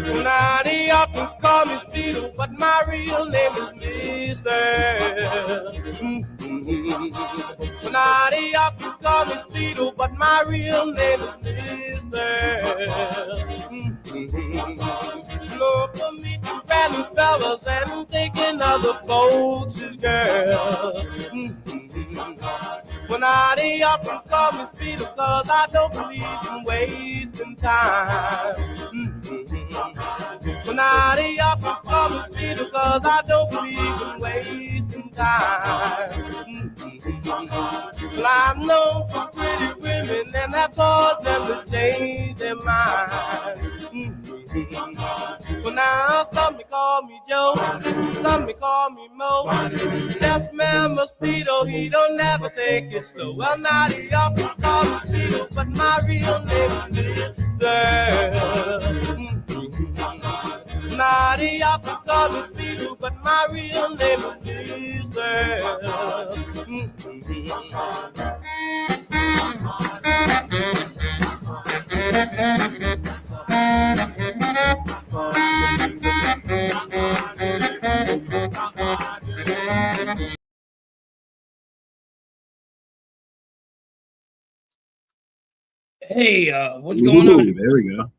Now they often call me Speedo, but my real name is Mister. Now they often call me Speedo, but my real name is Mister. No, for me to random fellas and taking other folks' girl. When I they often call me Speedo, cause I don't believe in wasting time. When I they often call me Speedo, cause I don't believe in wasting time. Well, I'm known for pretty women, and that caused them to change their mind. Well, now some may call me Joe, some may call me Mo. Just man Speedo, he don't never take it slow. Well, now they often call me Speedo, but my real name is Now they often call me Speedo, but my real name is Hey, what's going on? There we go.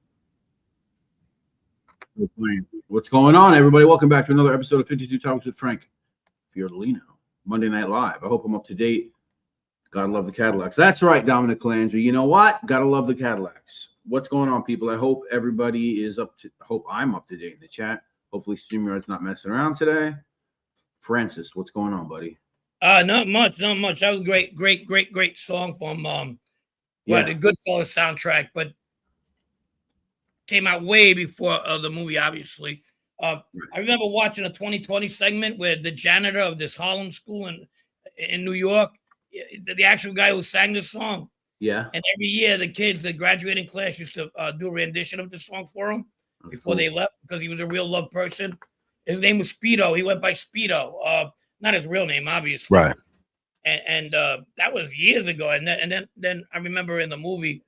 What's going on, everybody? Welcome back to another episode of 52 Topics with Frank Fiordolino, Monday Night Live. I hope I'm up to date. Gotta love the Cadillacs. That's right, Dominic Calandra. You know what? Gotta love the Cadillacs. What's going on, people? I hope everybody is up to. I hope I'm up to date in the chat. Hopefully, StreamYard's not messing around today. Francis, what's going on, buddy? Not much. That was a great song from the Goodfellas soundtrack, but came out way before the movie, obviously. I remember watching a 2020 segment where the janitor of this Harlem school in New York, the actual guy who sang this song. Yeah. And every year the kids, the graduating class, used to do a rendition of the song for him before they left, because he was a real love person. His name was Speedo. He went by Speedo. Not his real name, obviously. Right. And that was years ago. And then I remember in the movie,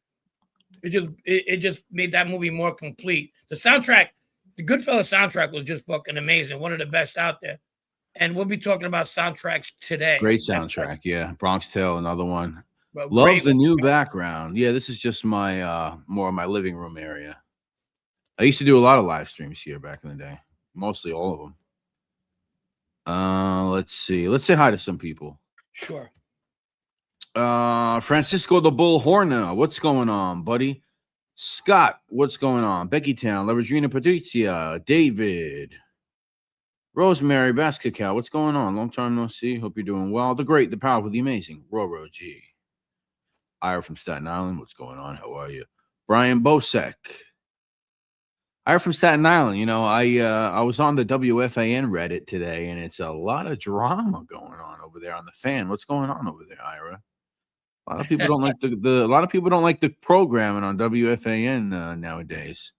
it just made that movie more complete. The soundtrack, the Goodfellas soundtrack, was just fucking amazing. One of the best out there. And we'll be talking about soundtracks today. Great soundtrack, yeah. Bronx Tale, another one. Love the new background. Yeah, this is just my more of my living room area. I used to do a lot of live streams here back in the day. Mostly all of them. Let's see. Let's say hi to some people. Sure. Francisco the Bull Horner, what's going on, buddy? Scott, what's going on? Beckytown, Leveragina Patrizia, David, Rosemary, Bass Cacao, what's going on? Long time no see. Hope you're doing well. The great, the powerful, the amazing, Roro G. Ira from Staten Island, what's going on? How are you? Brian Bosek. Ira from Staten Island. You know, I was on the WFAN Reddit today, and it's a lot of drama going on over there on the fan. What's going on over there, Ira? A lot of people don't like a lot of people don't like the programming on WFAN nowadays.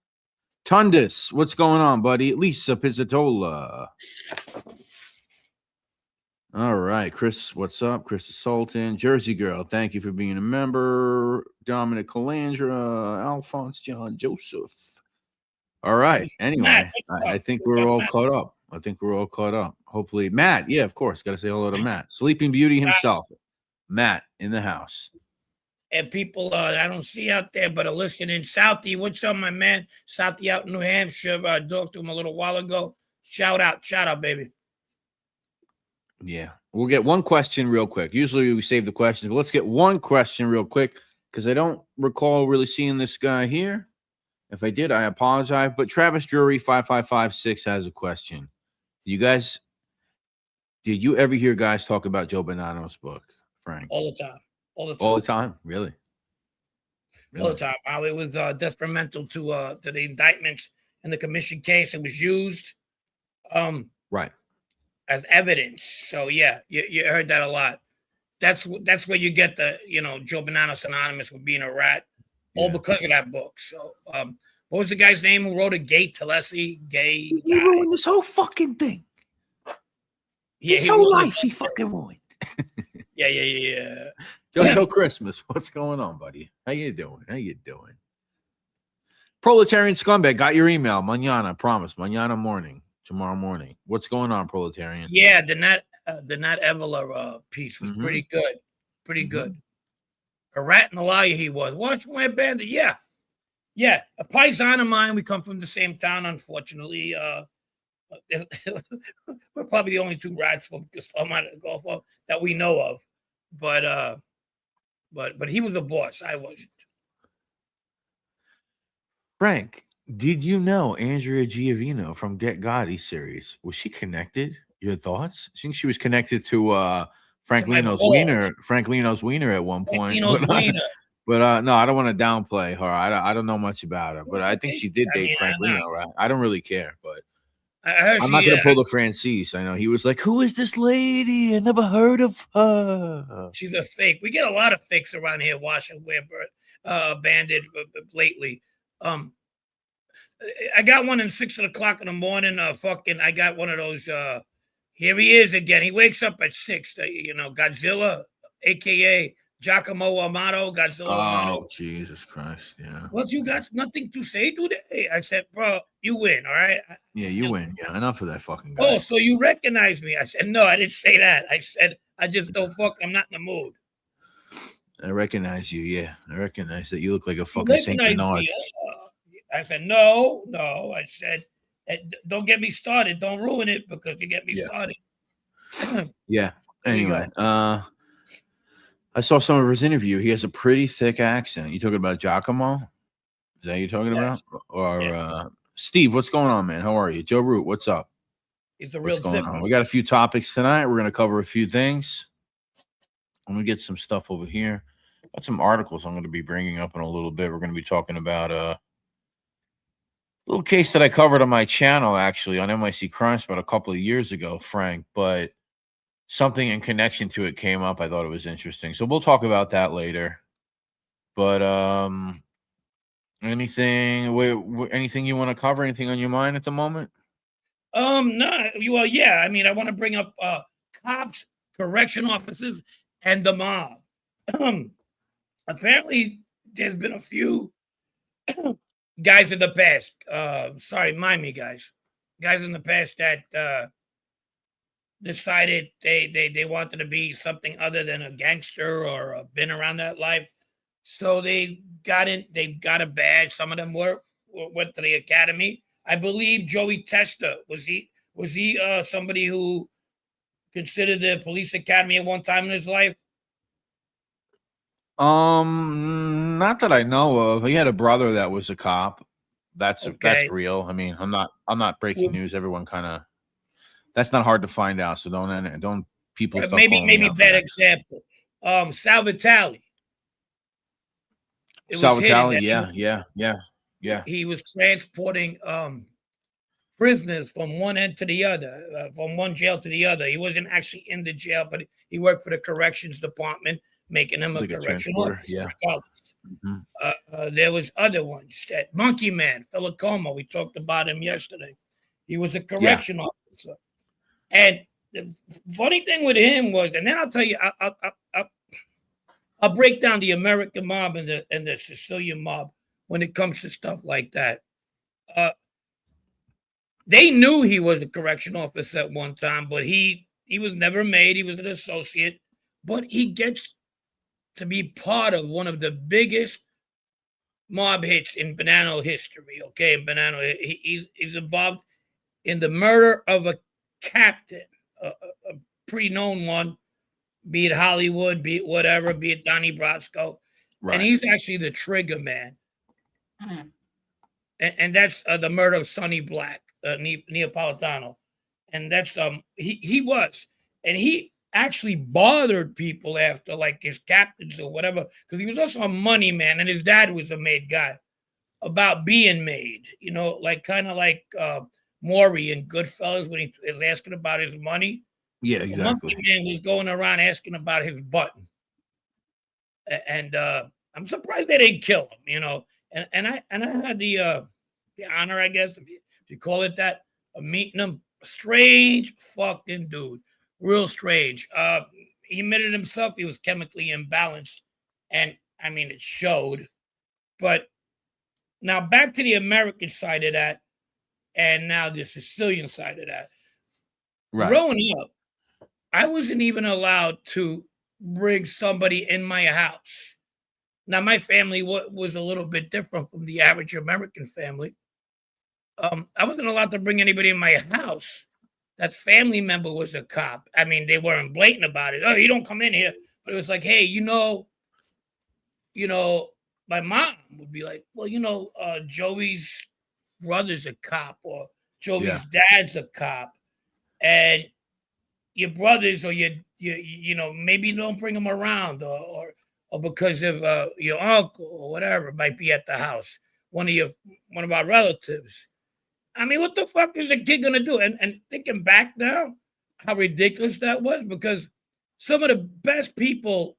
Tundis, what's going on, buddy? Lisa Pizzatola. All right, Chris, what's up? Chris Sultan, Jersey Girl, thank you for being a member. Dominic Calandra, Alphonse John Joseph. All right. Anyway, I think we're all caught up. Hopefully, Matt. Yeah, of course. Got to say hello to Matt. Sleeping Beauty himself. Matt in the house. And people I don't see out there, but are listening. Southie, what's up, my man? Southie out in New Hampshire. I talked to him a little while ago. Shout out, baby. Yeah. We'll get one question real quick. Usually we save the questions, but let's get one question real quick, because I don't recall really seeing this guy here. If I did, I apologize. But Travis Drury 5556 has a question. Did you ever hear guys talk about Joe Bonanno's book, Frank? All the time. All the time? Really? All the time. How it was detrimental to the indictments in the commission case. It was used right as evidence. So yeah, you heard that a lot. That's where you get the, Joe Bonanno synonymous with being a rat. All because of that book. So, what was the guy's name who wrote it? Gay Talesi? Gay. He ruined this whole fucking thing. Yeah, his whole life he fucking ruined. Yeah. Joe Christmas, what's going on, buddy? How you doing? Proletarian scumbag, got your email. Mañana, promise. Mañana morning. Tomorrow morning. What's going on, Proletarian? Yeah, the Nat Evler piece was pretty good. Pretty good. A rat and a liar he was. Washington Bandit, yeah. Yeah, a paisan of mine. We come from the same town, unfortunately. We're probably the only two rats from Golf that we know of. But he was a boss. I wasn't. Frank, did you know Andrea Giovino from Get Gotti series? Was she connected? Your thoughts? I think she was connected to Frank Lino's wiener. Frank Lino's wiener at one point. But no, I don't want to downplay her. I don't know much about her, but I think she did date Frank Lino, right? I don't really care, but I'm not gonna pull the Francis. I know he was like, "Who is this lady? I never heard of her." She's a fake. We get a lot of fakes around here, Washington Bandit lately. I got one at 6 o'clock in the morning. I got one of those. Here he is again. He wakes up at 6. Godzilla, aka Giacomo Amato, Godzilla. Oh, Jesus Christ! Yeah. Well, you got nothing to say today. I said, bro, you win. All right. Yeah, you win. Yeah, enough of that fucking guy. Oh, so you recognize me? I said, no, I didn't say that. I said, I just don't fuck. I'm not in the mood. I recognize you. Yeah, I recognize that you look like a fucking Saint Bernard. I said, no. I said, don't get me started. Don't ruin it because you get me started. Yeah. Anyway, I saw some of his interview. He has a pretty thick accent. You talking about Giacomo? Is that what you're talking about? Or Steve, what's going on, man? How are you? Joe Root, what's up? It's a real zipper. We got a few topics tonight. We're going to cover a few things. I'm going to get some stuff over here. Got some articles I'm going to be bringing up in a little bit. We're going to be talking about a little case that I covered on my channel, actually, on MIC Crime Spot a couple of years ago, Frank, but something in connection to it came up. I thought it was interesting. So we'll talk about that later. But anything you want to cover? Anything on your mind at the moment? No. Well, yeah. I mean, I want to bring up cops, correction officers, and the mob. Apparently, there's been a few guys in the past. Mind me, guys. Guys in the past that decided they wanted to be something other than a gangster or been around that life. So they got a badge. Some of them went to the academy. I believe Joey Testa was he somebody who considered the police academy at one time in his life? Not that I know of. He had a brother that was a cop. That's real. I mean, I'm not breaking news. Everyone kind of, that's not hard to find out. So don't people start maybe bad example. Sal Vitale. Yeah. He was transporting prisoners from one end to the other, from one jail to the other. He wasn't actually in the jail, but he worked for the corrections department, making him a correctional officer. Yeah. There was other ones. That Monkey Man, Philocoma, we talked about him yesterday. He was a correction officer. And the funny thing with him was, and then I'll tell you, I'll break down the American mob and the Sicilian mob when it comes to stuff like that. They knew he was a correction officer at one time, but he was never made. He was an associate, but he gets to be part of one of the biggest mob hits in Bonanno history. Okay, in Bonanno, he's involved in the murder of a captain, a pretty known one, be it Hollywood, be it whatever, be it Donnie Brasco. Right. And he's actually the trigger man. And that's the murder of Sonny Black, Neapolitano. And that's he was. And he actually bothered people after, like, his captains or whatever, because he was also a money man, and his dad was a made guy, about being made, like kind of like Maury in Goodfellas when he was asking about his money. Yeah, exactly. The monkey man was going around asking about his button. And I'm surprised they didn't kill him, And I had the honor, I guess, if you call it that, of meeting him. Strange fucking dude. Real strange. He admitted himself he was chemically imbalanced. And, I mean, it showed. But Now back to the American side of that, and now the Sicilian side of that. Right. Growing up, I wasn't even allowed to bring somebody in my house. Now, my family was a little bit different from the average American family. I wasn't allowed to bring anybody in my house. That family member was a cop. I mean, they weren't blatant about it. Oh, you don't come in here. But it was like, hey, my mom would be like, well, Joey's brother's a cop, or Joey's dad's a cop, and your brothers or maybe don't bring them around, or because of your uncle or whatever might be at the house, one of our relatives. I mean, what the fuck is the kid gonna do? And thinking back now, how ridiculous that was, because some of the best people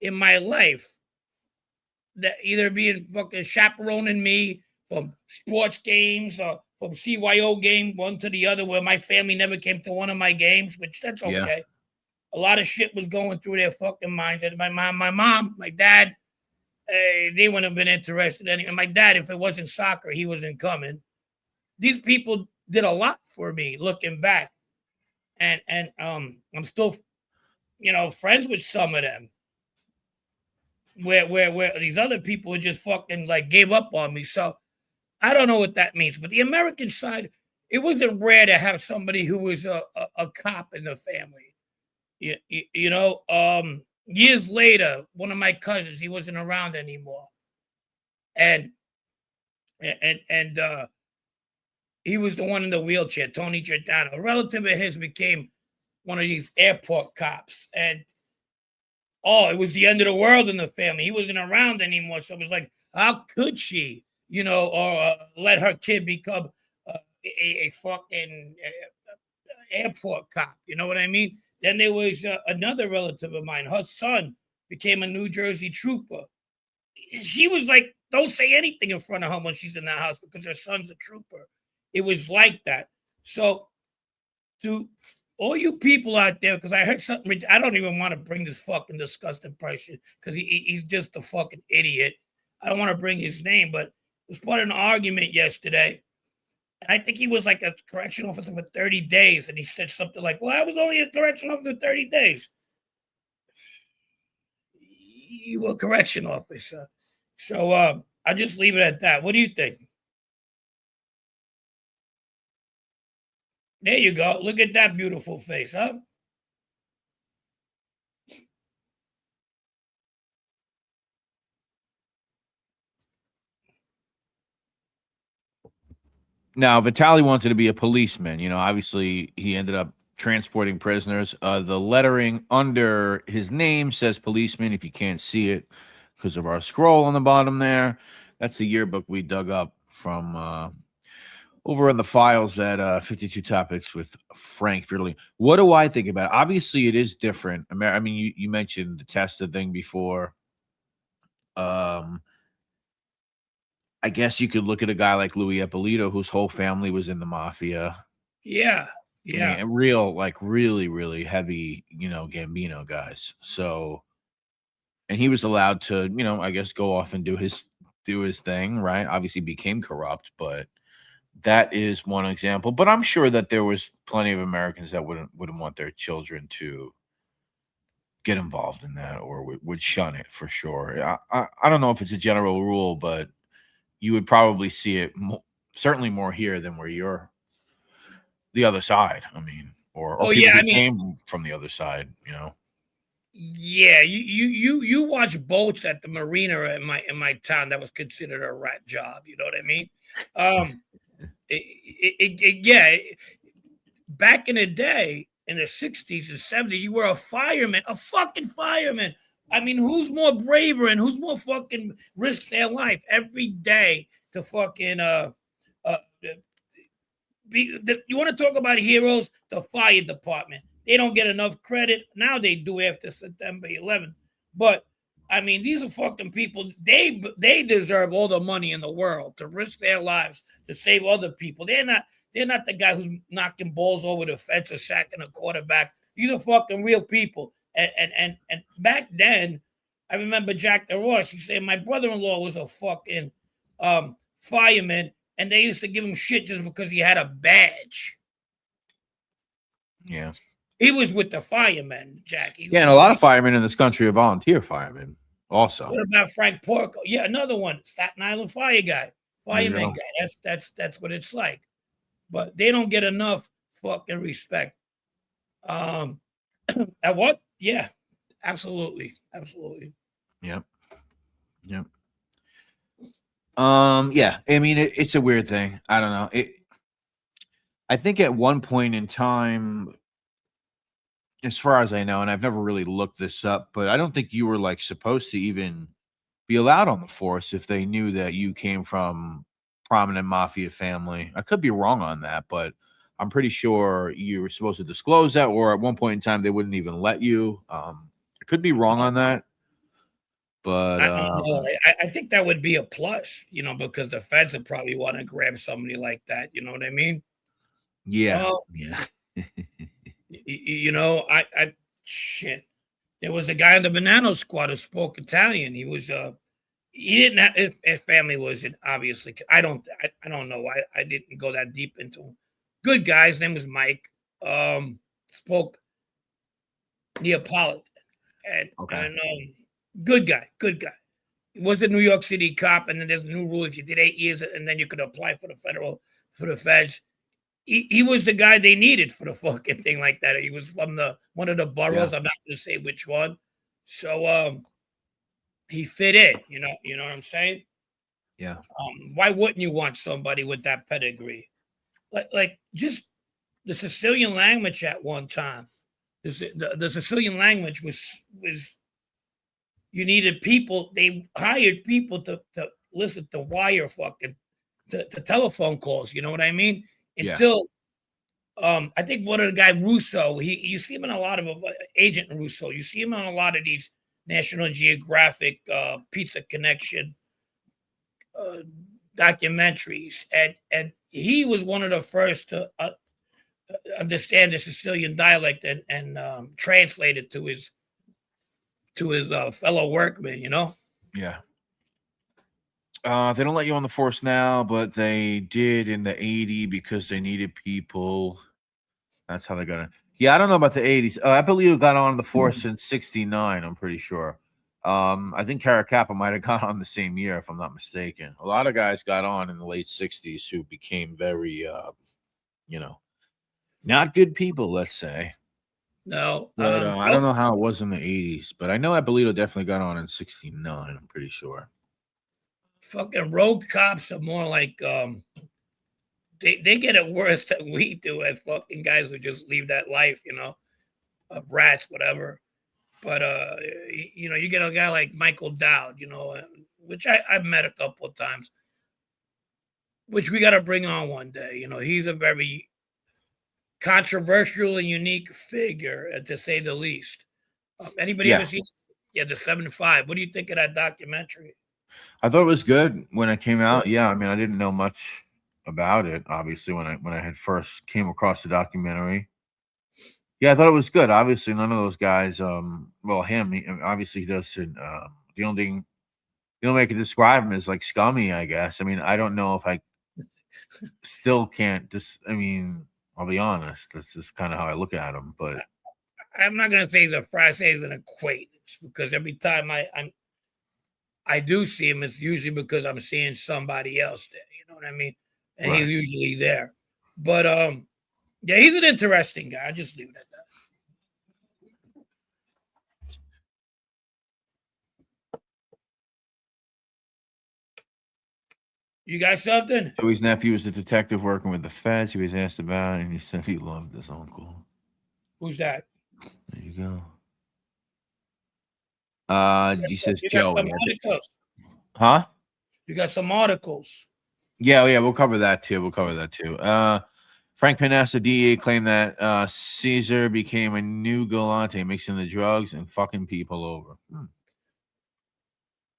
in my life that either being fucking chaperoning me from sports games or from CYO game one to the other, where my family never came to one of my games, which that's okay. Yeah. A lot of shit was going through their fucking minds. And my mom, my dad, they wouldn't have been interested in it. And my dad, if it wasn't soccer, he wasn't coming. These people did a lot for me looking back. And I'm still, friends with some of them. Where these other people just fucking like gave up on me. So I don't know what that means. But the American side, it wasn't rare to have somebody who was a cop in the family. Years later, one of my cousins, he wasn't around anymore. And he was the one in the wheelchair, Tony Giordano. A relative of his became one of these airport cops. And it was the end of the world in the family. He wasn't around anymore. So it was like, how could she, or let her kid become a fucking airport cop? You know what I mean? Then there was another relative of mine. Her son became a New Jersey trooper. She was like, don't say anything in front of her when she's in the house because her son's a trooper. It was like that. So to all you people out there, because I heard something, I don't even want to bring this fucking disgusting person because he's just a fucking idiot. I don't want to bring his name, but it was part of an argument yesterday. And I think he was like a correction officer for 30 days. And he said something like, well, I was only a correction officer for 30 days. You were a correction officer. So I'll just leave it at that. What do you think? There you go. Look at that beautiful face, huh? Now, Vitaly wanted to be a policeman. Obviously, he ended up transporting prisoners. The lettering under his name says policeman, if you can't see it because of our scroll on the bottom there. That's the yearbook we dug up from over in the files at 52 Topics with Frank Fierley. What do I think about it? Obviously, it is different. I mean, you mentioned the Testa thing before. I guess you could look at a guy like Louis Ippolito, whose whole family was in the Mafia. Yeah. I mean, really, really heavy, Gambino guys. So, and he was allowed to, I guess go off and do his thing, right? Obviously became corrupt, but that is one example. But I'm sure that there was plenty of Americans that wouldn't want their children to get involved in that, or would shun it for sure. I don't know if it's a general rule, but you would probably see it certainly more here than where you're the other side. I mean, or people who came from the other side, Yeah, you watch boats at the marina in my town. That was considered a rat job. You know what I mean? Back in the day, in the 60s and 70s, you were a fireman, a fucking fireman. I mean, who's more braver and who's more fucking risks their life every day to fucking you want to talk about heroes? The fire department. They don't get enough credit. Now they do after September 11th. But I mean, these are fucking people. They deserve all the money in the world to risk their lives to save other people. They're not the guy who's knocking balls over the fence or sacking a quarterback. These are fucking real people. And back then, I remember Jack DeRoche. He said my brother-in-law was a fucking fireman, and they used to give him shit just because he had a badge. Yeah. He was with the firemen, Jackie. Yeah, and a lot of firemen in this country are volunteer firemen also. What about Frank Porco? Yeah, another one, Staten Island fire guy, fireman guy. That's what it's like. But they don't get enough fucking respect. At what? Yeah, absolutely. Yep. Yeah. I mean, it's a weird thing. I don't know. I think at one point in time, as far as I know, and I've never really looked this up, but I don't think you were like supposed to even be allowed on the force if they knew that you came from prominent mafia family. I could be wrong on that, but I'm pretty sure you were supposed to disclose that, or at one point in time they wouldn't even let you. I could be wrong on that, but I think that would be a plus, because the feds would probably want to grab somebody like that. You know what I mean? Yeah. Shit. There was a guy in the Bonanno squad who spoke Italian. He was he didn't have his family wasn't obviously. I don't know. I didn't go that deep into him. Good guy. His name was Mike. Spoke Neapolitan. And good guy. He was a New York City cop, and then there's a new rule: if you did 8 years, and then you could apply for the feds. He was the guy they needed for the fucking thing like that. He was from one of the boroughs. I'm not going to say which one. So he fit in. You know what I'm saying? Yeah. Why wouldn't you want somebody with that pedigree? Like just the Sicilian language at one time. The Sicilian language was you needed people. They hired people to listen to wire fucking to telephone calls. You know what I mean? Until I think one of the guy Russo, you see him in a lot of Agent Russo. You see him on a lot of these National Geographic, Pizza Connection documentaries, and he was one of the first to understand the Sicilian dialect and translate it to his fellow workmen. Yeah. They don't let you on the force now, but they did in the 80s because they needed people. That's how they got it. Yeah, I don't know about the 80s. I believe it got on the force in 69, I'm pretty sure. I think Caracappa might have got on the same year, if I'm not mistaken. A lot of guys got on in the late 60s who became very, not good people, let's say. No. But I don't know how it was in the 80s, but I know Abolito definitely got on in 69, I'm pretty sure. Fucking rogue cops are more like they get it worse than we do as fucking guys who just leave that life, rats, whatever. But you get a guy like Michael Dowd, which I've met a couple of times, which we got to bring on one day. He's a very controversial and unique figure, to say the least. Anybody ever seen the 7-5? What do you think of that documentary? I thought it was good when it came out. Yeah, I mean, I didn't know much about it, obviously, when I had first came across the documentary. Yeah, I thought it was good. Obviously, none of those guys, him, obviously he doesn't, the only way I could describe him is like scummy, I guess. I mean, I don't know if I still can't I'll be honest. That's just kind of how I look at him, but I'm not going to say he's a fry, say he's an acquaintance, because every time I do see him, it's usually because I'm seeing somebody else there. You know what I mean? And he's usually there. But yeah, he's an interesting guy. I'll just leave it at that. You got something? Joey's nephew was a detective working with the feds. He was asked about it, and he said he loved his uncle. Who's that? There you go. He says Joey. Huh? You got some articles. Yeah, we'll cover that too. Frank Panessa, DEA claimed that Caesar became a new Galante, mixing the drugs and fucking people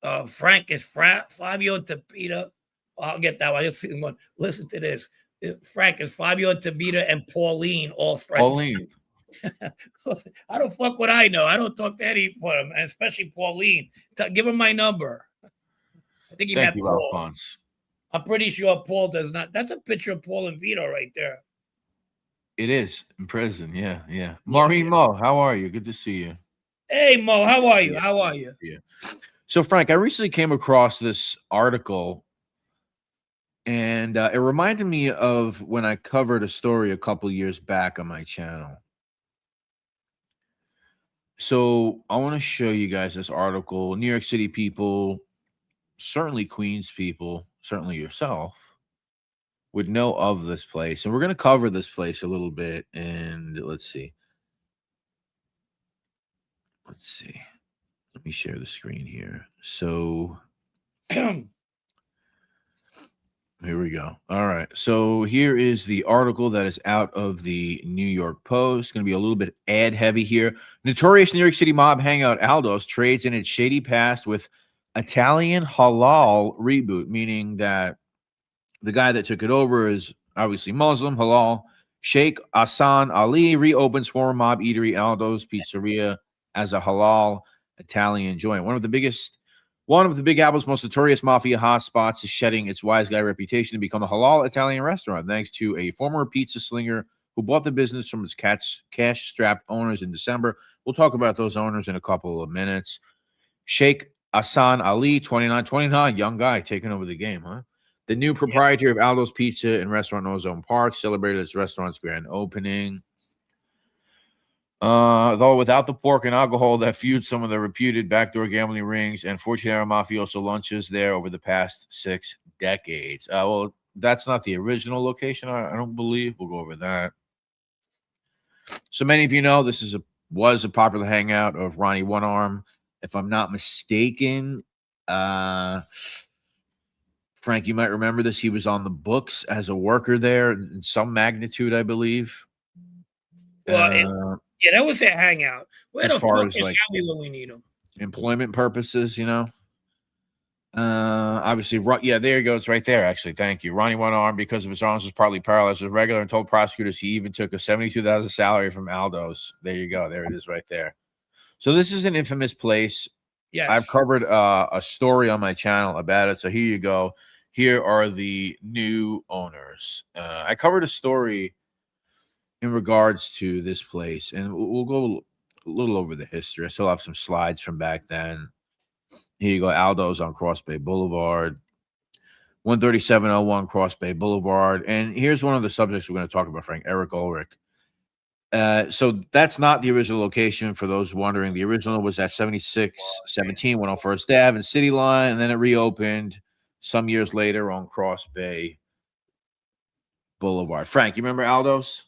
over. Frank is Fabio Tapita. I'll get that one. I just see one. Listen to this. Frank is Fabio Tapita and Pauline, all friends. Pauline. I don't fuck what I know. I don't talk to any of them, especially Pauline. Give him my number. I think he met Paul. Alphonse. I'm pretty sure Paul does not. That's a picture of Paul and Vito right there. It is in prison. Yeah. Maureen Mo, how are you? Good to see you. Hey, Mo, how are you? How are you? Yeah. So, Frank, I recently came across this article, and it reminded me of when I covered a story a couple years back on my channel. So, I want to show you guys this article. New York City people, certainly Queens people, certainly yourself, would know of this place. And we're going to cover this place a little bit. And let's see. Let me share the screen here. So here we go. All right. So here is the article that is out of the New York Post. It's going to be a little bit ad heavy here. Notorious New York City mob hangout Aldo's trades in its shady past with Italian halal reboot, meaning that the guy that took it over is obviously Muslim, halal. Sheikh Hassan Ali reopens former mob eatery Aldo's Pizzeria as a halal Italian joint. One of the Big Apple's most notorious mafia hotspots is shedding its wise guy reputation to become a halal Italian restaurant, thanks to a former pizza slinger who bought the business from its cash-strapped owners in December. We'll talk about those owners in a couple of minutes. Sheikh Hassan Ali, 29, young guy taking over the game, huh? The new proprietor of Aldo's Pizza and Restaurant in Ozone Park celebrated its restaurant's grand opening. Though without the pork and alcohol that fueled some of the reputed backdoor gambling rings and 14-hour mafioso lunches there over the past 6 decades. Well, that's not the original location, I don't believe. We'll go over that. So many of you know this was a popular hangout of Ronnie One Arm. If I'm not mistaken, Frank, you might remember this. He was on the books as a worker there in some magnitude, I believe. Well, that was their hangout. Where the fuck is like Howie when we need him? Employment purposes, you know. Obviously, yeah, there he goes, right there. Actually, thank you. Ronnie One Arm, because of his arms, was partly paralyzed as regular, and told prosecutors he even took a $72,000 salary from Aldo's. There you go. There it is, right there. So this is an infamous place. Yes, I've covered a story on my channel about it. So here you go. Here are the new owners. I covered a story in regards to this place, and we'll go a little over the history. I still have some slides from back then. Here you go. Aldo's on Cross Bay Boulevard, 13701 Cross Bay Boulevard. And here's one of the subjects we're going to talk about, Frank, Eric Ulrich. So that's not the original location, for those wondering. The original was at 7617 101st Ave and City Line, and then it reopened some years later on Cross Bay Boulevard. Frank, you remember Aldo's?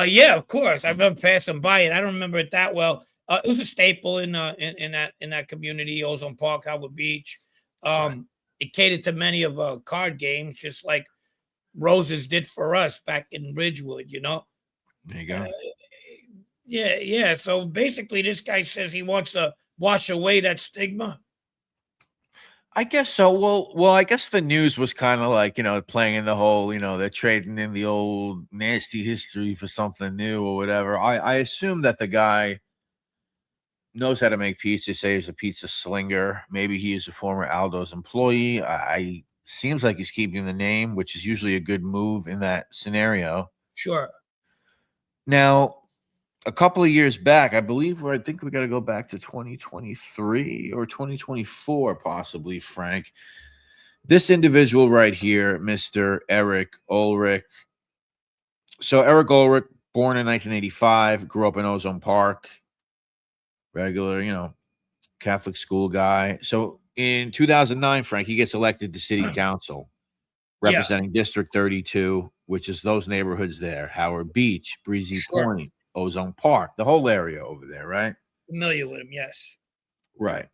Yeah, of course. I remember passing by it. I don't remember it that well. It was a staple in that community, Ozone Park, Howard Beach. It catered to many of card games, just like Roses did for us back in Ridgewood, you know. There you go. Yeah. So basically, this guy says he wants to wash away that stigma. I guess so. Well, I guess the news was kind of like, playing in the whole, they're trading in the old nasty history for something new or whatever. I assume that the guy knows how to make pizza. Say he's a pizza slinger. Maybe he is a former Aldo's employee. Seems like he's keeping the name, which is usually a good move in that scenario. Sure. Now, a couple of years back, I think we got to go back to 2023 or 2024, possibly, Frank. This individual right here, Mr. Eric Ulrich. So Eric Ulrich, born in 1985, grew up in Ozone Park. Regular, Catholic school guy. So in 2009, Frank, he gets elected to city council, representing District 32, which is those neighborhoods there: Howard Beach, Breezy Point, Ozone Park, the whole area over there, right? Familiar with him, yes. Right.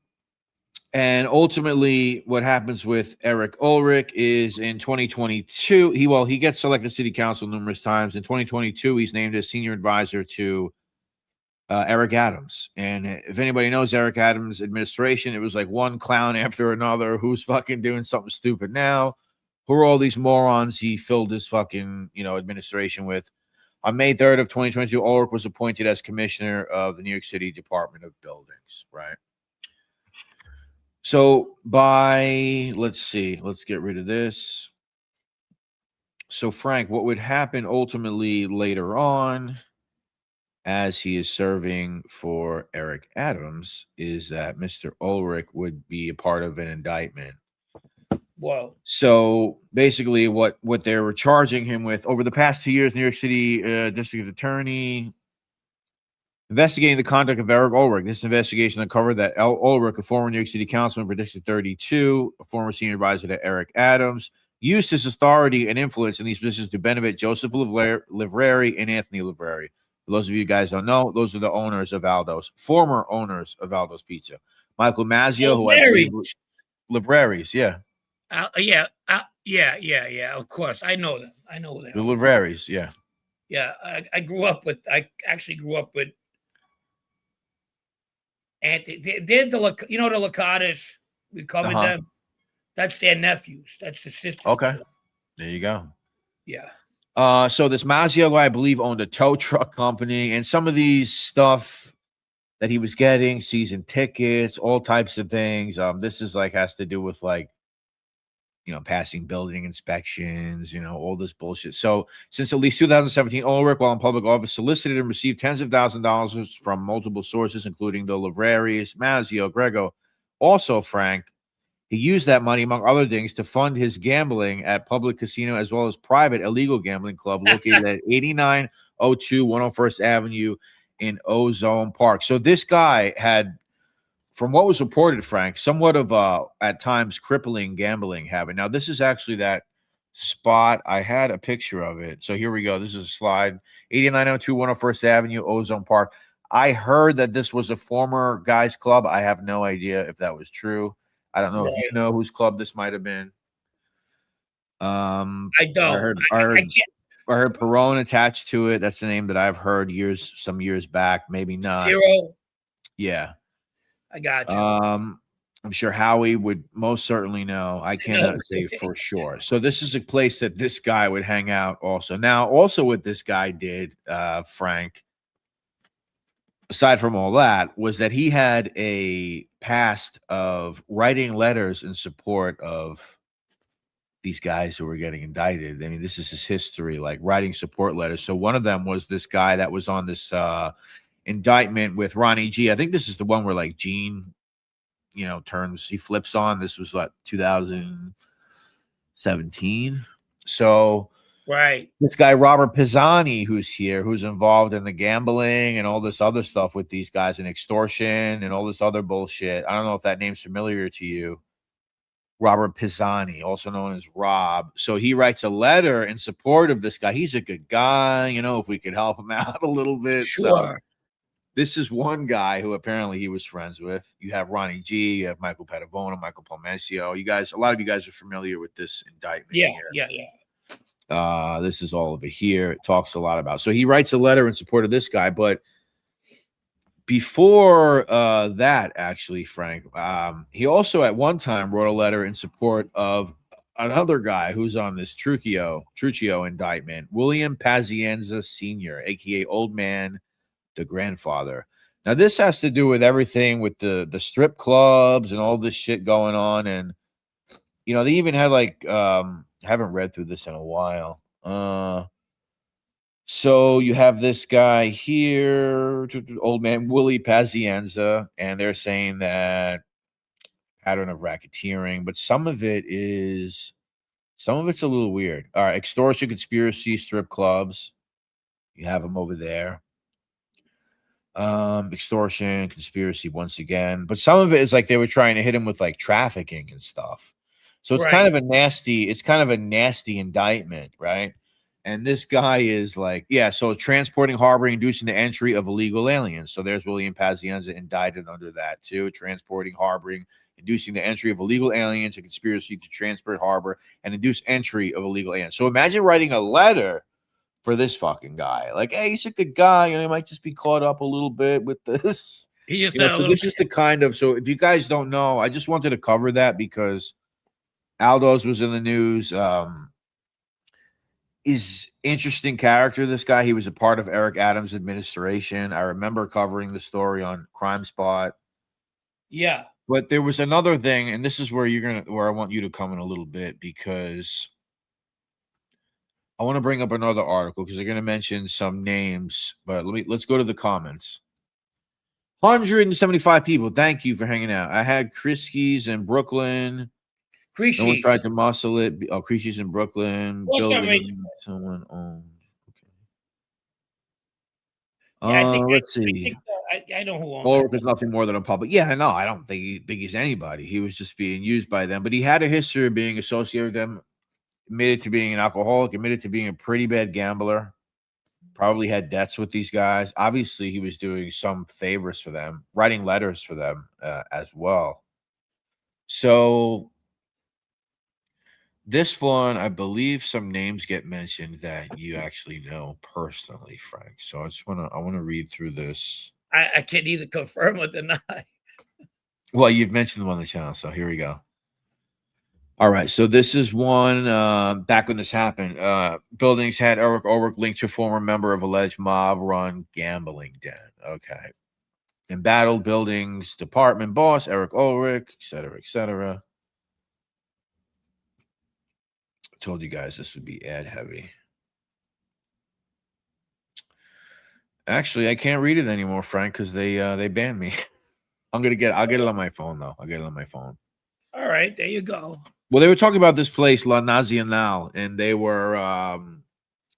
And ultimately, what happens with Eric Ulrich is in 2022, he gets selected city council numerous times. In 2022, he's named as senior advisor to Eric Adams. And if anybody knows Eric Adams' administration, it was like one clown after another. Who's fucking doing something stupid now? Who are all these morons he filled his fucking, administration with? On May 3rd of 2022, Ulrich was appointed as commissioner of the New York City Department of Buildings, right? So let's see, let's get rid of this. So Frank, what would happen ultimately later on as he is serving for Eric Adams is that Mr. Ulrich would be a part of an indictment. Well, so basically what they were charging him with over the past 2 years, New York City District Attorney investigating the conduct of Eric Ulrich. This investigation uncovered that Ulrich, a former New York City councilman for District 32, a former senior advisor to Eric Adams, used his authority and influence in these positions to benefit Joseph Livreri and Anthony Livreri. For those of you guys don't know, those are the owners of Aldo's, former owners of Aldo's Pizza. Michael Mazzio, who I believe Livreri's, yeah. Yeah. Of course, I know them. I know them. The Livreri's, yeah. Yeah, I actually grew up with Anthony. They're the Licadas. We covered them. That's their nephews. That's the sisters. Okay, there you go. Yeah. So this Mazzio guy, I believe, owned a tow truck company, and some of these stuff that he was getting, season tickets, all types of things. This is has to do with passing building inspections, all this bullshit. So since at least 2017, Ulrich, while in public office, solicited and received tens of thousands of dollars from multiple sources, including the Livreris, Mazzio, Grego. Also, Frank, he used that money, among other things, to fund his gambling at public casino as well as private illegal gambling club located at 8902 101st Avenue in Ozone Park. So this guy had, from what was reported, Frank, somewhat of at times crippling gambling habit. Now, this is actually that spot. I had a picture of it. So here we go. This is a slide. 8902 101st Avenue, Ozone Park. I heard that this was a former guys club. I have no idea if that was true. I don't know if you know whose club this might have been. I don't. I heard Perone attached to it. That's the name that I've heard some years back. Maybe not. Zero. Yeah. I got you. I'm sure Howie would most certainly know. I cannot say for sure. So this is a place that this guy would hang out also. Now, also what this guy did, Frank, aside from all that, was that he had a past of writing letters in support of these guys who were getting indicted. I mean, this is his history, writing support letters. So one of them was this guy that was on this indictment with Ronnie G. I think this is the one where Gene, he flips on. This was 2017. So right, this guy Robert Pisani, who's here, who's involved in the gambling and all this other stuff with these guys and extortion and all this other bullshit. I don't know if that name's familiar to you. Robert Pisani, also known as Rob. So he writes a letter in support of this guy. He's a good guy, if we could help him out a little bit. Sure. So this is one guy who apparently he was friends with. You have Ronnie G, you have Michael Padavona, Michael Palmesio. A lot of you guys are familiar with this indictment. Yeah. This is all of it here. It talks a lot about. So he writes a letter in support of this guy, but before that, actually, Frank, he also at one time wrote a letter in support of another guy who's on this Trucchio indictment, William Pazienza Sr., aka Old Man, the grandfather. Now, this has to do with everything with the strip clubs and all this shit going on, and they even had haven't read through this in a while. So you have this guy here, Old Man Willie Pazienza, and they're saying that pattern of racketeering, but some of it's a little weird. All right, extortion, conspiracy, strip clubs. You have them over there. Extortion, conspiracy once again, but some of it is they were trying to hit him with trafficking and stuff. So it's kind of a nasty indictment, right? And this guy is so transporting, harboring, inducing the entry of illegal aliens. So there's William Pazienza indicted under that too. Transporting, harboring, inducing the entry of illegal aliens, a conspiracy to transport, harbor, and induce entry of illegal aliens. So imagine writing a letter for this fucking guy. Hey, he's a good guy. He might just be caught up a little bit with this. This is the kind of, so if you guys don't know, I just wanted to cover that because Aldo's was in the news. Is interesting character, this guy. He was a part of Eric Adams' administration. I remember covering the story on Crime Spot. Yeah. But there was another thing, and this is where where I want you to come in a little bit, because I want to bring up another article because they're going to mention some names. But let's go to the comments. 175 people. Thank you for hanging out. I had Kriskies in Brooklyn. Creashies. No one tried to muscle it. Oh, Kriskies in Brooklyn. What's up, Rich? Someone owned. Yeah, Let's see. I know who owns Ulrich is nothing more than a puppet. Yeah, no, I don't think he's anybody. He was just being used by them. But he had a history of being associated with them, admitted to being an alcoholic, admitted to being a pretty bad gambler, probably had debts with these guys. Obviously, he was doing some favors for them, writing letters for them as well. So this one, I believe some names get mentioned that you actually know personally, Frank. So I want to read through this. I can't either confirm or deny. Well, you've mentioned them on the channel, so here we go. All right, so this is one back when this happened. Buildings had Ulrich linked to a former member of alleged mob-run gambling den. Okay. Embattled buildings, department boss, Eric Ulrich, et cetera, et cetera. I told you guys this would be ad heavy. Actually, I can't read it anymore, Frank, because they banned me. I'll get it on my phone, though. I'll get it on my phone. All right, there you go. Well, they were talking about this place, La Nacional, and they were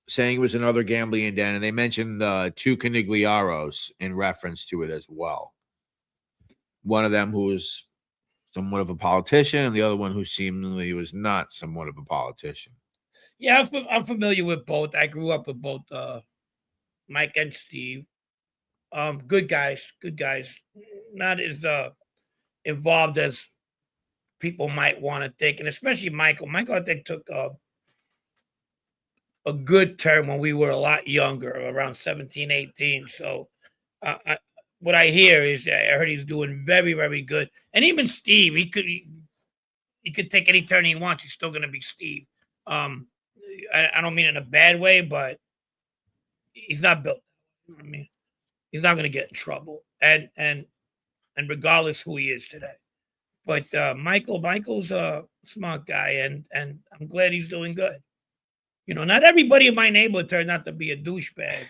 saying it was another gambling den, and they mentioned two Canigliaros in reference to it as well. One of them who was somewhat of a politician, and the other one who seemingly was not somewhat of a politician. Yeah, I'm familiar with both. I grew up with both Mike and Steve. Good guys. Not as involved as people might want to think, and especially Michael. Michael, I think, took a good turn when we were a lot younger, around 17, 18. So what I hear is I heard he's doing very, very good. And even Steve, he could take any turn he wants. He's still going to be Steve. I don't mean in a bad way, but he's not built. I mean, he's not going to get in trouble. And regardless who he is today. But Michael's a smart guy, and I'm glad he's doing good. You know, not everybody in my neighborhood turned out to be a douchebag.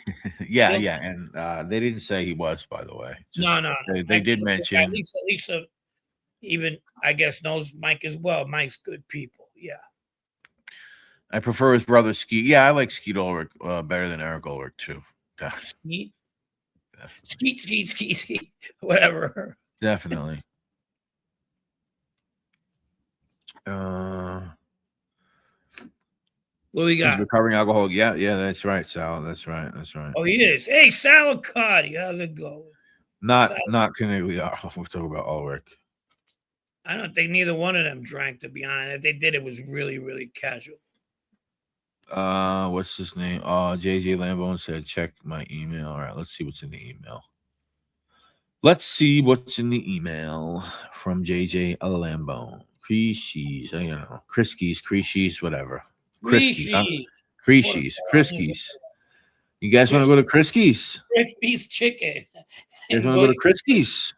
yeah, and they didn't say he was, by the way. No. They did mention. At least even, I guess, knows Mike as well. Mike's good people, yeah. I prefer his brother Skeet. Yeah, I like Skeet Ulrich better than Eric Ulrich, too. Skeet? Skeet, whatever. Definitely. What we got? He's recovering alcoholic. Yeah, that's right, Sal. That's right. Oh, he is. Hey, Sal Cardi, how's it going? Not Canigliaro. We're talking about Ulrich. I don't think neither one of them drank, to be honest. If they did, it was really, really casual. What's his name? JJ Lambone said, check my email. All right, let's see what's in the email. Let's see what's in the email from JJ Lambone. Kriskies, I don't know. Kriskies, whatever. Kriskies. You guys want to go to Kriskies? Krispies chicken. You guys want to go to Kriskies?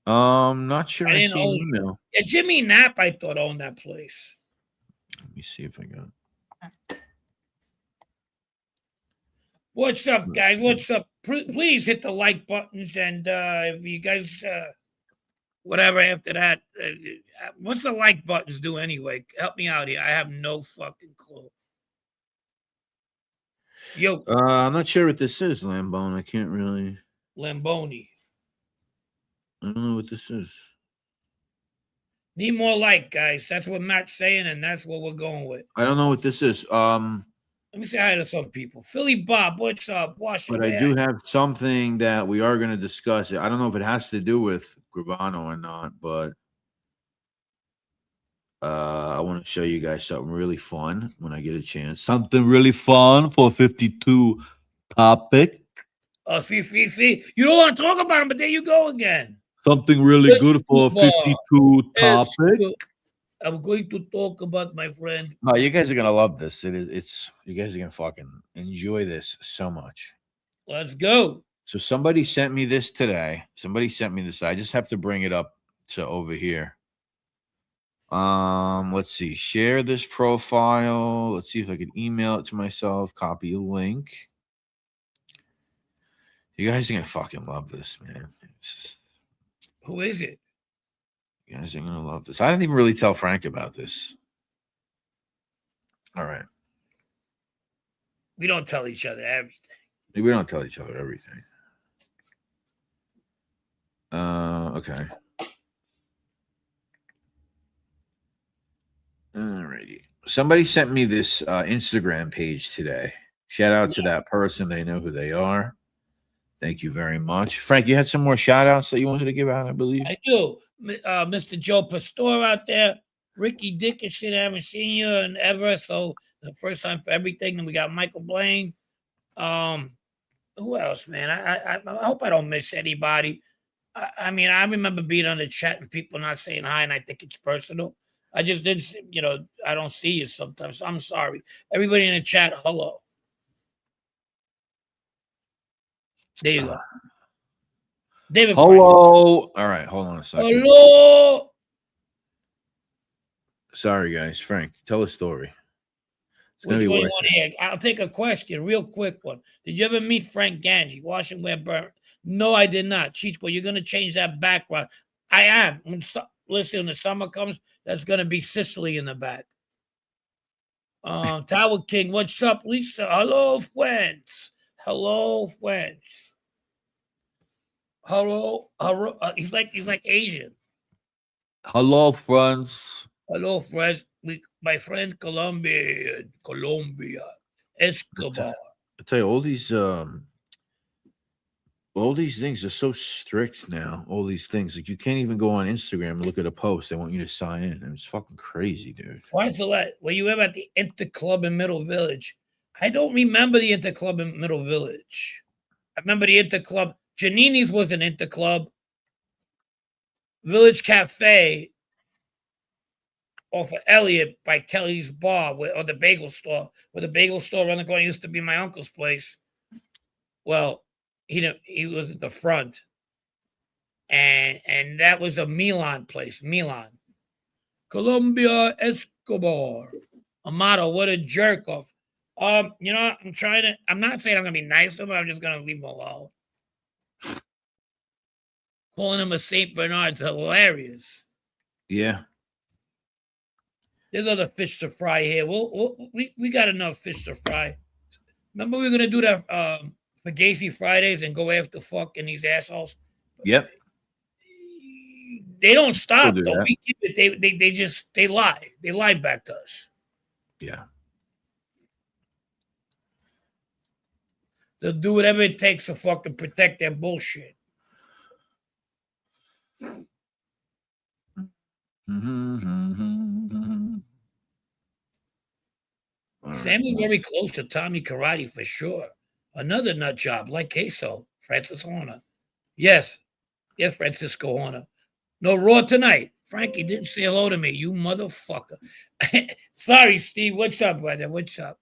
Not sure I see an email. Yeah, Jimmy Knapp, I thought, owned that place. Let me see if I got it. What's up, guys? What's up? Please hit the like buttons, and if you guys, whatever after that, what's the like buttons do anyway? Help me out here. I have no fucking clue. Yo, I'm not sure what this is, Lambone. I can't really. Lamboni. I don't know what this is. Need more like, guys. That's what Matt's saying, and that's what we're going with. I don't know what this is. Let me say hi to some people. Philly Bob, what's up? But I do have something that we are going to discuss. I don't know if it has to do with Gravano or not, but I want to show you guys something really fun when I get a chance. Something really fun for 52 topic. Oh, see. You don't want to talk about them, but there you go again. Something really good for 52 topic. I'm going to talk about my friend. No, you guys are gonna love this. It's you guys are gonna fucking enjoy this so much. Let's go. So somebody sent me this today. Somebody sent me this. I just have to bring it up to over here. Let's see. Share this profile. Let's see if I can email it to myself. Copy a link. You guys are gonna fucking love this, man. Who is it? You guys are gonna love this. I didn't even really tell Frank about this. All right. We don't tell each other everything. We don't tell each other everything. Okay. Alrighty. Somebody sent me this Instagram page today. Shout out to that person. They know who they are. Thank you very much. Frank, you had some more shout outs that you wanted to give out, I believe. I do. Mr. Joe Pastor out there. Ricky Dickinson, I haven't seen you in ever. So the first time for everything. And we got Michael Blaine. Who else, man? I hope I don't miss anybody. I mean, I remember being on the chat and people not saying hi, and I think it's personal. I just didn't, I don't see you sometimes. So I'm sorry. Everybody in the chat, hello. There you go. David. Hello. All right, hold on a second. Hello. Sorry, guys. Frank, tell a story. It's Which one you want to hear? I'll take a question, real quick one. Did you ever meet Frank Ganji? Washington Ware Burn? No, I did not. Cheech, you're going to change that background. I am. Listen, when the summer comes, that's going to be Sicily in the back. Tower King, what's up, Lisa? Hello, friends. Hello, friends. Hello. He's like Asian. Hello, friends. Hello, friends. My friend Colombia, Escobar. I tell you, all these things are so strict now. All these things, like you can't even go on Instagram and look at a post. They want you to sign in. And it's fucking crazy, dude. Wanzelette, were you ever at the Interclub in Middle Village? I don't remember the Interclub in Middle Village. I remember the Interclub. Giannini's was an Interclub. Village Cafe off of Elliott by Kelly's Bar, or the bagel store, where the bagel store around the corner used to be my uncle's place. Well, he was at the front. And that was a Milan place, Milan. Colombia Escobar. Amato, what a jerk off. I'm not saying I'm going to be nice to him, but I'm just going to leave him alone. Calling him a St. Bernard's hilarious. Yeah. There's other fish to fry here. We got enough fish to fry. Remember we were going to do that Fugazi Fridays and go after fucking these assholes? Yep. They don't stop, though. We keep it. They lie. They lie back to us. Yeah. They'll do whatever it takes to fucking protect their bullshit. Sammy's very close to Tommy Karate for sure. Another nut job like Queso, Francis Horner. Yes, Francisco Horner. No Raw tonight. Frankie didn't say hello to me, you motherfucker. Sorry, Steve. What's up, brother? What's up?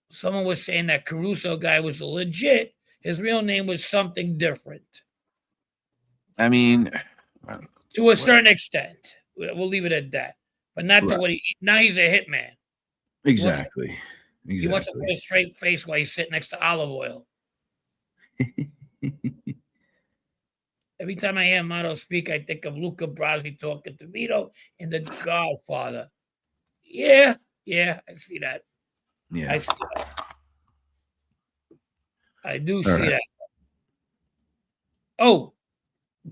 Someone was saying that Caruso guy was legit. His real name was something different. I mean, to a certain extent. We'll leave it at that. But not to what now he's a hitman. Exactly. He wants to put a straight face while he's sitting next to olive oil. Every time I hear Amato speak, I think of Luca Brasi talking to Vito in The Godfather. Yeah, I see that. Yeah. I see that. I do see that. Oh,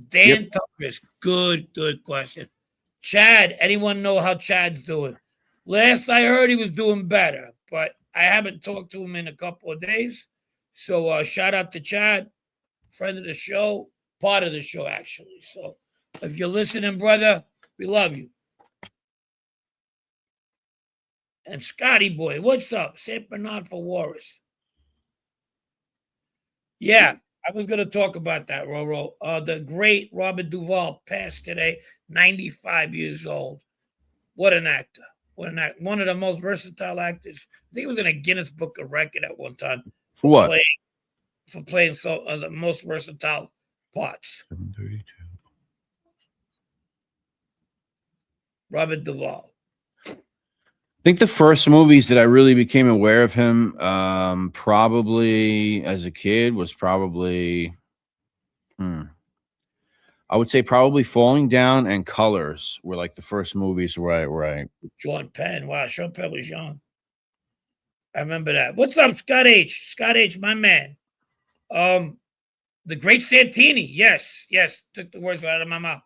Dan Tucker's good question. Chad, anyone know how Chad's doing? Last I heard, he was doing better, but I haven't talked to him in a couple of days. So shout out to Chad, friend of the show, part of the show, actually. So if you're listening, brother, we love you. And Scotty boy, what's up? St. Bernard for Warris. Yeah, I was going to talk about that, Roro. The great Robert Duvall passed today, 95 years old. What an actor. one of the most versatile actors. I think he was in a Guinness Book of Record at one time For what? playing the most versatile parts. 732. Robert Duvall. I think the first movies that I really became aware of him, probably as a kid, was probably, I would say probably Falling Down and Colors were like the first movies where I Sean Penn. Wow, Sean Penn was young. I remember that. What's up, Scott H? Scott H, my man. The Great Santini. Yes. Took the words right out of my mouth.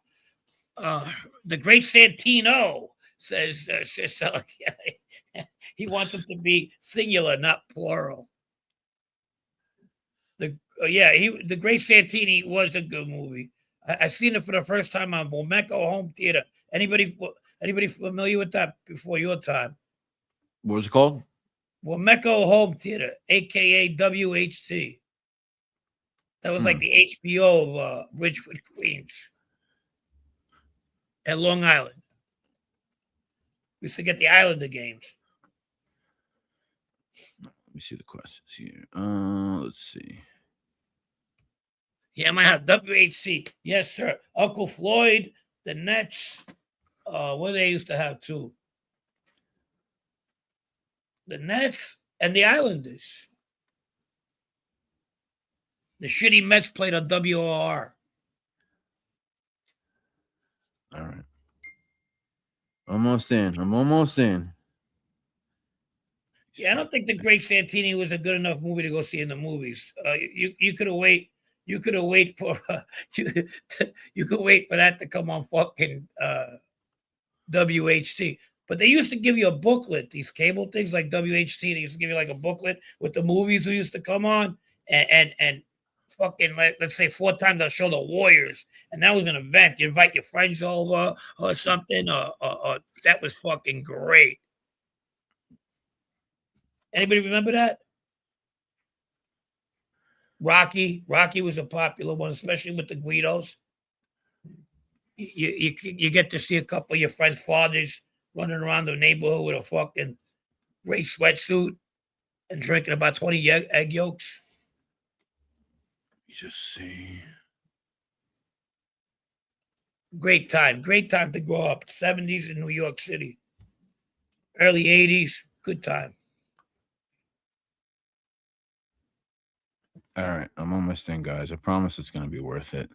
The Great Santino says he wants it to be singular, not plural. The Great Santini was a good movie. I seen it for the first time on Bonanno Home Theater. Anybody familiar with that before your time? What was it called? Bonanno Home Theater, aka WHT. That was like the HBO of Ridgewood, Queens. At Long Island. We used to get the Islander games. Let me see the questions here. Let's see. Yeah, I might have WHC. Yes, sir. Uncle Floyd, the Nets. What they used to have too. The Nets and the Islanders. The shitty Mets played on WOR. All right. Almost in. I'm almost in. Yeah, I don't think The Great Santini was a good enough movie to go see in the movies. You could have wait. You could have wait for you could wait for that to come on fucking WHT. But they used to give you a booklet. These cable things like WHT, they used to give you like a booklet with the movies who used to come on and fucking let's say 4 times they'll show the Warriors, and that was an event. You invite your friends over or something, or that was fucking great. Anybody remember that? Rocky was a popular one, especially with the Guidos. You get to see a couple of your friends' fathers running around the neighborhood with a fucking gray sweatsuit and drinking about 20 egg yolks. Just see. Great time to grow up. 70s in New York City. Early 80s, good time. All right, I'm almost in, guys. I promise it's going to be worth it.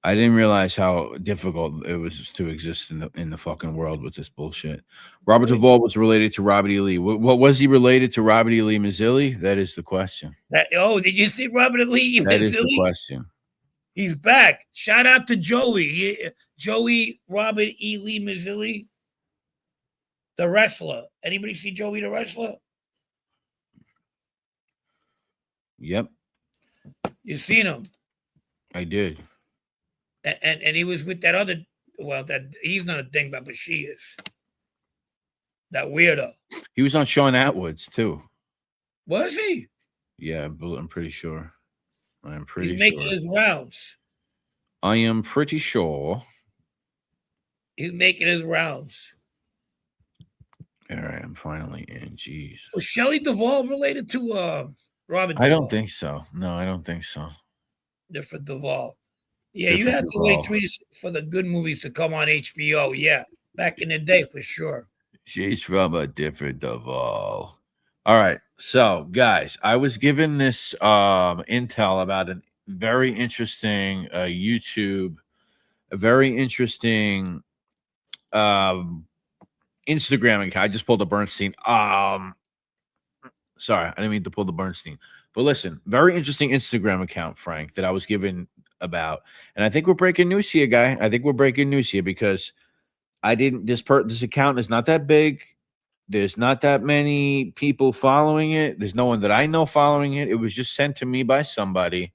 I didn't realize how difficult it was to exist in the fucking world with this bullshit. Robert Duvall was related to Robert E. Lee. What was he related to Robert E. Lee Mazzilli? That is the question. Did you see Robert E. Lee Mazzilli? That is the question. He's back. Shout out to Joey. Joey Robert E. Lee Mazzilli, the wrestler. Anybody see Joey the wrestler? Yep. You seen him? I did. And he was with that other, that he's not a dingbat, but she is. That weirdo. He was on Sean Atwood's too. Was he? Yeah, I'm pretty sure. He's making his rounds. I am pretty sure. He's making his rounds. All right, I'm finally in. Jeez. Was Shelley Duvall related to Robert Duvall? I don't think so. No, I don't think so. Different Duvall. Yeah, you had to wait for the good movies to come on HBO. Yeah, back in the day for sure. She's from a different Duvall. All right, so guys, I was given this intel about a very interesting YouTube, a very interesting Instagram account. I just pulled the Bernstein. Sorry, I didn't mean to pull the Bernstein. But listen, very interesting Instagram account, Frank, that I was given about. And I think we're breaking news here, guy. I think we're breaking news here because this account is not that big. There's not that many people following it. There's no one that I know following it. It was just sent to me by somebody.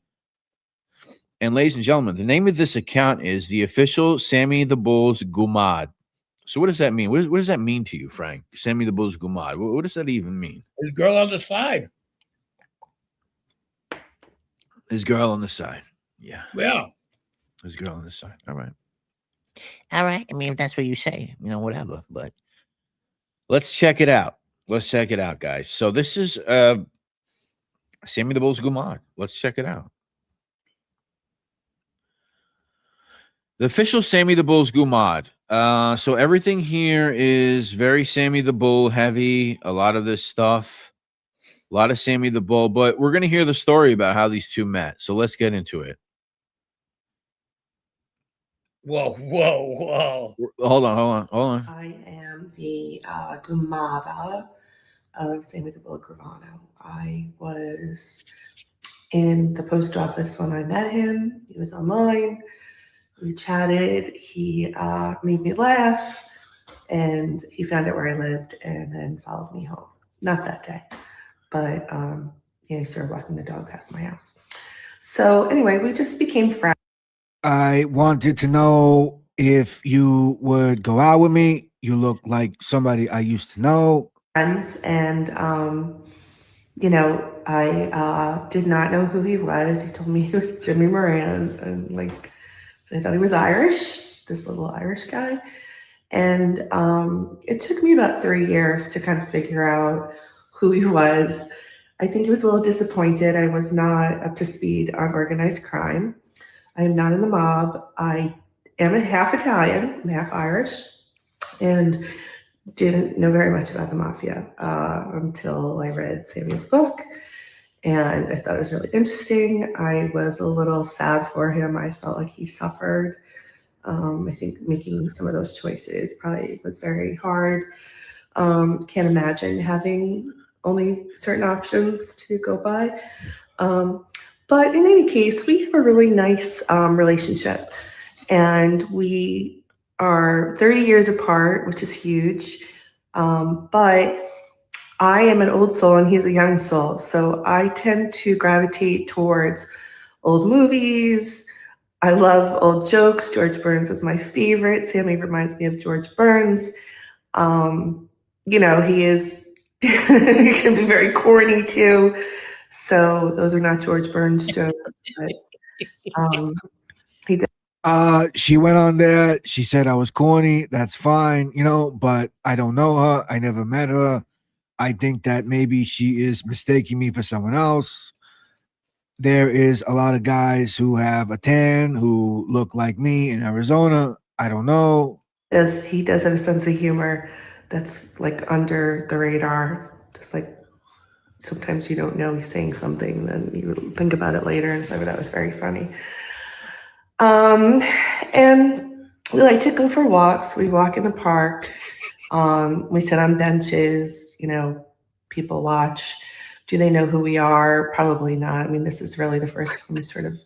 And ladies and gentlemen, the name of this account is the official Sammy the Bull's Goomada. So what does that mean? What does that mean to you, Frank? Sammy the Bull's Goomada. What does that even mean? His girl on the side. His girl on the side. Yeah. Yeah. His girl on the side. All right. All right. I mean, if that's what you say, whatever. But Let's check it out. Guys. So this is Sammy the Bull's Goomada. Let's check it out. The official Sammy the Bull's Goomada. So everything here is very Sammy the Bull heavy. A lot of this stuff, a lot of Sammy the Bull. But we're gonna hear the story about how these two met. So let's get into it. Whoa. Hold on. I am the Goomada of Sammy the Bull Gravano. I was in the post office when I met him. He was online. We chatted. He made me laugh, and he found out where I lived, and then followed me home. Not that day, but he started walking the dog past my house. So anyway, we just became friends. I wanted to know if you would go out with me. You look like somebody I used to know. And I did not know who he was. He told me he was Jimmy Moran, and like I thought he was Irish, this little Irish guy. And it took me about 3 years to kind of figure out who he was. I think he was a little disappointed. I was not up to speed on organized crime. I am not in the mob. I am a half Italian, I'm half Irish, and didn't know very much about the Mafia until I read Sammy's book, and I thought it was really interesting. I was a little sad for him. I felt like he suffered. I think making some of those choices probably was very hard. Can't imagine having only certain options to go by. But in any case, we have a really nice relationship, and we are 30 years apart, which is huge. But I am an old soul and he's a young soul. So I tend to gravitate towards old movies. I love old jokes. George Burns is my favorite. Sammy reminds me of George Burns. He is, he can be very corny too. So those are not George Burns jokes. But, he did. She went on there. She said I was corny. That's fine, but I don't know her. I never met her. I think that maybe she is mistaking me for someone else. There is a lot of guys who have a tan who look like me in Arizona. I don't know. He does have a sense of humor that's like under the radar. Just like sometimes you don't know he's saying something, then you think about it later and say, "Oh, that was very funny." And we like to go for walks. We walk in the park. We sit on benches. People watch. Do they know who we are? Probably not. I mean, this is really the first time sort of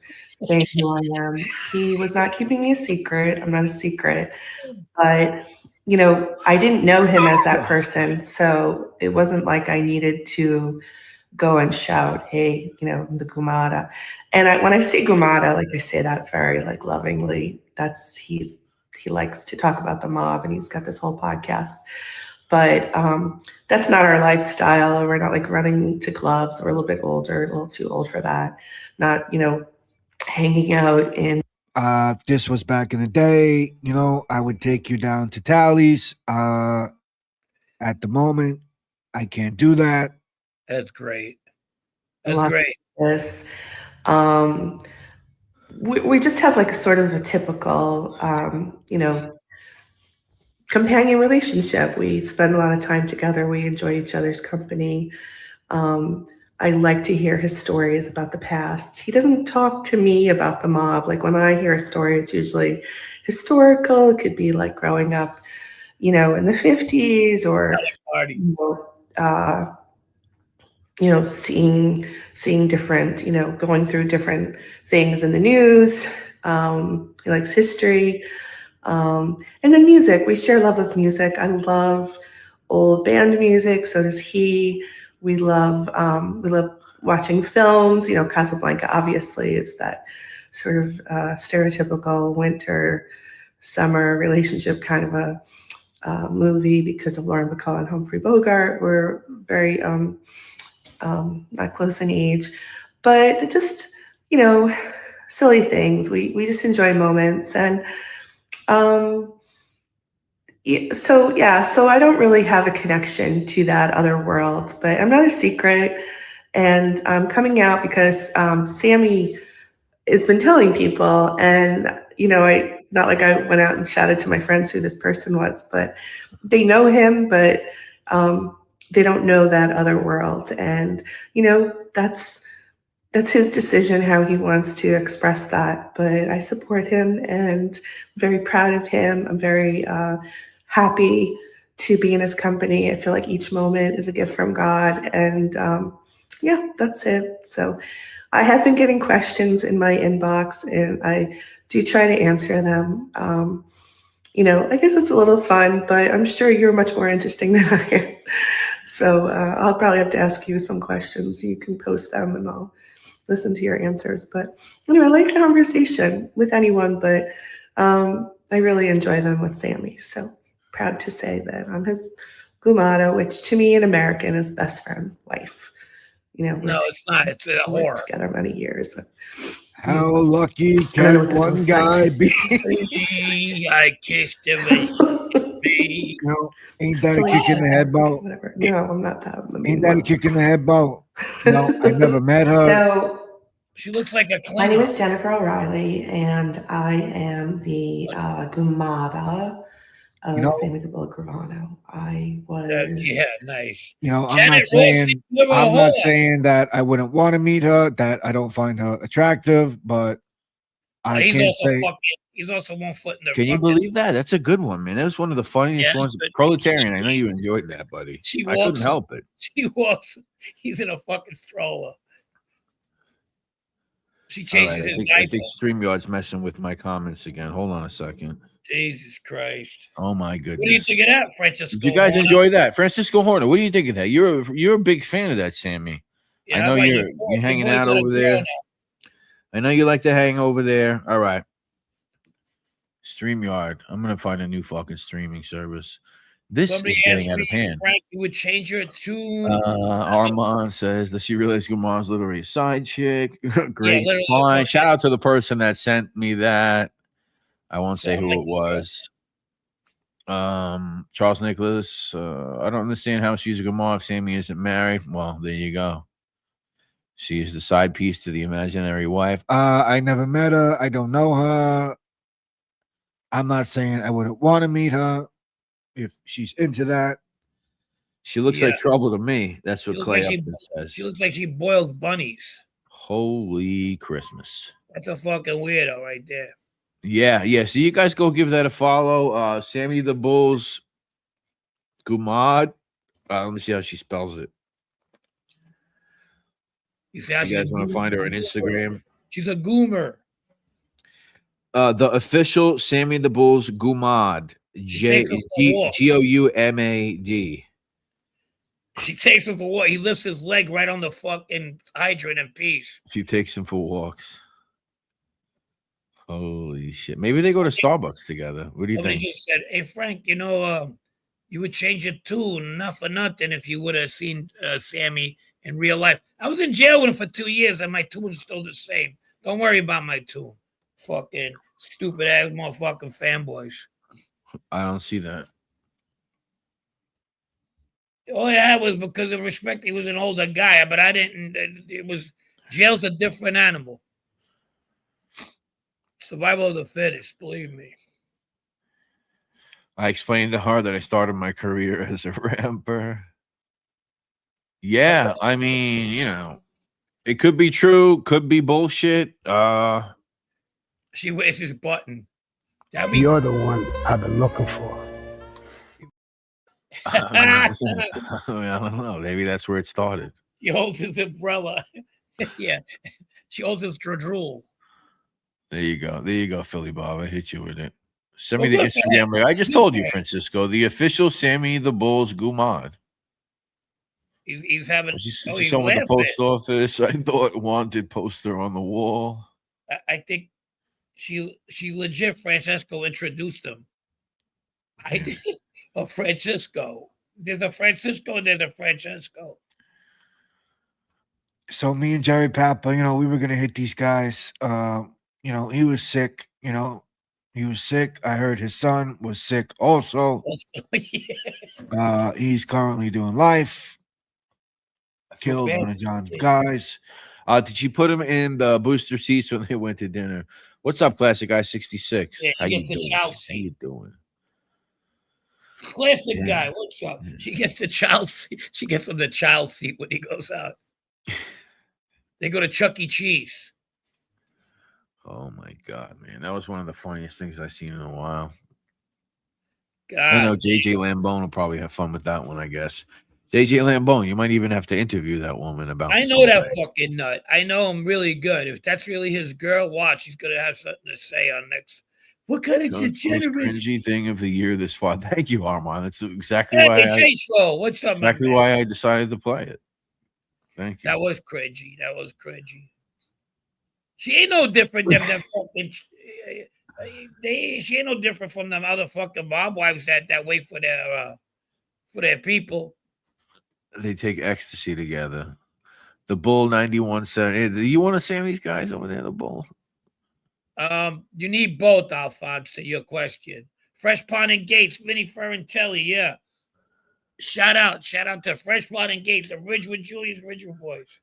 saying who I am. He was not keeping me a secret. I'm not a secret. But, I didn't know him as that person. So it wasn't like I needed to go and shout, "Hey, I'm the Goomada." And when I say Goomada, I say that very lovingly. He likes to talk about the mob, and he's got this whole podcast. But that's not our lifestyle. We're not running to clubs. We're a little bit older, a little too old for that. Not, hanging out in. If this was back in the day, I would take you down to Tally's. At the moment, I can't do that. That's great. That's great. This. We just have sort of a typical, companion relationship. We spend a lot of time together. We enjoy each other's company. I like to hear his stories about the past. He doesn't talk to me about the mob. When I hear a story, it's usually historical. It could be growing up, in the 50s, or seeing different, going through different things in the news. He likes history. And then music. We share love of music. I love old band music. So does he. We love watching films. Casablanca obviously is that sort of stereotypical winter, summer relationship kind of a movie because of Lauren Bacall and Humphrey Bogart. We're very not close in age, but just silly things. We just enjoy moments, and So I don't really have a connection to that other world, but I'm not a secret, and I'm coming out because Sammy has been telling people, and I not like I went out and shouted to my friends who this person was, but they know him, but they don't know that other world, and that's his decision how he wants to express that. But I support him and I'm very proud of him. I'm very happy to be in his company. I feel like each moment is a gift from God, and yeah, that's it. So I have been getting questions in my inbox, and I do try to answer them. I guess it's a little fun, but I'm sure you're much more interesting than I am. So I'll probably have to ask you some questions. You can post them, and I'll listen to your answers. But I like conversation with anyone, but I really enjoy them with Sammy. So proud to say that I'm his Goomada, which to me in American is best friend, wife. No, it's not. It's a we worked whore. together many years. How lucky I don't know can what this one little guy side be? Me, I kissed him and me. Ain't that a kick in the head, Bo? Whatever. No, I'm not that. Ain't that a kick in the head, Bo? No, I never met her. So She looks like a Klingon. my name is Jennifer O'Reilly, and I am the Goomada of Sammy the Bull Gravano. I was. Yeah, nice. I'm not saying that I wouldn't want to meet her, that I don't find her attractive, but I can't say. He's also 1 foot in the. Can you believe that? That's a good one, man. That was one of the funniest ones. Proletarian. I know you enjoyed that, buddy. I couldn't help it. She walks. He's in a fucking stroller. She changes his diaper. I think StreamYard's messing with my comments again. Hold on a second. Jesus Christ. Oh my goodness. What do you think of that, Francisco? Did you guys enjoy that? Francisco Horner, what do you think of that? You're a big fan of that, Sammy. Yeah, I know you're hanging out over there. I know you like to hang over there. All right. StreamYard. I'm gonna find a new fucking streaming service. This is getting out of hand. Frank, you would change your tune. Armand says, does she realize Gumar's literally a side chick? Great. Fine. Shout out to the person that sent me that. I won't say who it was. Charles Nicholas. I don't understand how she's a Gumar if Sammy isn't married. Well, there you go. She is the side piece to the imaginary wife. I never met her. I don't know her. I'm not saying I wouldn't want to meet her if she's into that. She looks like trouble to me. That's what Clay says. She looks like she boils bunnies. Holy Christmas. That's a fucking weirdo right there. Yeah. So you guys go give that a follow. Sammy the Bull's Goomada. Let me see how she spells it. You guys want to find her on Instagram? She's a goomer. The official Sammy the Bull's Goomada. Goumad. She takes him for walk. He lifts his leg right on the fucking hydrant and pees. She takes him for walks. Holy shit. Maybe they go to Starbucks together. What do you think? He just said, hey, Frank, you would change your tune, not for nothing, if you would have seen Sammy in real life. I was in jail with him for 2 years, and my tune is still the same. Don't worry about my tune. Fucking stupid ass motherfucking fanboys. I don't see that. All I had was because of respect. He was an older guy, but I didn't. It was jail's a different animal. Survival of the fittest, believe me. I explained to her that I started my career as a rapper. Yeah, I mean, it could be true, could be bullshit. She wears his button. You're the one I've been looking for. I don't know. Maybe that's where it started. He holds his umbrella. Yeah. She holds his drool. There you go, Philly Bob. I hit you with it. Send me the Instagram. I just told you, Francisco. The official Sammy the Bull's Goomada. He's having someone at the post office. I thought wanted poster on the wall. I think she legit. Francesco introduced him. I did. Oh, Francisco. There's a Francisco and there's a Francesco. So me and Jerry Papa, we were gonna hit these guys. He was sick. He was sick. I heard his son was sick also. Yeah. He's currently doing life. Killed bad. one of John's guys. Did she put him in the booster seats when they went to dinner? What's up, Classic Guy 66? Yeah, How he you gets the doing? child How seat. you doing? Classic Yeah. guy, what's up? She gets the child seat. She gets him the child seat when he goes out. They go to Chuck E. Cheese. Oh my God, man. That was one of the funniest things I've seen in a while. God, I know JJ Lambone will probably have fun with that one, I guess. JJ Lambone, you might even have to interview that woman about I this know whole that thing. fucking nut. I know him really good. If that's really his girl, watch. He's gonna have something to say on next. What kind of Most degenerate? cringy thing of the year this far. Thank you, Armand. That's exactly Hey, why J-Tro, what's up, exactly man? why I decided to play it. Thank you. That was cringy. That was cringy. She ain't no different than them fucking. She ain't no different from them other fucking mob wives that wait for their people. They take ecstasy together. The Bull 91 said, hey, do you want to say these guys over there, the Bull? You need both, Alphonse, to your question. Fresh Pond and Gates, Vinny Ferrantelli, yeah. Shout out to Fresh Pond and Gates, the Ridgewood Julius Ridgewood boys.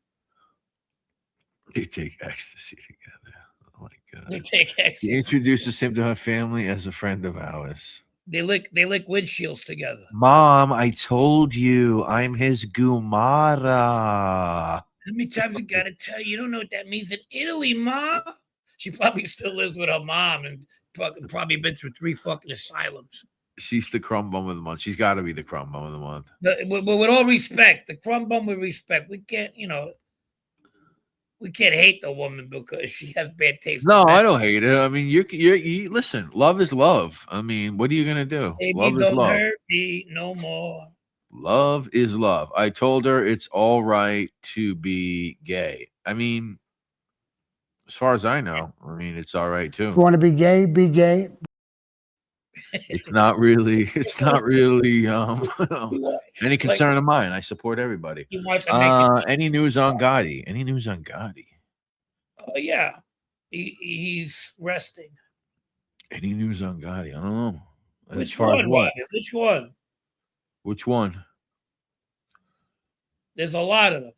They take ecstasy together. Oh my God. They take ecstasy. She introduces him to her family as a friend of ours. They lick windshields together. Mom, I told you I'm his Goomada. How many times I gotta tell you? You don't know what that means in Italy, Mom. She probably still lives with her mom and probably been through 3 fucking asylums. She's the crumb bum of the month. She's got to be the crumb bum of the month. But with all respect, the crumb bum with respect, we can't hate the woman because she has bad taste. No, I don't hate it. I mean, you listen. Love is love. I mean, what are you gonna do? Baby, love is don't love. hurt me no more. Love is love. I told her it's all right to be gay. I mean, as far as I know, it's all right too. If you want to be gay, be gay. It's not really any concern of mine. I support everybody. He wants to make Any news on Gotti? Any news on Gotti? Oh yeah, he's resting. Any news on Gotti? I don't know. Which one, Robbie? Which one? Which one? There's a lot of them.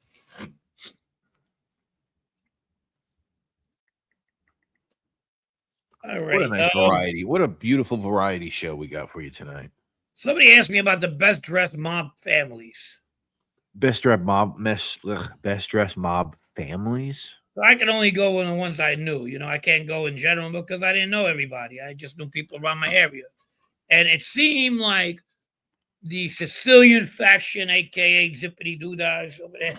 All right. What a nice variety. What a beautiful variety show we got for you tonight. Somebody asked me about the best dressed mob families. Best dressed mob families? I can only go in the ones I knew. I can't go in general because I didn't know everybody. I just knew people around my area. And it seemed like the Sicilian faction, a.k.a. Zippity Doodah over there,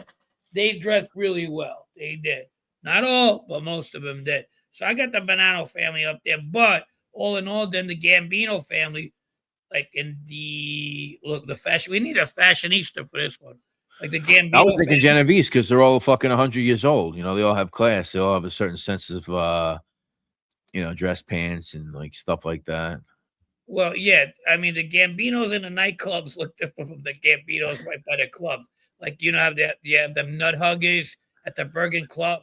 they dressed really well. They did. Not all, but most of them did. So I got the Bonanno family up there. But all in all, then the Gambino family, like in the fashion. We need a fashionista for this one. Like the Gambino. I was thinking Genovese because they're all fucking 100 years old. They all have class. They all have a certain sense of, dress pants and like stuff like that. Well, yeah. I mean, the Gambinos in the nightclubs look different from the Gambinos right by the clubs. Like, you have them nut huggers at the Bergen Club.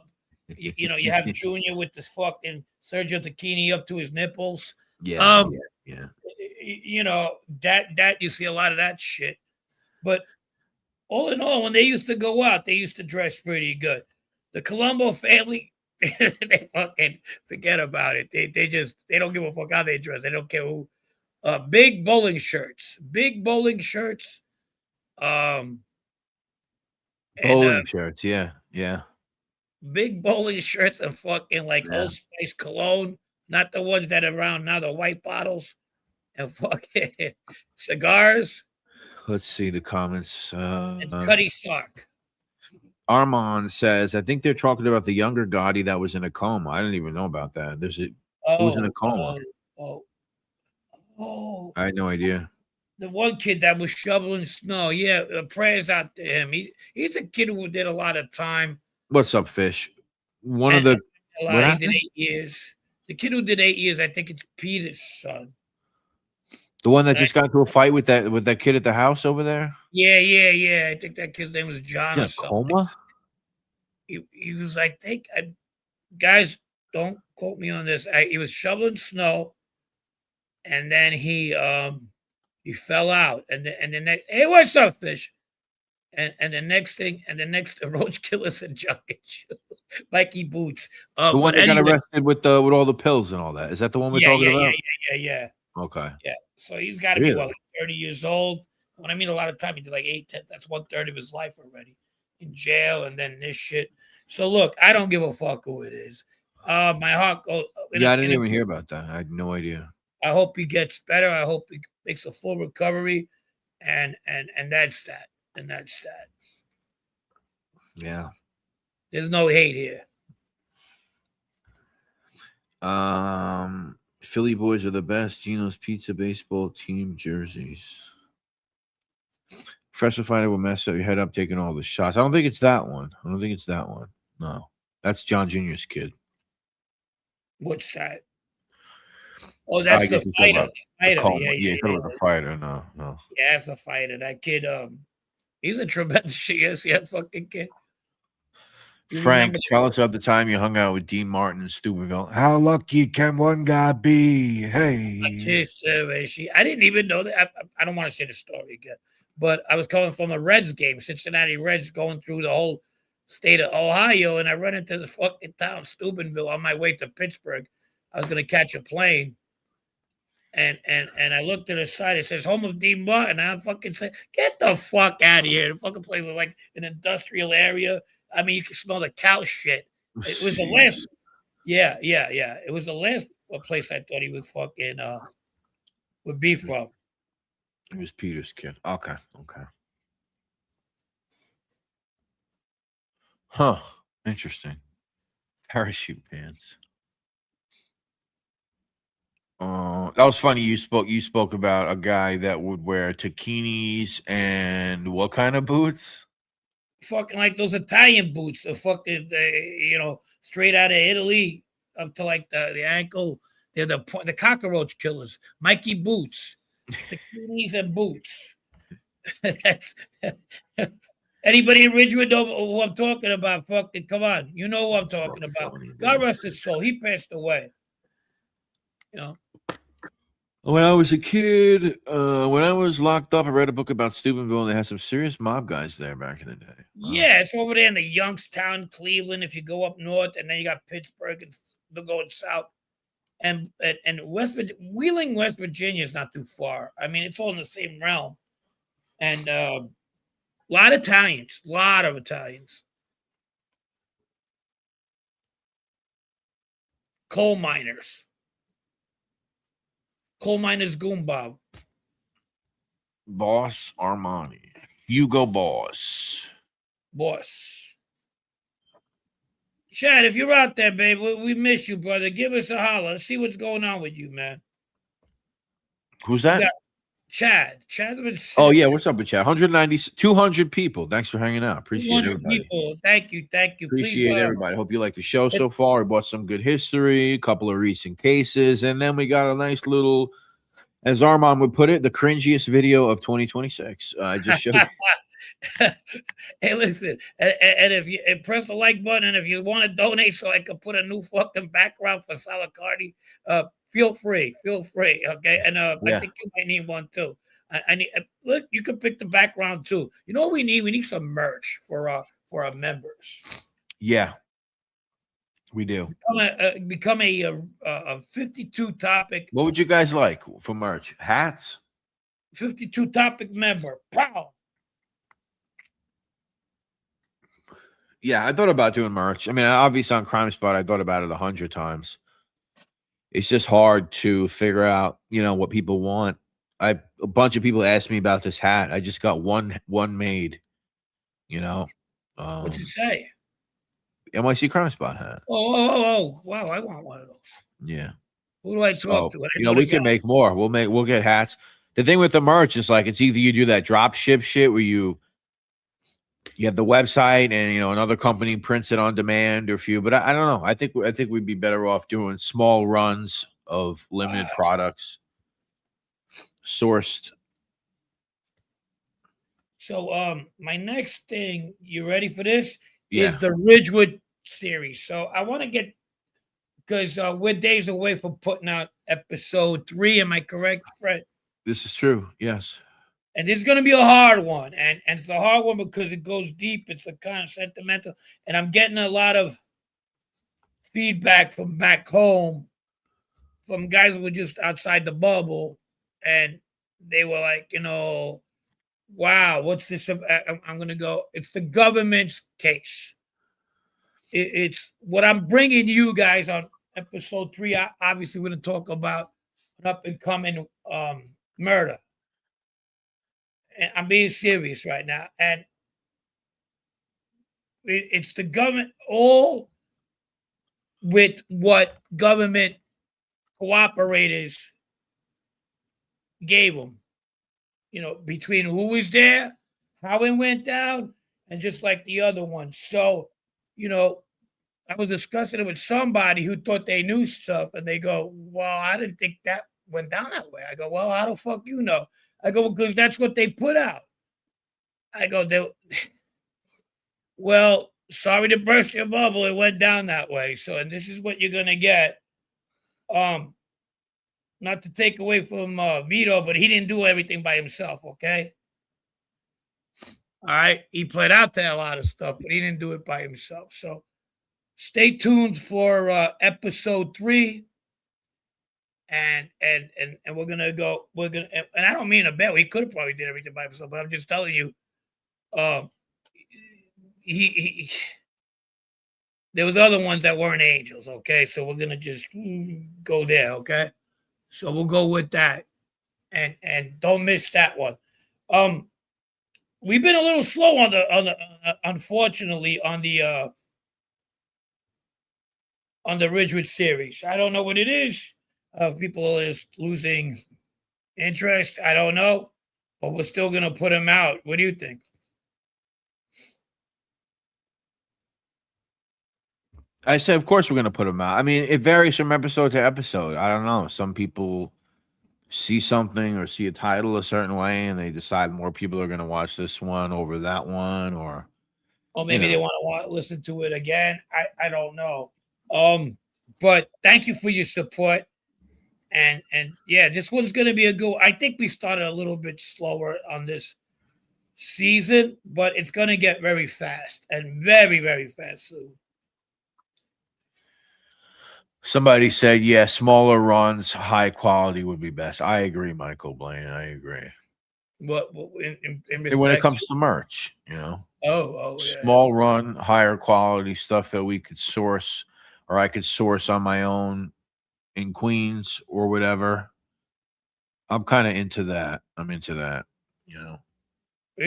You have Junior with this fucking Sergio Tacchini up to his nipples. Yeah. That you see a lot of that shit. But all in all, when they used to go out, they used to dress pretty good. The Colombo family, they fucking forget about it. They don't give a fuck how they dress. They don't care who. Big bowling shirts. Bowling shirts, yeah. Big bowling shirts and fucking Old Spice cologne, not the ones that are around now, the white bottles, and fucking cigars. Let's see the comments. And Cuddy sock. Armand says, I think they're talking about the younger Gotti that was in a coma. I didn't even know about that. Who was in a coma? I had no idea. The one kid that was shoveling snow. Yeah, prayers out to him. He's a kid who did a lot of time. What's up, Fish? He did 8 years. The kid who did 8 years, I think it's Peter's son. The one that just got into a fight with that kid at the house over there? Yeah. I think that kid's name was John. In a coma? He was, I think, guys, don't quote me on this. He was shoveling snow and then he fell out, and the next, hey, what's up, fish? And the next thing, and the next roach killers and junket Mikey Boots. The one But that got anyway, arrested with all the pills and all that. Is that the one we're talking about? yeah. Okay. Yeah. So he's got to be like 30 years old. When I mean a lot of time, he did like 8, 10. That's 1/3 of his life already in jail, and then this shit. So look, I don't give a fuck who it is. My heart goes. Yeah, I didn't even hear about that. I had no idea. I hope he gets better. I hope he makes a full recovery, and that's that. And that's that. Yeah. There's no hate here. Philly boys are the best. Gino's Pizza baseball team jerseys. Professional fighter will mess up your head up taking all the shots. I don't think it's that one. No. That's John Jr.'s kid. What's that? Oh, that's the fighter. The fighter. No. Yeah, that's a fighter. That kid, he's a tremendous shit. Yes, that fucking kid. Frank, tell us about the time you hung out with Dean Martin in Steubenville. How lucky can one guy be? Hey. I didn't even know that. I don't want to say the story again, but I was coming from a Reds game, Cincinnati Reds, going through the whole state of Ohio, and I run into this fucking town, Steubenville, on my way to Pittsburgh. I was going to catch a plane. And I looked to the side. It says home of Dean Martin. I fucking say, get the fuck out of here. The fucking place was like an industrial area. I mean, you can smell the cow shit. It was the last. Yeah. It was the last place I thought he was fucking would be from. It was Peter's kid. Okay. Huh. Interesting. Parachute pants. That was funny. You spoke about a guy that would wear taquinis and what kind of boots? Fucking like those Italian boots, the fucking straight out of Italy up to like the ankle. They're the cockroach killers. Mikey Boots, taquinis and boots. Anybody in Ridgewood know who I'm talking about? Fucking come on, you know who I'm talking about. God rest his soul. He passed away. When I was a kid, when I was locked up, I read a book about Steubenville, and they had some serious mob guys there back in the day. Yeah, it's over there in the Youngstown, Cleveland. If you go up north, and then you got Pittsburgh, and they're going south, and Wheeling, West Virginia is not too far. I mean, it's all in the same realm, and a lot of Italians. Coal miners Goomba. Boss Armani. Hugo Boss. Chad, if you're out there, babe, we miss you, brother. Give us a holler. Let's see what's going on with you, man. Who's that? Chad. Chad's been sick. Oh, yeah. What's up with Chad? 200 people. Thanks for hanging out. Appreciate it. People. Thank you. Appreciate everybody. Hope you like the show so far. We brought some good history, a couple of recent cases, and then we got a nice little, as Armand would put it, the cringiest video of 2026. I just showed you. Hey, listen, and if you press the like button, and if you want to donate so I can put a new fucking background for Salacardi, feel free. Okay, and I think you might need one too. I need. Look, you can pick the background too. You know what we need? We need some merch for our members. Yeah, we do. Become a 52 topic. What would you guys like for merch? Hats. 52 topic member. Pow. Yeah, I thought about doing merch. I mean, obviously on Crime Spot, I thought about it 100 times. It's just hard to figure out, what people want. A bunch of people asked me about this hat. I just got one made. What'd you say? NYC Crime Spot hat. Oh! Wow, I want one of those. Yeah. Who do I talk to? We can make more. We'll get hats. The thing with the merch is like it's either you do that drop ship shit where you have the website and another company prints it on demand or few, but I don't know. I think we'd be better off doing small runs of limited products sourced. So my next thing, you ready for this? Yeah. Is the Ridgewood series. So I want to get because we're days away from putting out episode 3. Am I correct, Fred? This is true. Yes. And this is going to be a hard one. And it's a hard one because it goes deep. It's a kind of sentimental. And I'm getting a lot of feedback from back home from guys who were just outside the bubble. And they were like, wow, what's this? I'm going to go. It's the government's case. It's what I'm bringing you guys on episode 3. Obviously, we're going to talk about an up-and-coming murder. And I'm being serious right now. And it's the government, all with what government cooperators gave them. Between who was there, how it went down, and just like the other one. So, I was discussing it with somebody who thought they knew stuff, and they go, well, I didn't think that went down that way. I go, well, how the fuck you know? I go, because that's what they put out. I go, well, sorry to burst your bubble. It went down that way. So, and this is what you're going to get. Not to take away from Vito, but he didn't do everything by himself, okay? All right? He played out there a lot of stuff, but he didn't do it by himself. So stay tuned for episode 3. And we're gonna go. And I don't mean a bet. He could have probably did everything by himself, but I'm just telling you, he there was other ones that weren't angels. Okay, so we're gonna just go there. Okay, so we'll go with that, and don't miss that one. We've been a little slow on the unfortunately on the Ridgewood series. I don't know what it is. People are just losing interest. I don't know, but we're still going to put them out. What do you think? I said, of course, we're going to put them out. I mean, it varies from episode to episode. I don't know. Some people see something or see a title a certain way, and they decide more people are going to watch this one over that one, or maybe they want to listen to it again. I don't know. But thank you for your support. And yeah, this one's going to be a good one. I think we started a little bit slower on this season, but it's going to get very fast and very, very fast soon. Somebody said, yeah, smaller runs, high quality would be best. I agree, Michael Blaine. I agree. What when it comes to merch, Oh, small run, higher quality stuff that we could source, or I could source on my own in Queens or whatever. I'm kind of into that. Maybe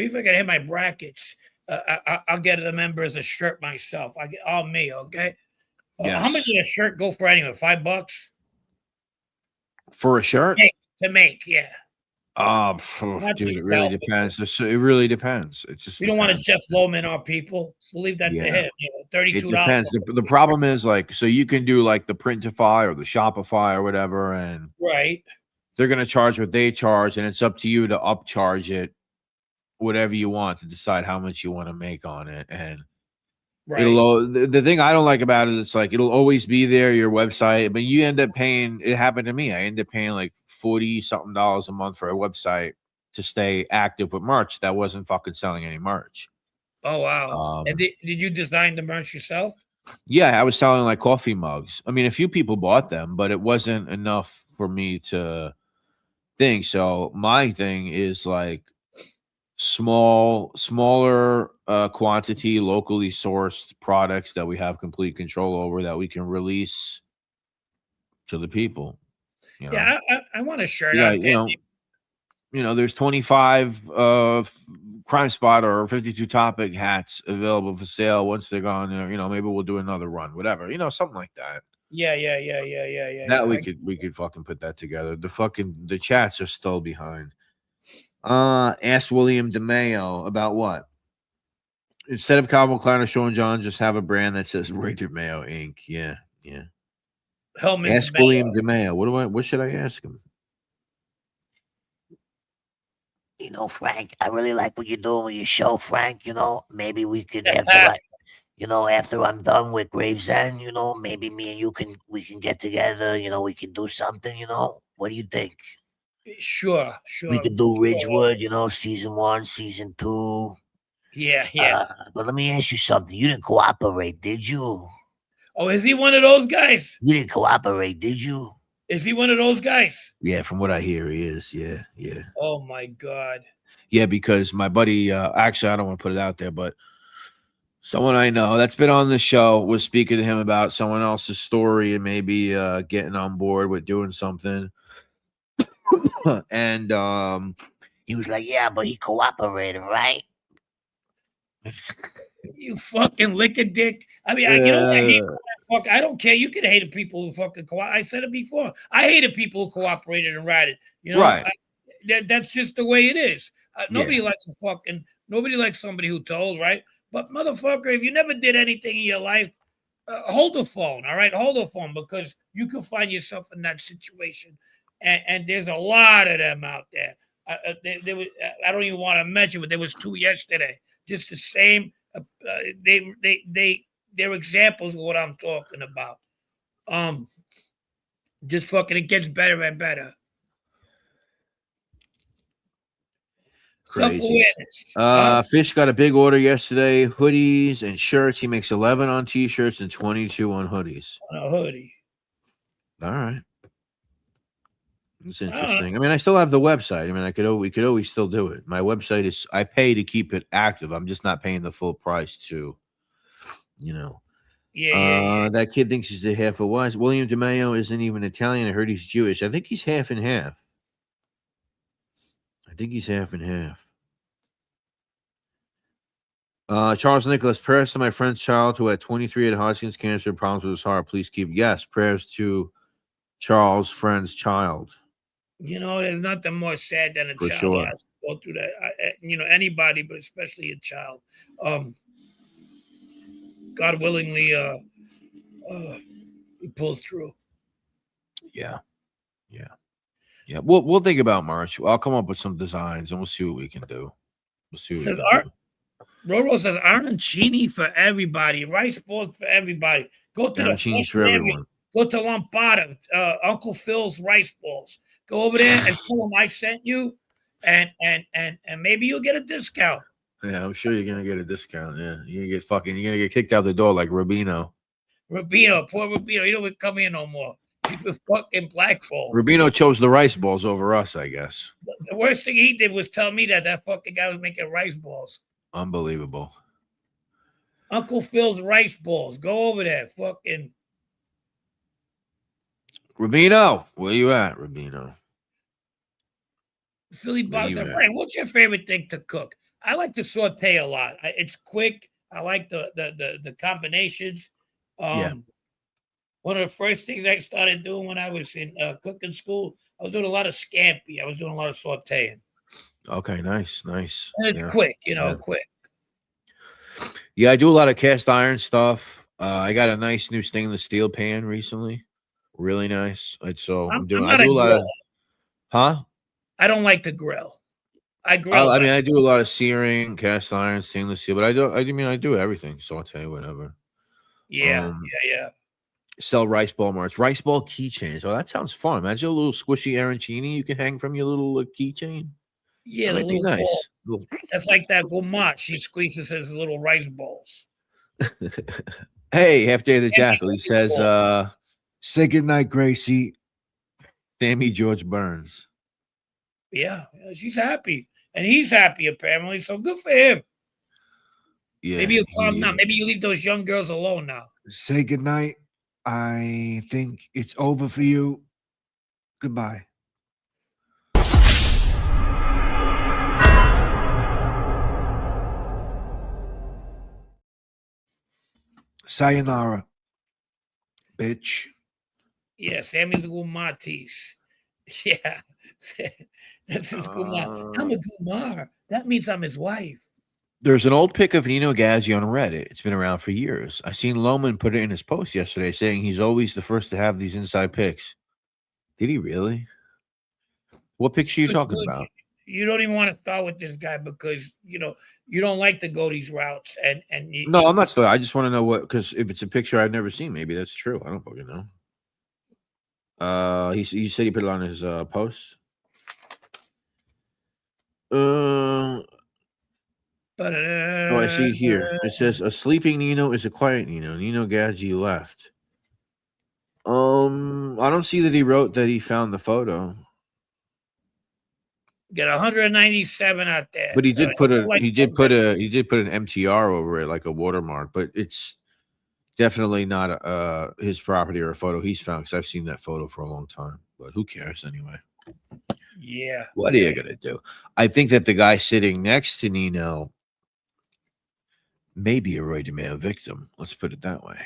if I can hit my brackets, I'll get the members a shirt myself. I get all me, okay? Yes. How much does a shirt go for anyway? $5 for a shirt? To make, yeah. Dude, it really depends. It really depends. It's just we don't want to Jeff Loman our people, so leave that to him. $32. It depends. The problem is, so you can do the Printify or the Shopify or whatever, and right, they're gonna charge what they charge, and it's up to you to upcharge it, whatever you want, to decide how much you want to make on it. And the thing I don't like about it, it's it'll always be there, your website, but you end up paying. It happened to me. I ended up paying $40-something a month for a website to stay active with merch that wasn't fucking selling any merch. Oh wow! And did you design the merch yourself? Yeah, I was selling coffee mugs. I mean, a few people bought them, but it wasn't enough for me to think. So my thing is smaller quantity, locally sourced products that we have complete control over, that we can release to the people. Yeah, I want a shirt out there. There's 25 Crime Spot or 52 Topic hats available for sale. Once they're gone, maybe we'll do another run, whatever, something like that. Yeah. That we could fucking put that together. The chats are still behind. Ask William DeMayo about what? Instead of Calvin Klein or Sean John, just have a brand that says Ray DeMayo Inc. Yeah. Hellman's ask William DeMayo. What should I ask him? Frank, I really like what you're doing with your show, Frank. Maybe we could have the after I'm done with Gravesend, maybe me and we can get together. We can do something. What do you think? Sure. We could do Ridgewood. Season 1, season 2. Yeah. But let me ask you something. You didn't cooperate, did you? Oh, is he one of those guys? You didn't cooperate, did you? Is he one of those guys? Yeah, from what I hear, he is. Yeah. Oh my God. Yeah, because my buddy, actually, I don't want to put it out there, but someone I know that's been on the show was speaking to him about someone else's story and maybe getting on board with doing something. And he was like, yeah, but he cooperated, right? You fucking lick a dick. I mean, I don't care. You can hate the people who fucking cooperate. I said it before. I hated people who cooperated and ratted. Right. That's just the way it is. Nobody likes somebody who told, right? But motherfucker, if you never did anything in your life, hold the phone, all right? Hold the phone, because you can find yourself in that situation. And there's a lot of them out there. There was, I don't even want to mention, but there was 2 yesterday. Just the same. They're examples of what I'm talking about. Just fucking, it gets better and better. Crazy. Fish got a big order yesterday. Hoodies and shirts. He makes 11 on t-shirts and 22 on hoodies. On a hoodie. All right. It's interesting. I mean, I still have the website. I mean, we could always still do it. My website is, I pay to keep it active. I'm just not paying the full price to, Yeah. That kid thinks he's the half of wise. William DeMeo isn't even Italian. I heard he's Jewish. I think he's half and half. Charles Nicholas, prayers to my friend's child who at 23 had Hodgkin's cancer and problems with his heart. Please keep, yes, prayers to Charles' friend's child. There's nothing more sad than a For child sure. who has to go through that. Anybody, but especially a child. God willingly, he pulls through. Yeah. We'll think about March. I'll come up with some designs and we'll see what we can do. Roro says arancini for everybody, rice balls for everybody. Go to the for everyone. Go to Lampada, Uncle Phil's rice balls. Go over there and tell him I sent you, and maybe you'll get a discount. Yeah, I'm sure you're gonna get a discount. Yeah, you're gonna get kicked out the door like Rubino. Poor Rubino, he don't come here no more. People fucking blackball. Rubino chose the rice balls over us, I guess. The worst thing he did was tell me that fucking guy was making rice balls. Unbelievable. Uncle Phil's rice balls. Go over there, fucking. Rubino, where you at, Rubino? Philly Bob said, Frank, what's your favorite thing to cook? I like to saute a lot. It's quick. I like the combinations. One of the first things I started doing when I was in cooking school, I was doing a lot of scampi. I was doing a lot of sauteing. Okay, nice. And it's quick, quick. Yeah, I do a lot of cast iron stuff. I got a nice new stainless steel pan recently. Really nice. I do a lot of. Huh? I don't like to grill. I do a lot of searing, cast iron, stainless steel, but I do everything. Saute, whatever. Yeah. Sell rice ball marks, rice ball keychains. Oh, that sounds fun. Imagine a little squishy arancini you can hang from your little keychain. Yeah, that'd be nice. That's like that gumar. She squeezes his little rice balls. Hey, after the jackal, he says, say goodnight, Gracie. Sammy George Burns. Yeah, she's happy. And he's happy, apparently. So good for him. Yeah. Maybe you calm down. Maybe you leave those young girls alone now. Say goodnight. I think it's over for you. Goodbye. Sayonara, bitch. Yeah, Sammy's a gumatis. Yeah, that's his gumar. I'm a gumar. That means I'm his wife. There's an old pic of Nino Gazzi on Reddit. It's been around for years. I seen Loman put it in his post yesterday saying he's always the first to have these inside pics. Did he really? What picture are you talking about? you don't even want to start with this guy because you don't like to go these routes and No, I'm not still. I just want to know what, because if it's a picture I've never seen, maybe that's true. I don't fucking know. He said he put it on his post. Oh, I see it here. It says a sleeping Nino is a quiet Nino. Nino Gaggi left. I don't see that he wrote that he found the photo. Get 197 out there. But he did put an MTR over it, like a watermark. But it's definitely not his property or a photo he's found, because I've seen that photo for a long time. But who cares anyway? Yeah. What are you gonna do? I think that the guy sitting next to Nino may be a right man victim. Let's put it that way.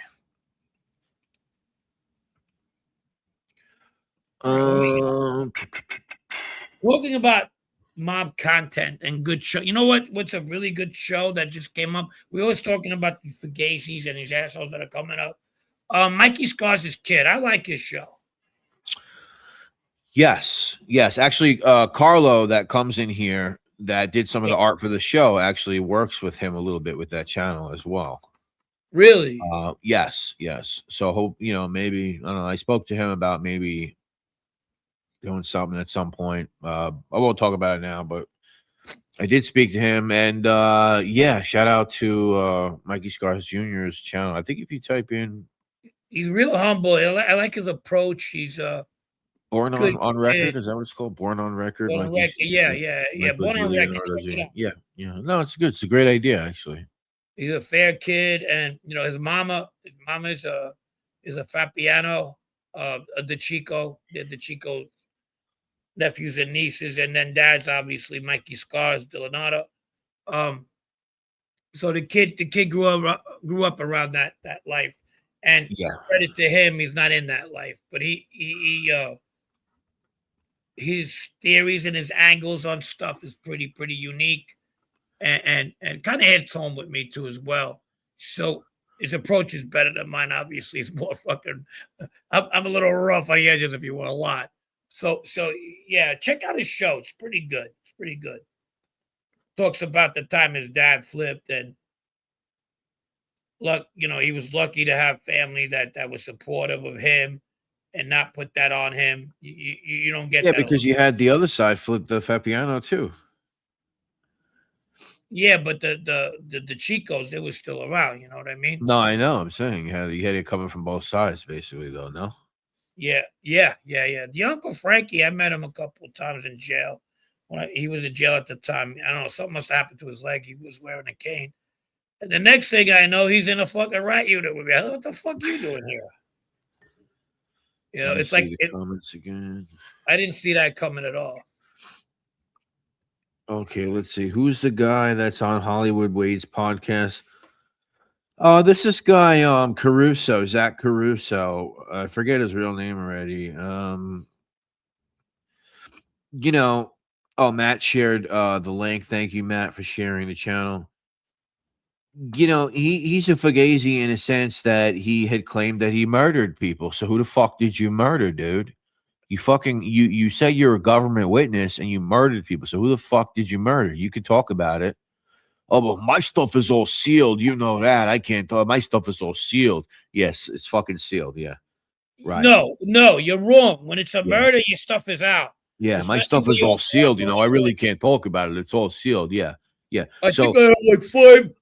Talking about mob content and good show. You know what's a really good show that just came up? We're always talking about these Fugazis and these assholes that are coming up. Mikey Scars' kid. I like his show. Yes. Actually, Carlo that comes in here that did some of the art for the show actually works with him a little bit with that channel as well. Really? Yes. So hope, maybe, I don't know. I spoke to him about maybe doing something at some point. I won't talk about it now, but I did speak to him, and shout out to Mikey Scars Jr.'s channel. I think if you type in, he's real humble. I like his approach. He's Born on Record. Is that what it's called? Born on Record. Born on Record. Yeah. Born on Record. Yeah. No, it's good. It's a great idea, actually. He's a fair kid, and his mama is a Fabiano, the Chico nephews and nieces, and then dad's obviously Mikey Scars Delanado. So the kid grew up around that life, and credit to him, he's not in that life, but his theories and his angles on stuff is pretty unique, and kind of hits home with me too as well. So his approach is better than mine. Obviously, it's more fucking. I'm a little rough on the edges, if you want, a lot. So yeah, check out his show. It's pretty good. Talks about the time his dad flipped, and he was lucky to have family that was supportive of him and not put that on him. You don't get that. Yeah, because you had the other side flip the Fabiano too. Yeah, but the Chicos, they were still around. You know what I mean? No, I know. I'm saying you had it coming from both sides, basically, though. No. Yeah. The Uncle Frankie, I met him a couple of times in jail. He was in jail at the time. I don't know, something must have happened to his leg. He was wearing a cane. And the next thing I know, he's in a fucking rat unit with me. What the fuck are you doing here? It's like comments again. I didn't see that coming at all. Okay, let's see. Who's the guy that's on Hollywood Wade's podcast? This guy, Caruso, Zach Caruso. I forget his real name already. Matt shared the link. Thank you, Matt, for sharing the channel. He's a Fugazi in a sense that he had claimed that he murdered people. So who the fuck did you murder, dude? You said you're a government witness and you murdered people. So who the fuck did you murder? You could talk about it. Oh, but my stuff is all sealed. You know that. I can't talk. My stuff is all sealed. Yes, it's fucking sealed. Yeah. Right. No, you're wrong. When it's a murder, your stuff is out. Yeah, my stuff is all sealed. I really can't talk about it. It's all sealed. Yeah. I think I have like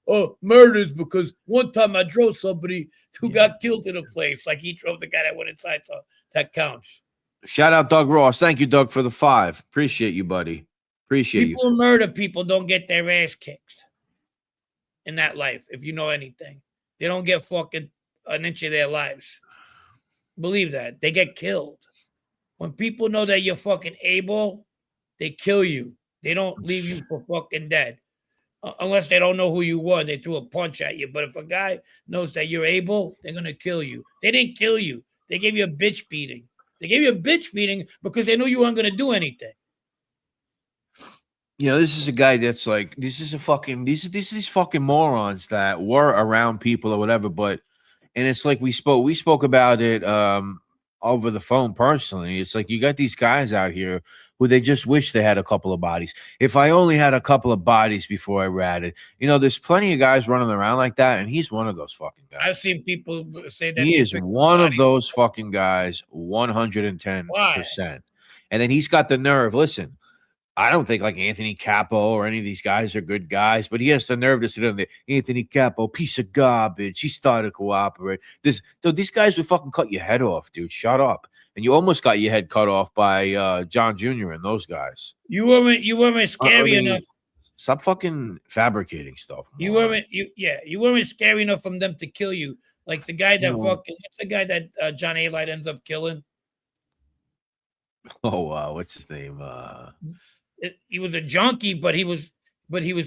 5 murders because one time I drove somebody who got killed in a place. Like he drove the guy that went inside. So that counts. Shout out Doug Ross. Thank you, Doug, for the 5. Appreciate you, buddy. Appreciate people who murder people don't get their ass kicked in that life. If you know anything, they don't get fucking an inch of their lives. Believe that. They get killed. When people know that you're fucking able, they kill you. They don't leave you for fucking dead. Unless they don't know who you were, they threw a punch at you. But if a guy knows that you're able, they're going to kill you. They didn't kill you. They gave you a bitch beating. They gave you a bitch beating because they knew you weren't going to do anything. This is a guy that's like, these fucking morons that were around people or whatever. And it's like we spoke about it over the phone personally. It's like you got these guys out here who they just wish they had a couple of bodies. If I only had a couple of bodies before I ratted, there's plenty of guys running around like that, and he's one of those fucking guys. I've seen people say that he is one of those fucking guys, 110%. And then he's got the nerve. Listen, I don't think like Anthony Capo or any of these guys are good guys, but he has the nerve to sit on there. Anthony Capo, piece of garbage. He started to cooperate. These guys would fucking cut your head off, dude. Shut up. And you almost got your head cut off by John Jr. and those guys. You weren't scary enough. Stop fucking fabricating stuff. You weren't scary enough from them to kill you. Like the guy that what's the guy that John A. Light ends up killing? Oh wow, what's his name? He was a junkie, but he was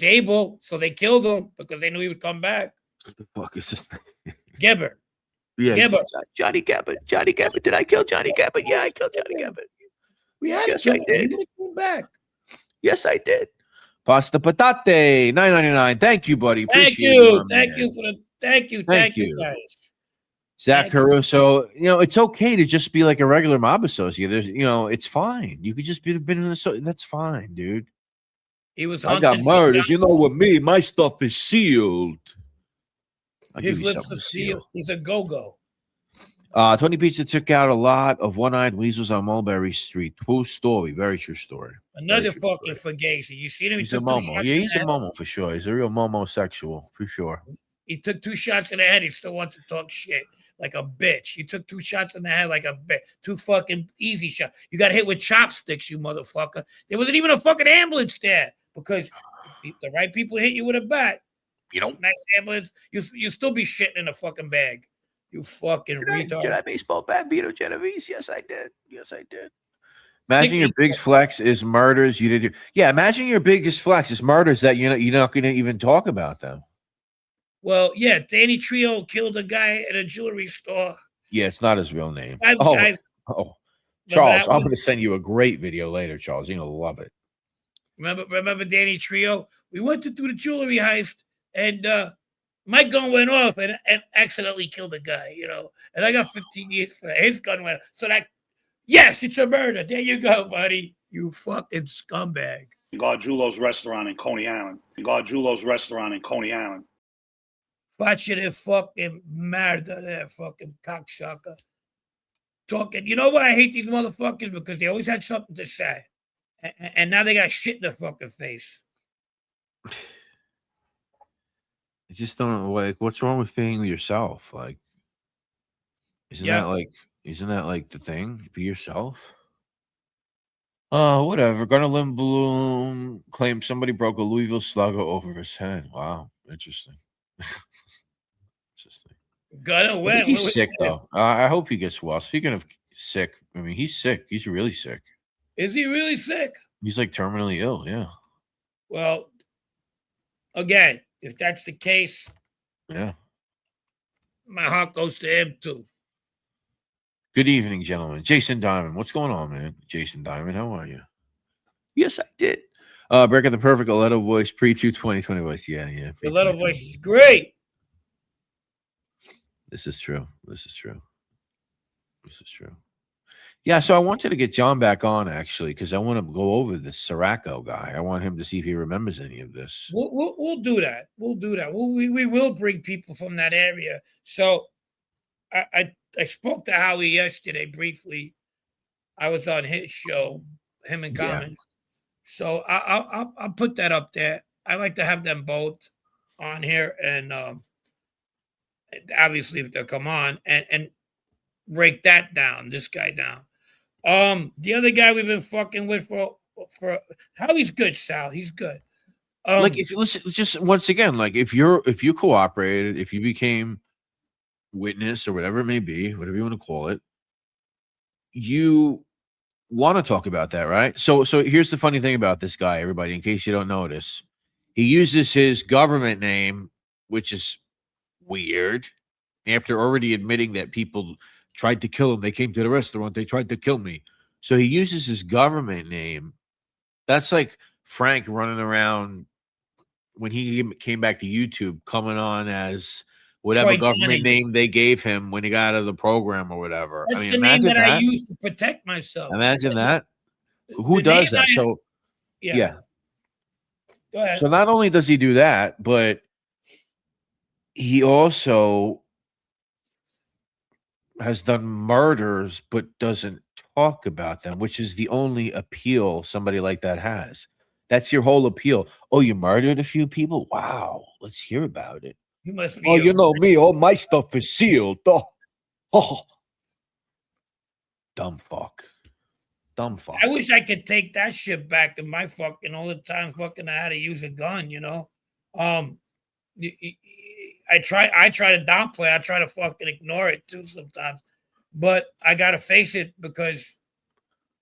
able, so they killed him because they knew he would come back. What the fuck is his name? Gebber. Yeah, Gebber. Johnny Gebber. Johnny Gebber. Did I kill Johnny Gebber? Yeah, I killed Johnny Gebber. We had yes, to I did. He came back. Yes, I did. Pasta patate, $9.99. Thank you, buddy. Thank you guys. Zach Caruso, it's okay to just be like a regular mob associate. There's, it's fine. You could just been in the that's fine, dude. He was. I got murders. With me, my stuff is sealed. His lips are sealed. He's a go-go. Tony Pizza took out a lot of one-eyed weasels on Mulberry Street. True story. Very true story. Another fucking fugazi. You see him? He's a Momo. Yeah, he's a Momo for sure. He's a real Momo sexual for sure. He took 2 shots in the head. He still wants to talk shit like a bitch. He took 2 shots in the head like a bitch. 2 fucking easy shots. You got hit with chopsticks, you motherfucker. There wasn't even a fucking ambulance there because the right people hit you with a bat. Nice ambulance. You still be shitting in a fucking bag. You fucking retard. Did I baseball bat Vito Genovese? Yes, I did. Imagine your biggest flex is murders. You did. Yeah, imagine your biggest flex is murders that you're not going to even talk about them. Well, yeah, Danny Trio killed a guy at a jewelry store. Yeah, it's not his real name. Charles, I'm going to send you a great video later, Charles. You're going to love it. Remember Danny Trio? We went to do the jewelry heist, and my gun went off and accidentally killed a guy, and I got 15 years for that. His gun went off. So yes, it's a murder. There you go, buddy. You fucking scumbag. Gargiulo's restaurant in Coney Island. Facile fucking merda there, fucking cocksucker. Talking. You know what? I hate these motherfuckers because they always had something to say. And now they got shit in their fucking face. I just don't know, what's wrong with being yourself? Isn't that like the thing? Be yourself. Whatever. Gunnar Lindblom claims somebody broke a Louisville Slugger over his head. Wow, interesting. Gunnar win. He's sick though. I hope he gets well. Speaking of sick, I mean he's sick. He's really sick. Is he really sick? He's like terminally ill. Yeah. Well, again. If that's the case, yeah, my heart goes to him too. Good evening, gentlemen. Jason Diamond, what's going on, man? Jason Diamond, how are you? Yes, I did. Breaking the perfect Aldo voice, pre-2020 voice. Yeah. The Aldo voice is great. This is true. Yeah, so I wanted to get John back on actually because I want to go over this Sirocco guy. I want him to see if he remembers any of this. We'll do that. We will bring people from that area. So I spoke to Howie yesterday briefly. I was on his show, him and Comments. Yeah. So I'll put that up there. I like to have them both on here, and obviously if they'll come on and break that down. This guy down. The other guy we've been fucking with for Howie's good, Sal. He's good. If you listen, just once again, if you cooperated, if you became witness or whatever it may be, whatever you want to call it, you want to talk about that, right? So here's the funny thing about this guy, everybody, in case you don't notice, he uses his government name, which is weird, after already admitting that people tried to kill him. They came to the restaurant. They tried to kill me. So he uses his government name. That's like Frank running around when he came back to YouTube, coming on as whatever Troy government Denning. name they gave him when he got out of the program or whatever. That's I mean, the name imagine that I that. use to protect myself. Imagine that. Who The does name that? So yeah. Go ahead. So not only does he do that, but he also has done murders, but doesn't talk about them, which is the only appeal somebody like that has. That's your whole appeal. Oh, you murdered a few people? Wow. Let's hear about it. You must be. Oh, you know me. All my stuff is sealed. Oh. Dumb fuck. Dumb fuck. I wish I could take that shit back to my fucking all the times fucking I had to use a gun, you know. I try to downplay. I try to fucking ignore it too sometimes, but I gotta face it because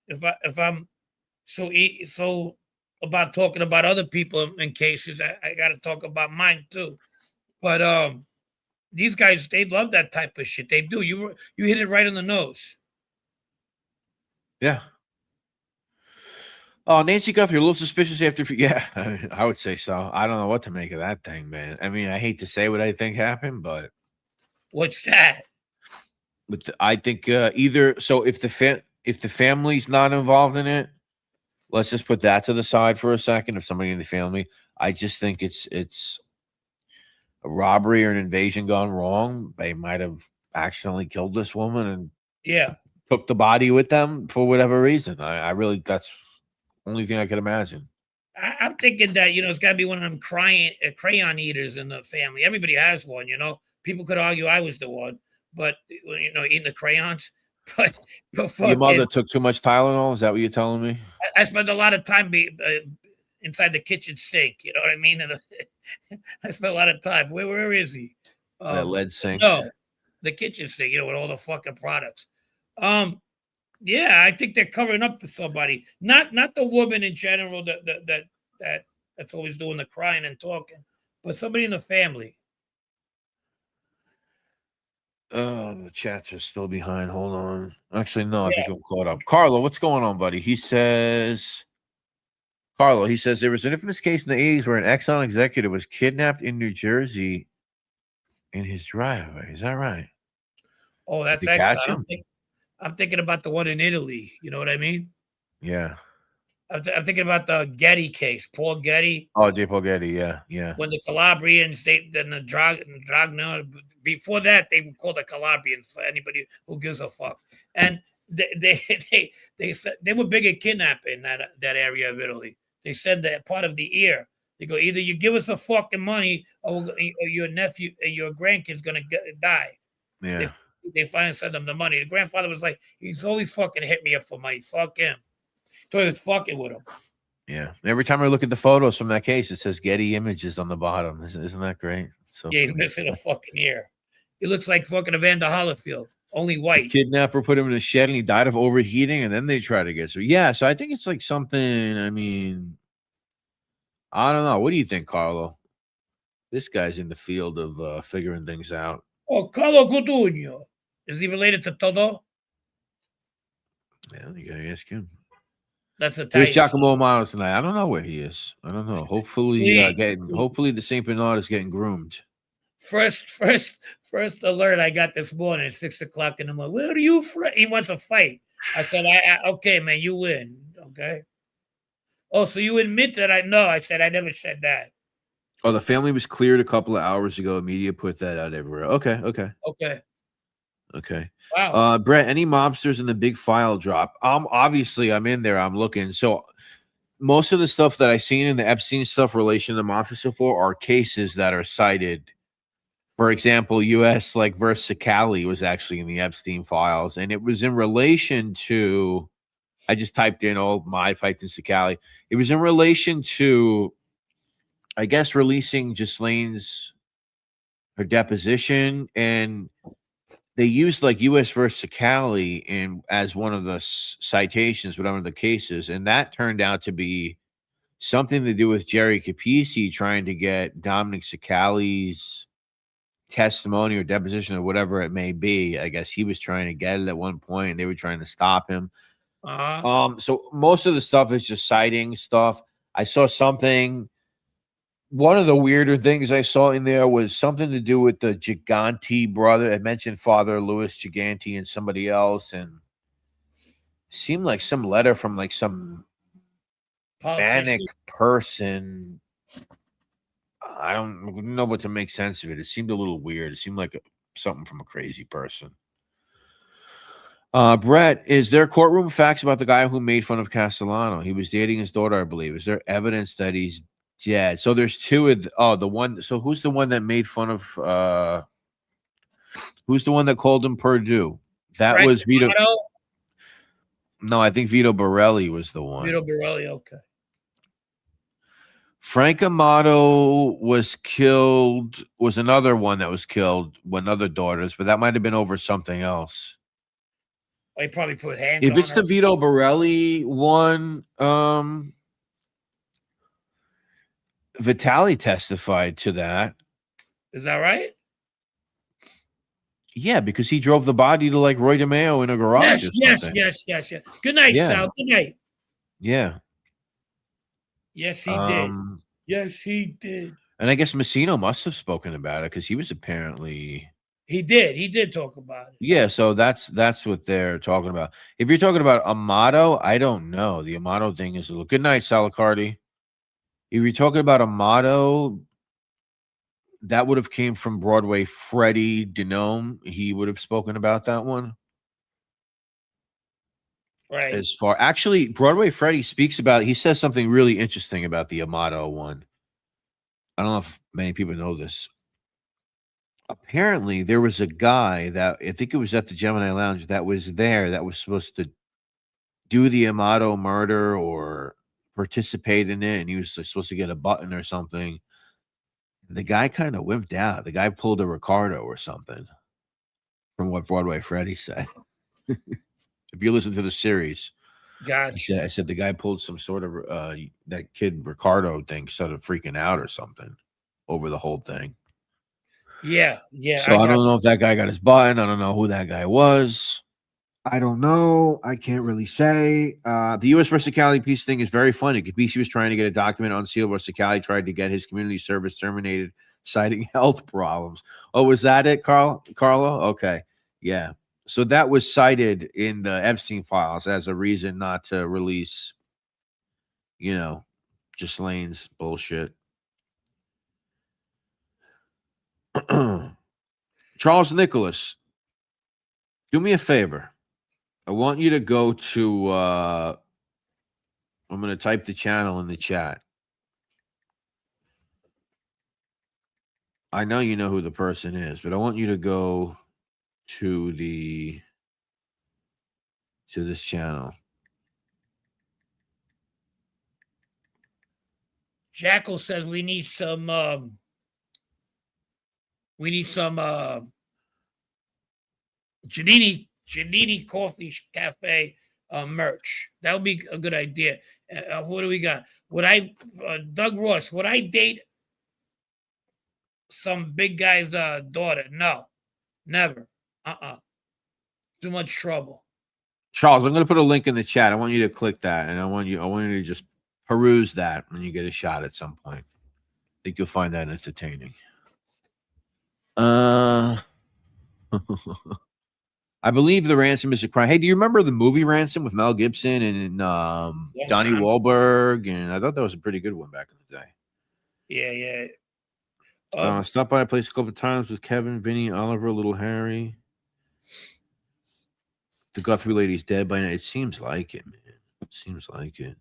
if I'm so about talking about other people in cases, I gotta talk about mine too. But these guys, they love that type of shit. They do. You hit it right on the nose. Yeah. Oh, Nancy Guthrie, a little suspicious after. Yeah, I would say so. I don't know what to make of that thing, man. I mean, I hate to say what I think happened, but what's that? But I think either. So if the family's not involved in it, let's just put that to the side for a second. If somebody in the family, I just think it's a robbery or an invasion gone wrong. They might have accidentally killed this woman and took the body with them for whatever reason. I really, that's the only thing I could imagine. I'm thinking that, it's got to be one of them crayon eaters in the family. Everybody has one, People could argue I was the one, but, eating the crayons. But your mother took too much Tylenol? Is that what you're telling me? I spent a lot of time inside the kitchen sink. You know what I mean? And I spent a lot of time. Where is he? That lead sink? No, the kitchen sink, with all the fucking products. Yeah, I think they're covering up for somebody. Not the woman in general that's always doing the crying and talking, but somebody in the family. The chats are still behind. Hold on. Actually, no, I think I'm caught up. Carlo, what's going on, buddy? He says there was an infamous case in the 80s where an Exxon executive was kidnapped in New Jersey in his driveway. Is that right? Oh, that's Exxon. I'm thinking about the one in Italy. You know what I mean? Yeah. I'm thinking about the Gotti case, Paul Gotti. Oh, J. Paul Gotti, yeah. When the Calabrians, before that, they were called the Calabrians for anybody who gives a fuck. And they said they were big at kidnapping that area of Italy. They said that part of the ear. They go, either you give us the fucking money, or your nephew and your grandkid's gonna die. Yeah. They finally sent them the money. The grandfather was like, he's always fucking hit me up for money. Fuck him. So he was fucking with him. Yeah. Every time I look at the photos from that case, it says Getty Images on the bottom. Isn't that great? So yeah, he's missing a fucking ear. He looks like fucking Evander Holyfield, only white. The kidnapper put him in a shed and he died of overheating, and then they try to get. So yeah, so I think it's like something. I mean, I don't know. What do you think, Carlo? This guy's in the field of figuring things out. Oh, Carlo Codugno. Is he related to Todo? Yeah, you gotta ask him. That's a There's Giacomo Amano tonight. I don't know where he is. I don't know. Hopefully, hopefully the Saint Bernard is getting groomed. First alert I got this morning at 6 o'clock in the morning. Where are you from? He wants a fight. I said, okay, man, you win. Okay. Oh, so you admit that I said I never said that. Oh, the family was cleared a couple of hours ago. Media put that out everywhere. Okay. Wow. Brett, any mobsters in the big file drop? Obviously I'm in there. I'm looking. So most of the stuff that I seen in the Epstein stuff relation to mobsters so far are cases that are cited. For example, U.S. like versus Cali was actually in the Epstein files, and it was in relation to. I just typed in typed in Cali. It was in relation to, I guess, releasing Ghislaine's her deposition, and they used like U.S. versus Cali as one of the citations, whatever the case is, and that turned out to be something to do with Jerry Capisi trying to get Dominic Cicali's testimony or deposition or whatever it may be. I guess he was trying to get it at one point, and they were trying to stop him. So most of the stuff is just citing stuff. I saw something one of the weirder things I saw in there was something to do with the Gigante brother. I mentioned Father Louis Gigante and somebody else, and it seemed like some letter from like some manic person. I don't know what to make sense of it. It seemed a little weird. It seemed like something from a crazy person. Brett, is there courtroom facts about the guy who made fun of Castellano? He was dating his daughter, I believe. Is there evidence that he's dead? So there's two of the one. So who's the one that made fun of who's the one that called him Purdue? That Frank was Vito. Amato? No, I think Vito Borelli was the one. Vito Borelli, okay. Frank Amato was killed, was another one that was killed with other daughters, but that might have been over something else. They probably put hands If on it's the her. Vito Borelli one, Vitali testified to that. Is that right? Yeah, because he drove the body to like Roy DeMeo in a garage. Yes. Good night, Sal. Good night. Yeah. Yes, he did. Yes, he did. And I guess Messino must have spoken about it because he was apparently. He did talk about it. Yeah, so that's what they're talking about. If you're talking about Amato, I don't know. The Amato thing is a little. Good night, Salacardi. If you're talking about Amato, that would have came from Broadway. Freddie Denome, he would have spoken about that one. Right. As far actually, Broadway Freddie speaks about. He says something really interesting about the Amato one. I don't know if many people know this. Apparently, there was a guy that I think it was at the Gemini Lounge that was there that was supposed to do the Amato murder or participate in it, and he was supposed to get a button or something. The guy kind of wimped out. The guy pulled a Ricardo or something, from what Broadway Freddie said. If you listen to the series, gotcha. I said the guy pulled some sort of that kid Ricardo thing, started freaking out or something over the whole thing. Yeah. So I don't know if that guy got his button. I don't know who that guy was. I don't know. I can't really say. The U.S. versus Cali peace thing is very funny. Capisi was trying to get a document unsealed versus Cali tried to get his community service terminated, citing health problems. Oh, was that it, Carlo? Okay. Yeah. So that was cited in the Epstein files as a reason not to release, Ghislaine's bullshit. Charles Nicholas, do me a favor. I want you to go to I'm going to type the channel in the chat. I know you know who the person is, but I want you to go to this channel. Jackal says we need some Giannini Coffee Cafe merch. That would be a good idea. What do we got? Would I, Doug Ross, would I date some big guy's daughter? No, never. Too much trouble. Charles, I'm going to put a link in the chat. I want you to click that, and I want you to just peruse that when you get a shot at some point. I think you'll find that entertaining. I believe the ransom is a crime. Hey, do you remember the movie Ransom with Mel Gibson and Donnie Wahlberg? And I thought that was a pretty good one back in the day. Yeah. Stopped by a place a couple of times with Kevin, Vinny, Oliver, Little Harry. The Guthrie lady's dead by now. It seems like it, man. It seems like it.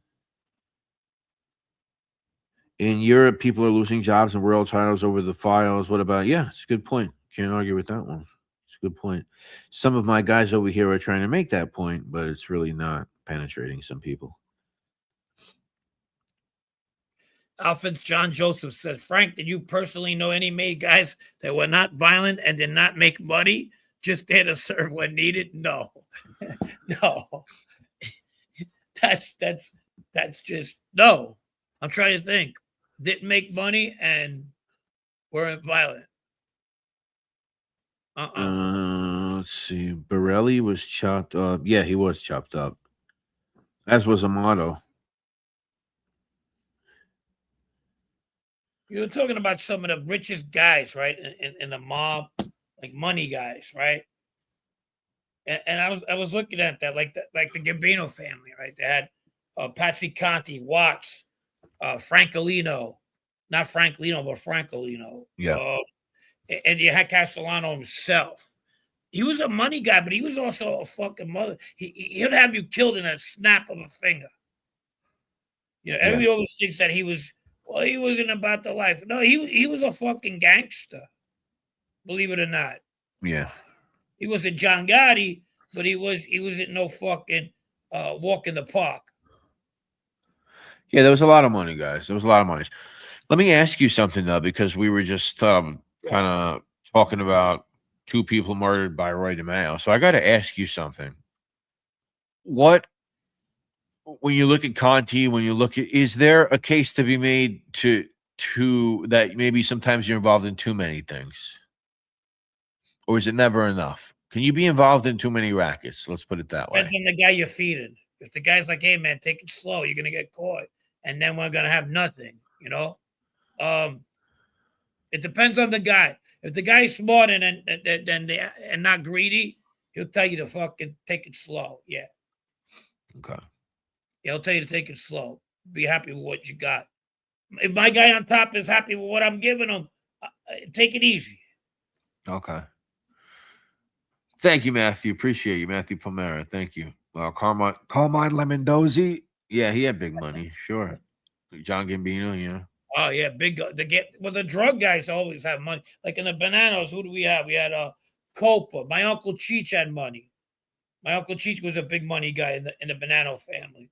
In Europe, people are losing jobs and world titles over the files. What about? Yeah, it's a good point. Can't argue with that one. It's a good point. Some of my guys over here are trying to make that point, but it's really not penetrating some people. Alphonse John Joseph says, Frank, did you personally know any made guys that were not violent and did not make money, just there to serve when needed? No. No. That's just no. I'm trying to think. Didn't make money and weren't violent. Let's see. Borelli was chopped up. Yeah, he was chopped up. As was Amato. You're talking about some of the richest guys, right? In the mob, like money guys, right? And I was looking at that, like the Gambino family, right? They had Patsy Conti, Watts, Francolino, not Franklino, but Francolino. Yeah. And you had Castellano himself. He was a money guy, but he was also a fucking mother. He'd have you killed in a snap of a finger. You know, everybody always thinks that he wasn't about the life. No, he was a fucking gangster. Believe it or not. Yeah. He was a John Gotti, but he wasn't no fucking walk in the park. Yeah, there was a lot of money, guys. There was a lot of money. Let me ask you something though, because we were just kind of talking about two people murdered by Roy DeMeo. So I got to ask you something. When you look at Conti, is there a case to be made to that maybe sometimes you're involved in too many things? Or is it never enough? Can you be involved in too many rackets? Let's put it that way. Depends on the guy you're feeding. If the guy's like, hey man, take it slow, you're gonna get caught. And then we're gonna have nothing, you know? It depends on the guy. If the guy's smart and not greedy, he'll tell you to fucking take it slow. Yeah. Okay. Yeah, he'll tell you to take it slow. Be happy with what you got. If my guy on top is happy with what I'm giving him, take it easy. Okay. Thank you, Matthew. Appreciate you, Matthew Palmera. Thank you. Well, Carmine Lemondozzi. Yeah, he had big money. Sure. John Gambino, yeah. Oh yeah, the drug guys always have money. Like in the Bonannos, who do we have? We had Copa. My uncle Cheech had money. My uncle Cheech was a big money guy in the Bonanno family,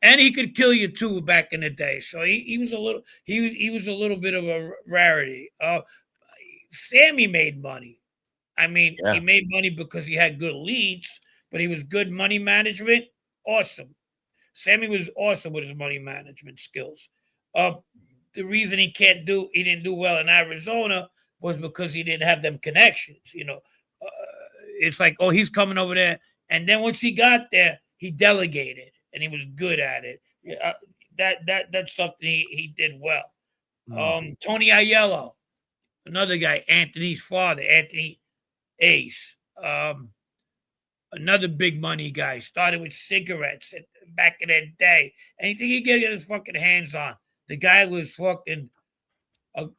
and he could kill you too back in the day. So he was a little bit of a rarity. Sammy made money. I mean, He made money because he had good leads, but he was good money management. Awesome. Sammy was awesome with his money management skills. The reason he didn't do well in Arizona was because he didn't have them connections. You know, it's like, oh, he's coming over there. And then once he got there, he delegated and he was good at it. That's something he did well. Tony Aiello, another guy, Anthony's father, Anthony Ace, another big money guy, started with cigarettes back in that day. Anything he could get his fucking hands on. The guy was fucking a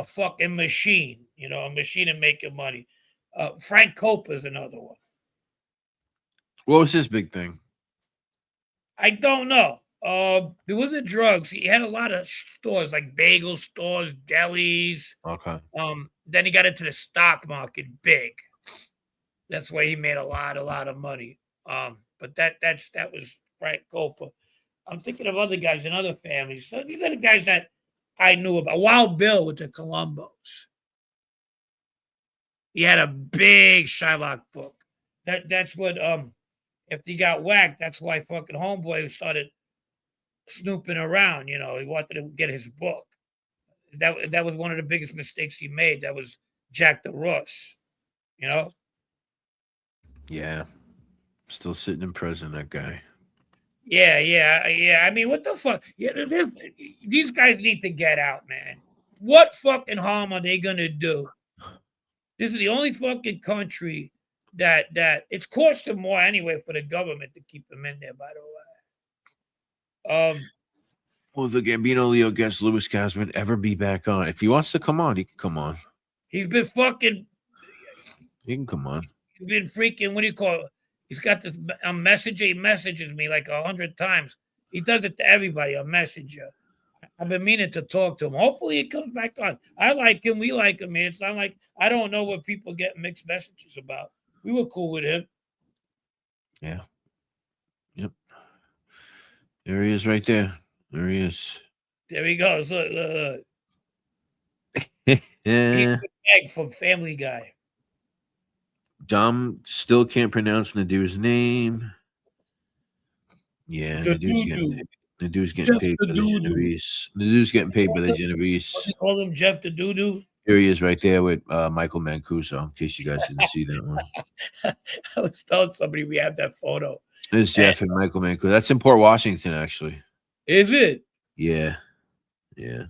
fucking machine, you know, a machine of making money. Frank Copa's another one. What was his big thing? I don't know. There wasn't drugs. He had a lot of stores, like bagel stores, delis. Okay. Then he got into the stock market big. That's why he made a lot of money. But that was Frank Copa. I'm thinking of other guys in other families. So these are the guys that I knew about. Wild Bill with the Columbos. He had a big Shylock book. That's what if he got whacked, that's why fucking homeboy started snooping around. You know, he wanted to get his book. That was one of the biggest mistakes he made. That was Jack the Russ. You know? Yeah. Still sitting in prison, that guy. Yeah. I mean, what the fuck? Yeah, these guys need to get out, man. What fucking harm are they gonna do? This is the only fucking country that it's costing more anyway for the government to keep them in there. By the way, will the Gambino Leo guest Louis Casman ever be back on? If he wants to come on, he can come on. He's been fucking. He can come on. He's been freaking. What do you call it? He's got this messenger. He messages me like 100 times. He does it to everybody on Messenger. I've been meaning to talk to him. Hopefully he comes back on. I like him. We like him. It's not like I don't know what people get mixed messages about. We were cool with him. Yeah. Yep. There he is right there. There he is. There he goes. Look. Yeah. He's the egg from Family Guy. Dom still can't pronounce Nadu's name. Yeah, Nadu's getting paid by the Genovese. Nadu's getting paid by the Genovese. What do you call him, Jeff the Doo-Doo? Here he is right there with Michael Mancuso, in case you guys didn't see that one. I was telling somebody we have that photo. There's Jeff and Michael Mancuso. That's in Port Washington, actually. Is it? Yeah. Yeah.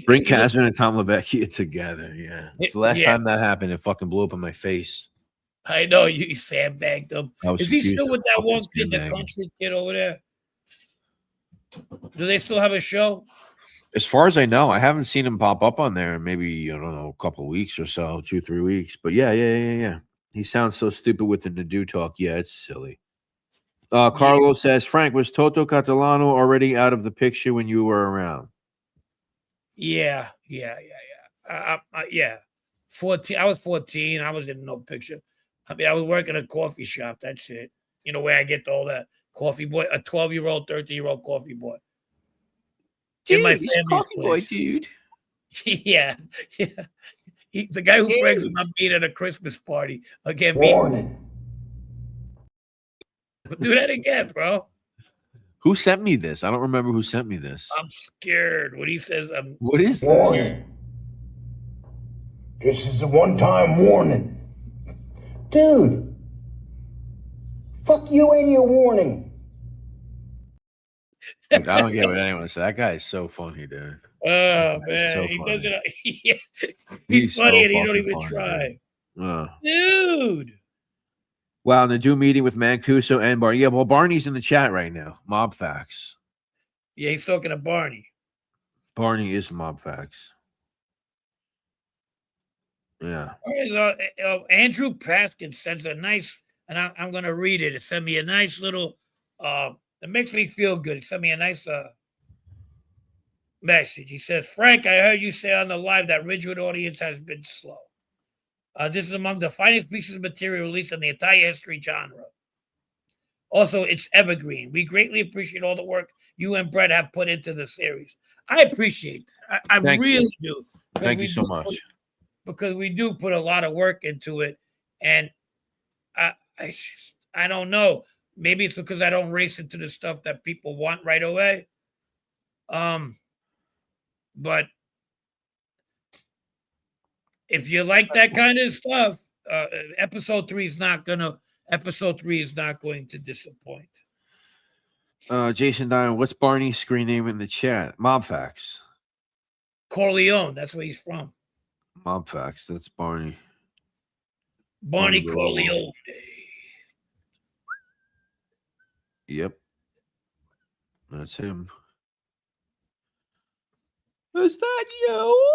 Bring You know- Casman and Tom LeVecchia together. Yeah. The last Yeah. time that happened, it fucking blew up in my face. I know you sandbagged them. I was Is he accused still of with that fucking one kid, the sandbagging. country kid over there? Do they still have a show? As far as I know, I haven't seen him pop up on there in maybe, I don't know, a couple of weeks or so, 2-3 weeks. But yeah. He sounds so stupid with the Nadu talk. Yeah, it's silly. Carlos says, Frank, was Toto Catalano already out of the picture when you were around? Yeah. 14. I was 14. I was in no picture. I mean, I was working a coffee shop. That's it. You know where I get all that coffee boy, a 12-year-old, 13-year-old coffee boy. Dude, in my he's a family's coffee boy, place. dude. Yeah. The guy who brings him up being at a Christmas party again. Warning. Do that again, bro. Who sent me this? I don't remember who sent me this. I'm scared. What he says, What is this? Warning. This is a one-time warning. Dude. Fuck you and your warning. Dude, I don't get what anyone said. That guy is so funny, dude. oh man, so he funny. doesn't. so He's funny and he don't fucking even funny, try. dude. Dude. Wow, the do meeting with Mancuso and Barney. Yeah, well, Barney's in the chat right now. Mob Facts. Yeah, he's talking to Barney. Barney is Mob Facts. Yeah. All right, Andrew Paskin sends a nice, and I'm going to read it. It sent me a nice little, it makes me feel good. It sent me a nice message. He says, Frank, I heard you say on the live that Ridgewood audience has been slow. This is among the finest pieces of material released in the entire history genre. Also, it's evergreen. We greatly appreciate all the work you and Brett have put into the series. I appreciate that. I really do. Thank you so much. Because we do put a lot of work into it. And I don't know. Maybe it's because I don't race into the stuff that people want right away. But if you like that kind of stuff, episode 3 is not going to disappoint. Jason Diamond, what's Barney's screen name in the chat? Mob Facts. Corleone, that's where he's from. Mob Facts, that's Barney. Barney Corleone. Yep. That's him. Is that you?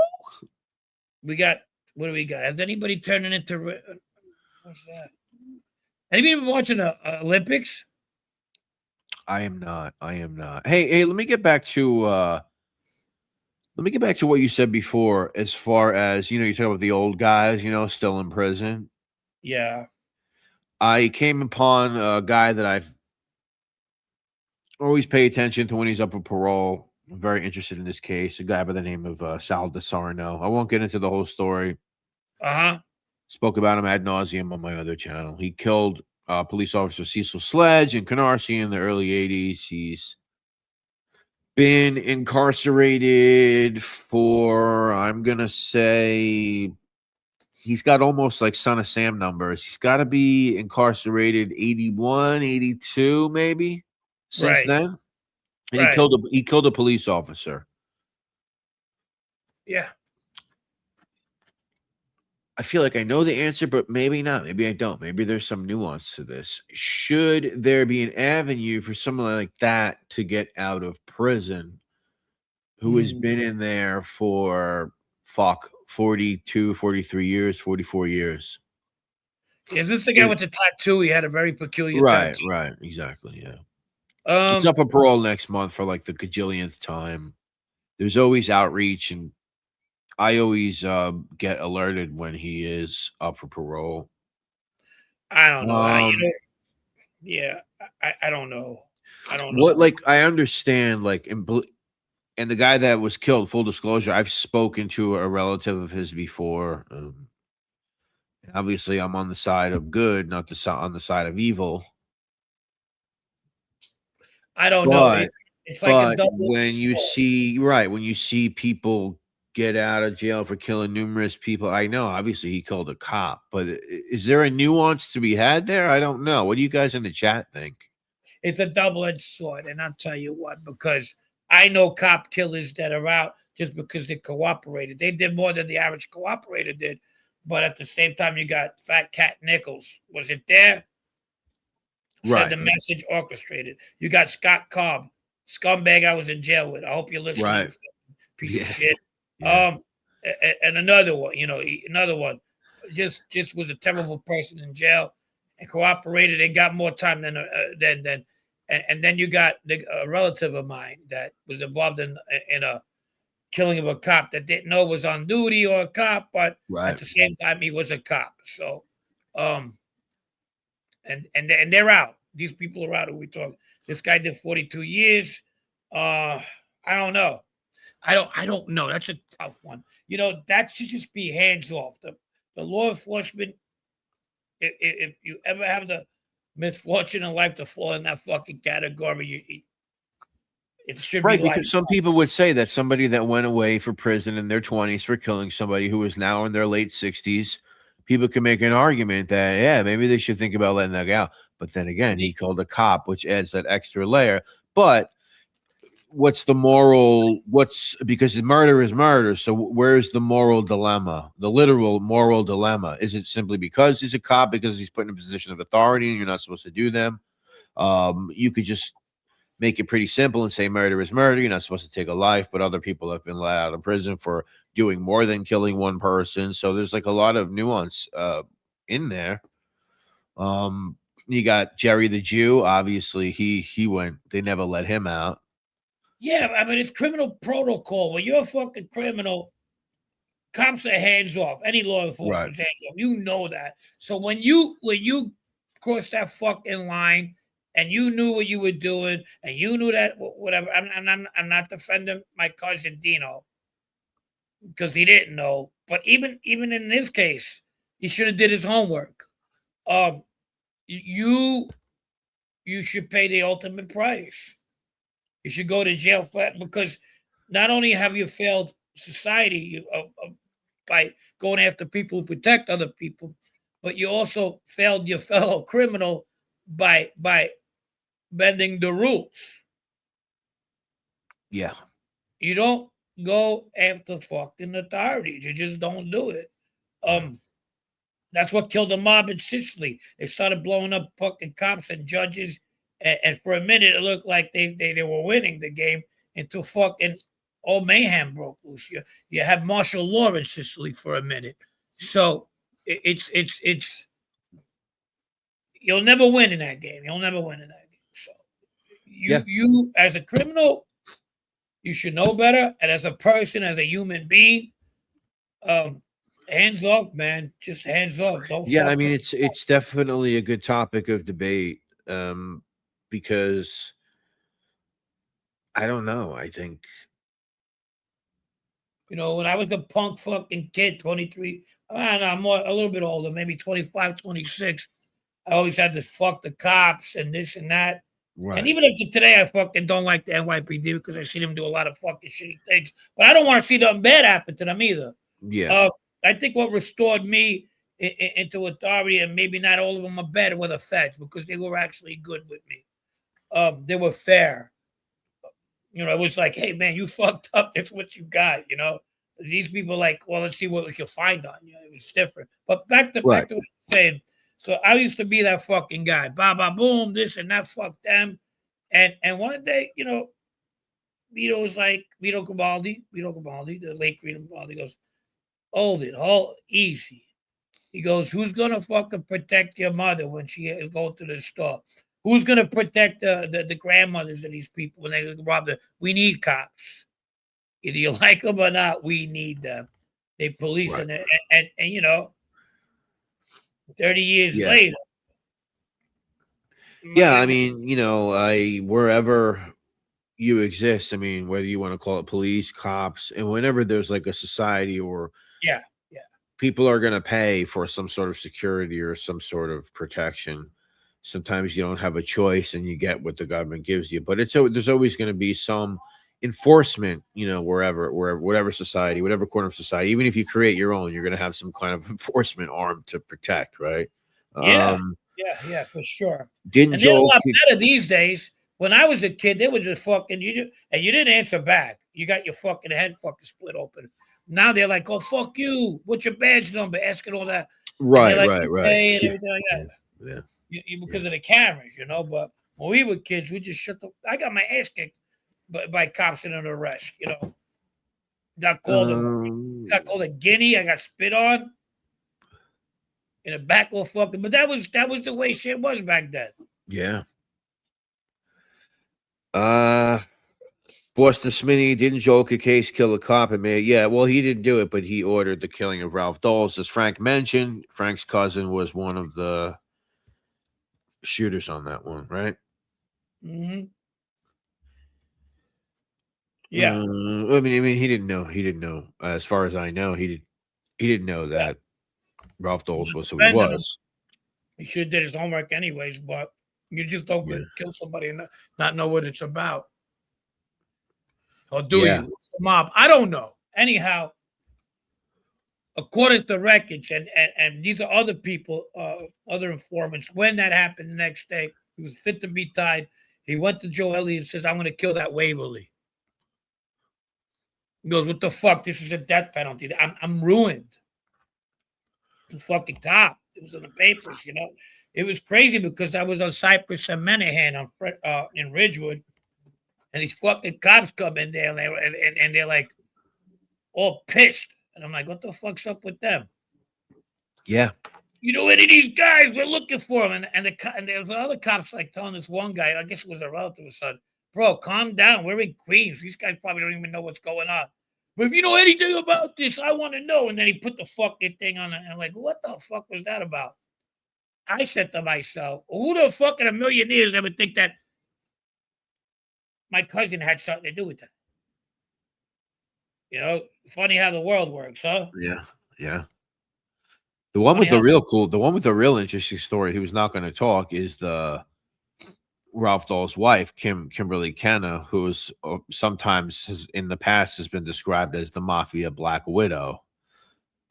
What do we got? Has anybody turned it into what's that? Anybody been watching the Olympics? I am not. Hey, let me get back to what you said before, as far as, you talk about the old guys, still in prison. Yeah. I came upon a guy that I've always pay attention to when he's up for parole. I'm very interested in this case. A guy by the name of Sal DeSarno. I won't get into the whole story. Spoke about him ad nauseum on my other channel. He killed police officer Cecil Sledge in Canarsie in the early 80s. He's been incarcerated for, I'm going to say, he's got almost like Son of Sam numbers. He's got to be incarcerated 81, 82 maybe since then. And he killed a police officer. Yeah. I feel like I know the answer, but maybe not. Maybe I don't. Maybe there's some nuance to this. Should there be an avenue for someone like that to get out of prison who has been in there for 42, 43 years, 44 years? Is this the guy with the tattoo? He had a very peculiar tattoo. Right. Exactly. Yeah. It's up for parole next month for like the gajillionth time. There's always outreach, and I always get alerted when he is up for parole. I don't know. Yeah, I don't know. I don't know. What, like, I understand, like, and the guy that was killed, full disclosure, I've spoken to a relative of his before. Obviously, I'm on the side of good, not on the side of evil. I don't know. It's like a double when you see people get out of jail for killing numerous people, I know obviously he killed a cop, but is there a nuance to be had there? I don't know. What do you guys in the chat think? It's a double-edged sword, and I'll tell you what, because I know cop killers that are out just because they cooperated. They did more than the average cooperator did. But at the same time, you got Fat Cat Nichols. Was it there? Send the message, orchestrated. You got Scott Cobb, scumbag I was in jail with. I hope you're listening, you piece of shit. Yeah. And another one, another one, just was a terrible person in jail and cooperated and got more time than and then you got a relative of mine that was involved in a killing of a cop that didn't know was on duty or a cop, but at the same time he was a cop. So, and they're out. These people are out. Who we talk? This guy did 42 years. I don't know. I don't know. That's a tough one. That should just be hands off. The law enforcement. If you ever have the misfortune in life to fall in that fucking category, it should be because some people would say that somebody that went away for prison in their 20s for killing somebody who is now in their late 60s, people can make an argument that maybe they should think about letting that go. But then again, he killed a cop, which adds that extra layer. But what's the moral? Because murder is murder. So where's the moral dilemma? The literal moral dilemma? Is it simply because he's a cop, because he's put in a position of authority and you're not supposed to do them? You could just make it pretty simple and say murder is murder. You're not supposed to take a life, but other people have been let out of prison for doing more than killing one person. So there's like a lot of nuance in there. You got Jerry the Jew. Obviously, he went. They never let him out. Yeah, I mean, it's criminal protocol. When you're a fucking criminal, cops are hands off. Any law enforcement hands off. You know that. So when you cross that fucking line and you knew what you were doing and you knew that whatever, I'm not defending my cousin Dino because he didn't know. But even in this case, he should have did his homework. You should pay the ultimate price. You should go to jail for that, because not only have you failed society by going after people who protect other people, but you also failed your fellow criminal by bending the rules. Yeah. You don't go after fucking authorities. You just don't do it. That's what killed the mob in Sicily. They started blowing up fucking cops and judges. And for a minute, it looked like they were winning the game until fucking all mayhem broke loose. You have martial law in Sicily for a minute. So it's you'll never win in that game. You'll never win in that game. So you as a criminal, you should know better. And as a person, as a human being, hands off, man. Just hands off. Don't. Yeah, I mean, it's definitely a good topic of debate. Because I don't know. I think, when I was a punk fucking kid, 23, I'm a little bit older, maybe 25, 26. I always had to fuck the cops and this and that. Right. And even up to today, I fucking don't like the NYPD because I see them do a lot of fucking shitty things. But I don't want to see nothing bad happen to them either. Yeah. I think what restored me into authority, and maybe not all of them are bad, were the feds, because they were actually good with me. They were fair. It was like, hey man, you fucked up. That's what you got. These people like, well, let's see what we can find on you. It was different. But back to what I'm saying. So I used to be that fucking guy. Ba ba boom, this and that. Fuck them. And one day, Vito was like, Vito Cabaldi, the late Vito Cabaldi goes, hold easy. He goes, who's gonna fucking protect your mother when she is going to the store? Who's going to protect the grandmothers of these people when they rob them? We need cops. Either you like them or not, we need them. They police and 30 years later. Yeah, I mean, wherever you exist, I mean, whether you want to call it police, cops, and whenever there's like a society or people are going to pay for some sort of security or some sort of protection. Sometimes you don't have a choice and you get what the government gives you, but there's always going to be some enforcement, wherever, whatever society, whatever corner of society, even if you create your own, you're going to have some kind of enforcement arm to protect, right? Yeah, for sure. They're a lot better these days when I was a kid, they were just fucking you, and you didn't answer back. You got your fucking head fucking split open. Now they're like, "Oh fuck you! What's your badge number?" Asking all that. Right, Like, right, okay, right. and everything like that. Yeah. Because of the cameras, But when we were kids, we just shut the. I got my ass kicked by cops in an arrest. Got called a guinea. I got spit on in the back of fucking. But that was the way shit was back then. Yeah. Boston Smitty, didn't Joel Cupcake kill a cop and made? Yeah, well, he didn't do it, but he ordered the killing of Ralph Dawes. As Frank mentioned, Frank's cousin was one of the shooters on that one, right? Mm-hmm. Yeah. I mean, he didn't know. He didn't know. As far as I know, he didn't know that Ralph Dawes was who he was. He should have did his homework anyways, but you just don't kill somebody and not know what it's about. Or do you? It's the mob. I don't know. Anyhow, according to records, and these are other people, other informants, when that happened the next day, he was fit to be tied. He went to Joe Elliott and says, "I'm going to kill that Waverly." He goes, "What the fuck? This is a death penalty. I'm ruined." The fucking top. It was in the papers, It was crazy because I was on Cypress and Menahan in Ridgewood, and these fucking cops come in there and they're like all pissed, and I'm like, "What the fuck's up with them?" Yeah. Any of these guys, we're looking for them, and there was other cops like telling this one guy, I guess it was a relative, son, "Bro, calm down. We're in Queens. These guys probably don't even know what's going on. But if you know anything about this, I want to know." And then he put the fucking thing on it. And I'm like, "What the fuck was that about?" I said to myself, who the fuck in a million years ever think that my cousin had something to do with that? Funny how the world works, huh? Yeah, yeah. The one with the real interesting story, who's not going to talk, is the Ralph Dawes' wife, Kimberly Kenna, who's sometimes in the past has been described as the Mafia Black Widow.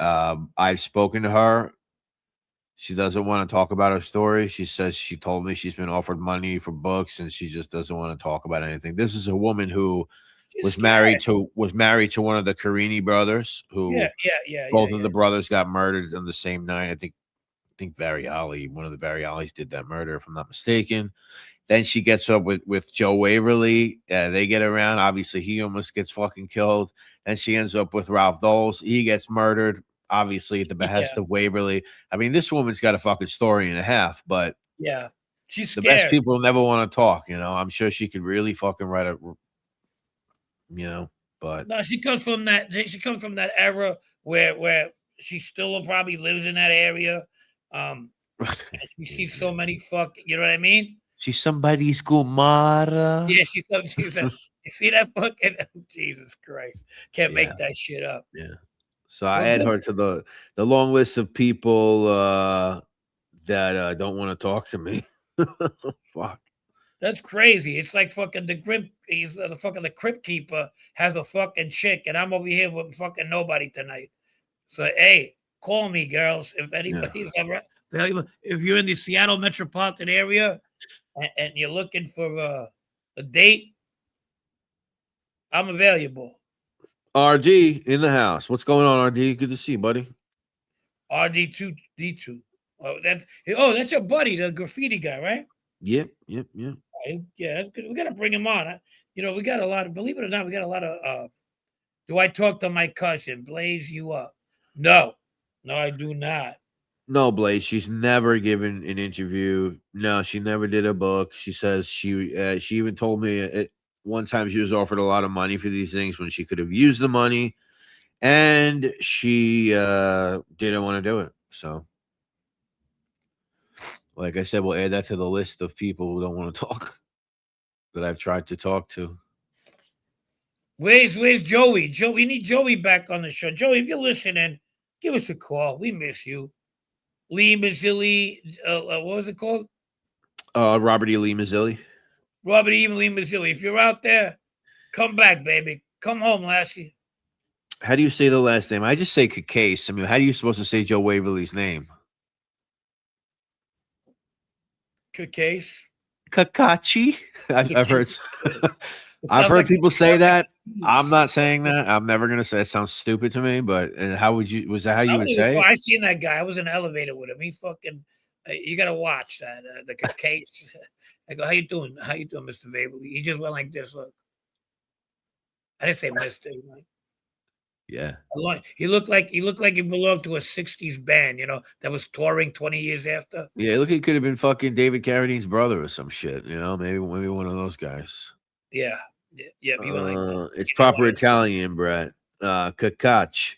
I've spoken to her. She doesn't want to talk about her story. She says she told me she's been offered money for books, and she just doesn't want to talk about anything. This is a woman who was married to one of the Carini brothers. Who both of the brothers got murdered on the same night. I think Variali, one of the Varialis, did that murder, if I'm not mistaken. Then she gets up with Joe Waverly. They get around. Obviously, he almost gets fucking killed. And she ends up with Ralph Dawes. He gets murdered, obviously, at the behest of Waverly. I mean, this woman's got a fucking story and a half, but she's the scared. best people never want to talk. I'm sure she could really fucking write a, but no, she comes from that. She comes from that era where she still probably lives in that area. We see so many fucking, you know what I mean? She's somebody's Goomada. Yeah, she's a, you see that fucking, Jesus Christ. Can't make that shit up. Yeah. So I add her to the long list of people that don't want to talk to me. Fuck. That's crazy. It's like fucking the grip. He's the fucking the crypt keeper has a fucking chick, and I'm over here with fucking nobody tonight. So hey, call me, girls, if anybody's ever. If you're in the Seattle metropolitan area and you're looking for a date, I'm available. RD in the house. What's going on, RD? Good to see you, buddy. RD2D2. That's your buddy, the graffiti guy, right? Yep. Yeah, that's good. We got to bring him on. We got a lot of, believe it or not, we got a lot of, do I talk to my cousin, Blaze you up? No, I do not. No, Blaze, she's never given an interview. No, she never did a book. She says she even told me one time she was offered a lot of money for these things when she could have used the money, and she didn't want to do it. So, like I said, we'll add that to the list of people who don't want to talk that I've tried to talk to. Where's Joey? We need Joey back on the show. Joey, if you're listening, give us a call. We miss you. Lee Mazzilli, what was it called? Robert E. Lee Mazzilli. Robert E. Lee Mazzilli. If you're out there, come back, baby. Come home, Lassie. How do you say the last name? I just say Cupcake. I mean, how are you supposed to say Joe Waverly's name? Cupcake. Kakachi. I've heard. I've heard people say that. I'm not saying that. I'm never gonna say it. Sounds stupid to me. But and how would you? Was that how you would say it? I seen that guy. I was in an elevator with him. He fucking. You gotta watch that. The case. I go, how you doing? How you doing, Mr. Vabley? He just went like this. Look. I didn't say Mr. Yeah. He looked like he belonged to a '60s band, that was touring 20 years after. Yeah, look, he could have been fucking David Carradine's brother or some shit. Maybe one of those guys. Yeah. He went like that. It's proper Italian, Brett. Cacace.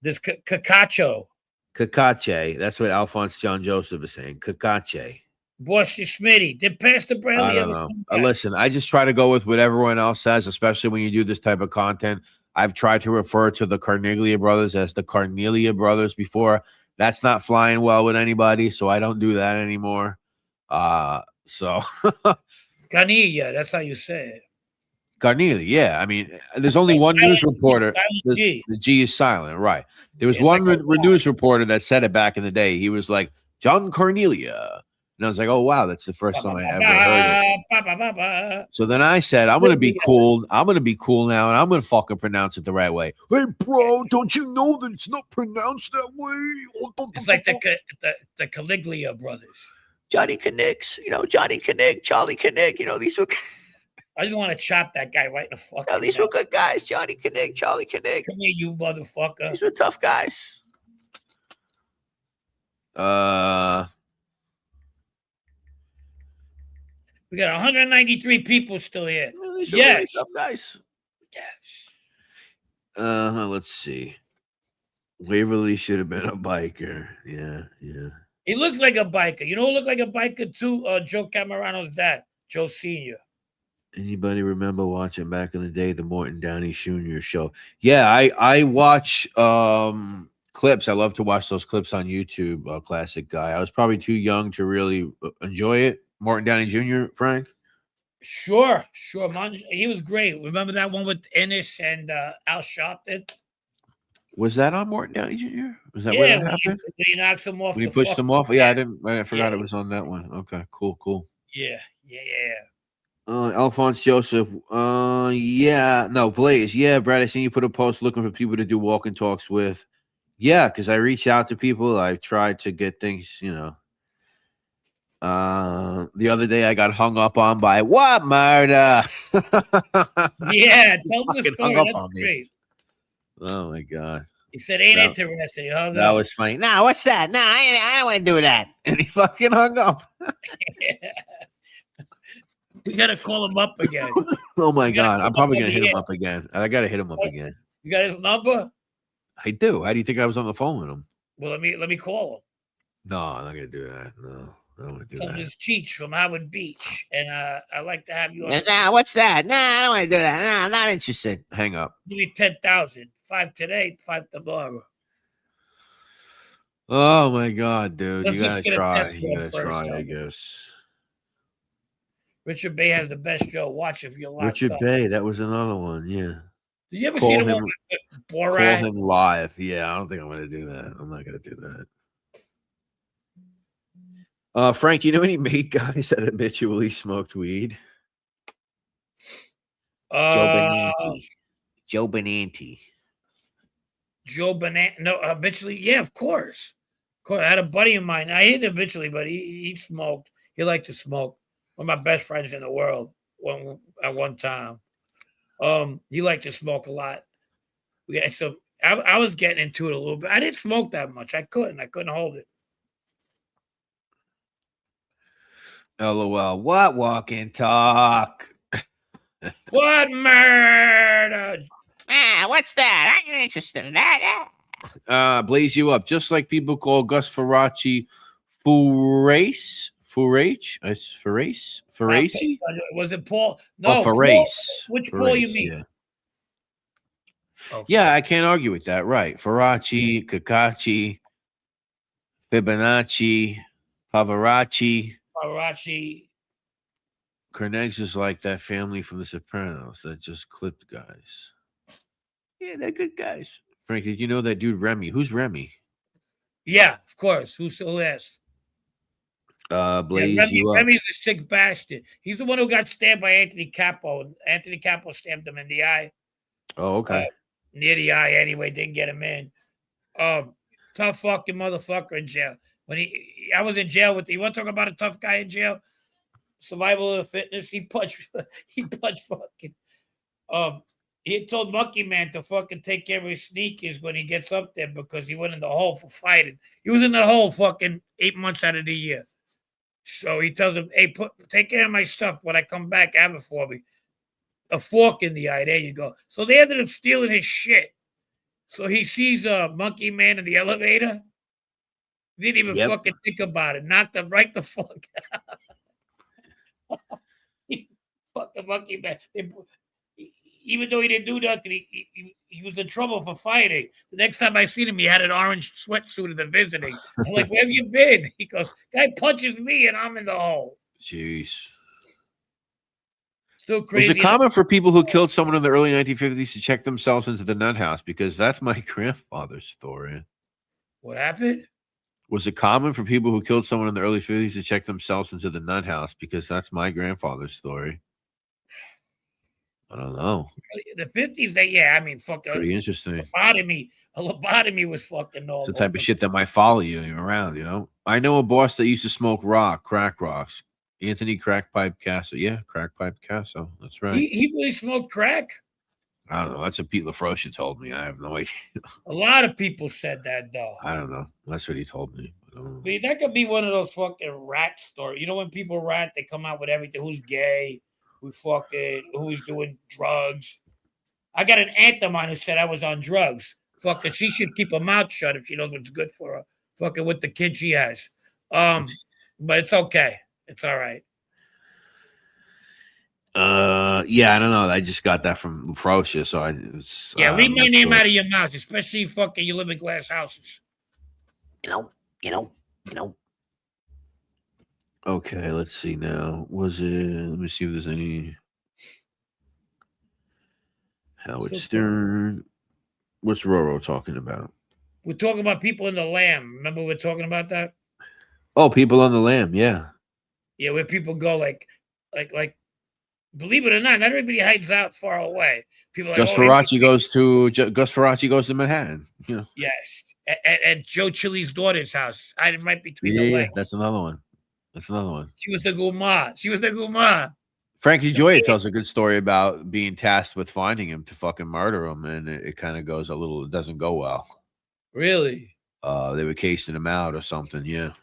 This Cacacho. Cacace. That's what Alphonse John Joseph is saying. Cacace. Bossy Smitty. Did Pastor Bradley I don't know. Listen, I just try to go with what everyone else says, especially when you do this type of content. I've tried to refer to the Carneglia brothers as the Carnelia brothers before. That's not flying well with anybody, so I don't do that anymore. So Carnelia, that's how you say it. Carnelia, yeah. I mean, there's only one news reporter. The G is silent, right? There was one news reporter that said it back in the day. He was like, John Carnelia. And I was like, oh, wow, that's the first time I ever heard it. So then I said, I'm going to be cool. I'm going to be cool now, and I'm going to fucking pronounce it the right way. Hey, bro, don't you know that it's not pronounced that way? It's like the Caliglia brothers. Johnny Kinnicks, Johnny Kinnick, Charlie Kinnick, these were... I just want to chop that guy right in the fucking No, these were good guys. Johnny Kinnick, Charlie Kinnick. Come here, you motherfucker. These were tough guys. We got 193 people still here. Yes. Really tough guys. Yes. Let's see. Waverly should have been a biker. Yeah. He looks like a biker. You know who looked like a biker too? Joe Camerano's dad, Joe Sr. Anybody remember watching back in the day the Morton Downey Jr. show? Yeah, I watch clips. I love to watch those clips on YouTube. Classic guy. I was probably too young to really enjoy it. Morton Downey Jr., Frank? Sure. He was great. Remember that one with Ennis and Al Sharpton? Was that on Morton Downey Jr.? Was that where that happened? When he knocks him off. When he pushed him off? Yeah, I forgot it was on that one. Okay, cool. Yeah. Alphonse Joseph. Blaze. Yeah, Brad, I seen you put a post looking for people to do walk and talks with. Yeah, because I reach out to people. I've tried to get things, the other day I got hung up on by what murder? Yeah, tell me the story. That's great. Oh my god. He said, ain't interested. That was funny. No, what's that? No, I don't want to do that. And he fucking hung up. We gotta call him up again. Oh my god. I'm probably gonna hit him up again. I gotta hit him up again. You got his number? I do. How do you think I was on the phone with him? Well, let me call him. No, I'm not gonna do that. No. I don't want to do that. This is Cheech from Howard Beach, and I like to have you on. Nah, what's that? Nah, I don't want to do that. Nah, I'm not interested. Hang up. Give me 10,000. 5 today, 5 tomorrow. Oh my god, dude! Let's you gotta try. You gotta try, I guess. Richard Bay has the best show. Watch if you're locked Richard up. Bay, that was another one. Yeah. Did you ever see the one with Borat? Call him live. Yeah, I don't think I'm gonna do that. I'm not gonna do that. Frank, do you know any mate guys that habitually smoked weed? Joe Benanti. No, habitually. Yeah, of course. I had a buddy of mine. I hate habitually, but he smoked. He liked to smoke. One of my best friends in the world at one time. He liked to smoke a lot. So I was getting into it a little bit. I didn't smoke that much. I couldn't hold it. LOL. What walk and talk? What murder? What's that? I'm interested in that. Blaze you up. Just like people call Gus Faraci Furace. Farace? Was it Paul? No, Farace. Which Paul you mean? Yeah. Okay. Yeah, I can't argue with that. Right. Faraci, Cacace, Fibonacci, Pavarotti. Carnegs is like that family from The Sopranos that just clipped guys. Yeah, they're good guys. Frank, did you know that dude Remy? Who's Remy? Yeah, of course. Who asked? Blaze you up. Remy's a sick bastard. He's the one who got stabbed by Anthony Capo. Anthony Capo stabbed him in the eye. Oh, okay. Near the eye anyway, didn't get him in. Tough fucking motherfucker in jail. I was in jail with. You want to talk about a tough guy in jail? Survival of the fitness. He punched fucking. He had told Monkey Man to fucking take care of his sneakers when he gets up there because he went in the hole for fighting. He was in the hole fucking 8 months out of the year. So he tells him, hey, take care of my stuff. When I come back, have it for me. A fork in the eye. There you go. So they ended up stealing his shit. So he sees Monkey Man in the elevator. Didn't even fucking think about it. Knocked him right the fuck out. Fucking Monkey Man. Even though he didn't do nothing, he was in trouble for fighting. The next time I seen him, he had an orange sweatsuit at the visiting. I'm like, where have you been? He goes, guy punches me and I'm in the hole. Jeez. Still crazy. Was it common for people who killed someone in the early 1950s to check themselves into the nut house? Because that's my grandfather's story. What happened? Was it common for people who killed someone in the early 50s to check themselves into the nut house? Because that's my grandfather's story. I don't know. The 50s, I mean, fucking pretty interesting. A lobotomy was fucking normal. It's the type of shit that might follow you around, you know. I know a boss that used to smoke crack rocks. Anthony Crackpipe Casso. Yeah, Crackpipe Casso. That's right. He really smoked crack? I don't know. That's what Pete LaFrosia told me. I have no idea. A lot of people said that, though. I don't know. That's what he told me. I mean, that could be one of those fucking rat stories. You know, when people rat, they come out with everything. Who's gay? Who's doing drugs? I got an aunt of mine who said I was on drugs. Fucking, she should keep her mouth shut if she knows what's good for her. Fucking with the kid she has. But it's okay. It's all right. Yeah, I don't know. I just got that from Frocia, so leave my name out of your mouth, especially fucking you live in glass houses. You know. Okay, let's see now. Let me see if there's any Howard Stern. What's Roro talking about? We're talking about people in the Lamb. Remember we were talking about that? Oh, people on the Lamb, yeah. Yeah, where people go like believe it or not everybody hides out far away. People Gus Faraci goes to Manhattan, you know. Yes. At Joe Chili's daughter's house. I might be between the legs. That's another one. She was the gumar. Frankie Joya tells a good story about being tasked with finding him to fucking murder him, and it kind of goes it doesn't go well. Really? They were casing him out or something, yeah.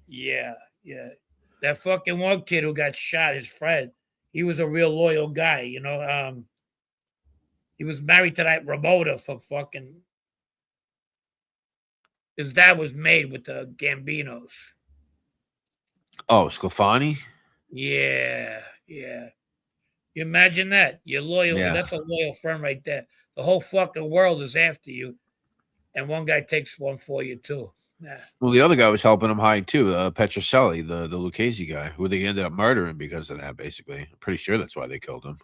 Yeah. That fucking one kid who got shot, his friend, he was a real loyal guy, you know. He was married to that Ramona for fucking. His dad was made with the Gambinos. Oh, Sclafani? Yeah. You imagine that. You're loyal. Yeah. That's a loyal friend right there. The whole fucking world is after you. And one guy takes one for you, too. Yeah. Well, the other guy was helping him hide, too. Petrocelli, the Lucchese guy, who they ended up murdering because of that, basically. I'm pretty sure that's why they killed him.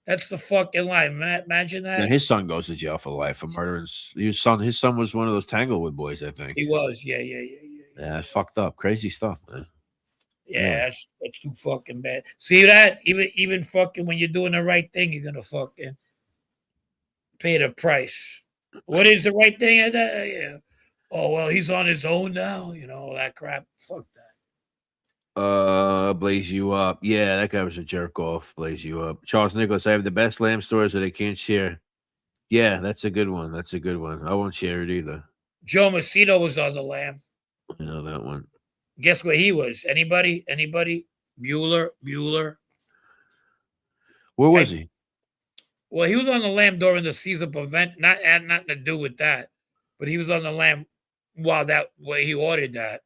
That's the fucking line. Imagine that. And his son goes to jail for life for murdering his son. His son was one of those Tanglewood boys, I think. He was, yeah. Yeah, fucked up. Crazy stuff, man. Yeah, that's too fucking bad. See that? Even fucking when you're doing the right thing, you're gonna fucking pay the price. What is the right thing? Yeah. Oh well, he's on his own now. You know all that crap. Fuck that. Blaze you up. Yeah, that guy was a jerk off. Blaze you up. Charles Nicholas, I have the best lamb stories that I can't share. Yeah, that's a good one. I won't share it either. Joe Macedo was on the Lamb. I know that one. Guess where he was? Anybody? Bueller. Where was he? Well, he was on the Lamb during the Caesar event. Not had nothing to do with that, but he was on the Lamb while he ordered that.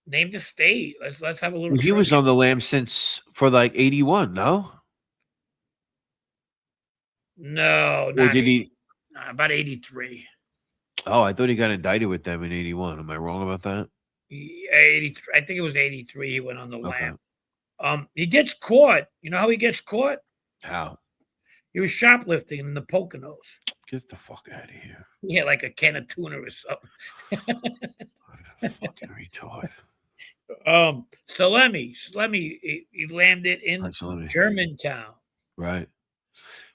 Name the state. Let's have a little. He was on the Lamb for like 81. No. No. Or did he? About 83. Oh, I thought he got indicted with them in 81. Am I wrong about that? 83. I think it was 83. He went on the Lamb. He gets caught. You know how he gets caught? How? He was shoplifting in the Poconos. Get the fuck out of here. Yeah, like a can of tuna or something. Fucking retard. Salemi, he landed in Salemi. Germantown. Right.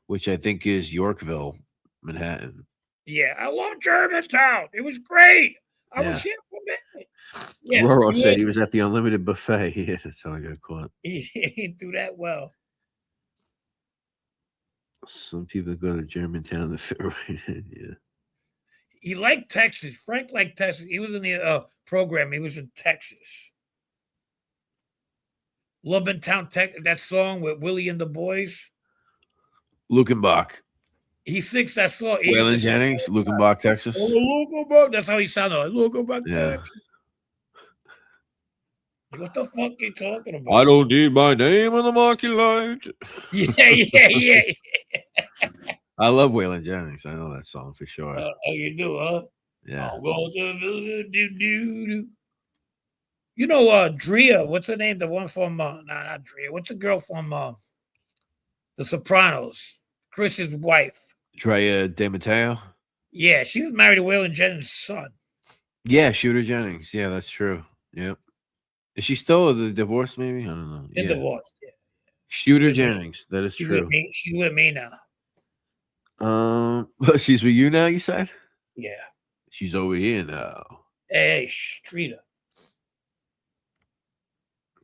Which I think is Yorkville, Manhattan. Yeah, I love Germantown. It was great. I was here for a minute. Yeah, Roro said he was at the unlimited buffet. Yeah, that's how I got caught. He didn't do that well. Some people go to Germantown to fit right in. Yeah. He liked Texas. Frank liked Texas. He was in the program. He was in Texas. Lubbocktown, Texas. That song with Willie and the Boys. Lukenbach. He sings that song. Waylon Jennings, Lukenbach, Texas. Oh, Lukenbach. That's how he sounded. Like, Lukenbach, Texas. What the fuck are you talking about? I don't need my name in the market light. Yeah. I love Waylon Jennings. I know that song for sure. Oh, you do, huh? Yeah. You know, Drea. What's her name? The one from not Drea. What's the girl from The Sopranos? Chris's wife. Drea De Matteo. Yeah, she was married to Waylon Jennings' son. Yeah, Shooter Jennings. Yeah, that's true. Yep. Is she still divorced? Maybe I don't know. They're divorced. Yeah. Shooter Jennings. That is She's true. She's with me now. She's with you now. You said. Yeah. She's over here now. Hey, Streeter.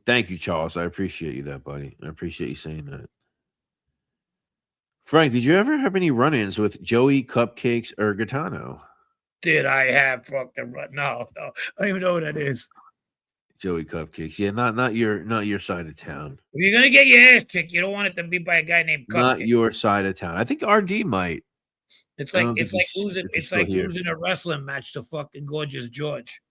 Thank you, Charles. I appreciate you that, buddy. I appreciate you saying that. Frank, did you ever have any run-ins with Joey Cupcakes or Gaetano? Did I have fucking run? No. I don't even know what that is. Joey Cupcakes. Yeah, not your side of town. If you're gonna get your ass kicked, you don't want it to be by a guy named Cupcake. Not your side of town. I think RD might. It's like losing a wrestling match to fucking Gorgeous George.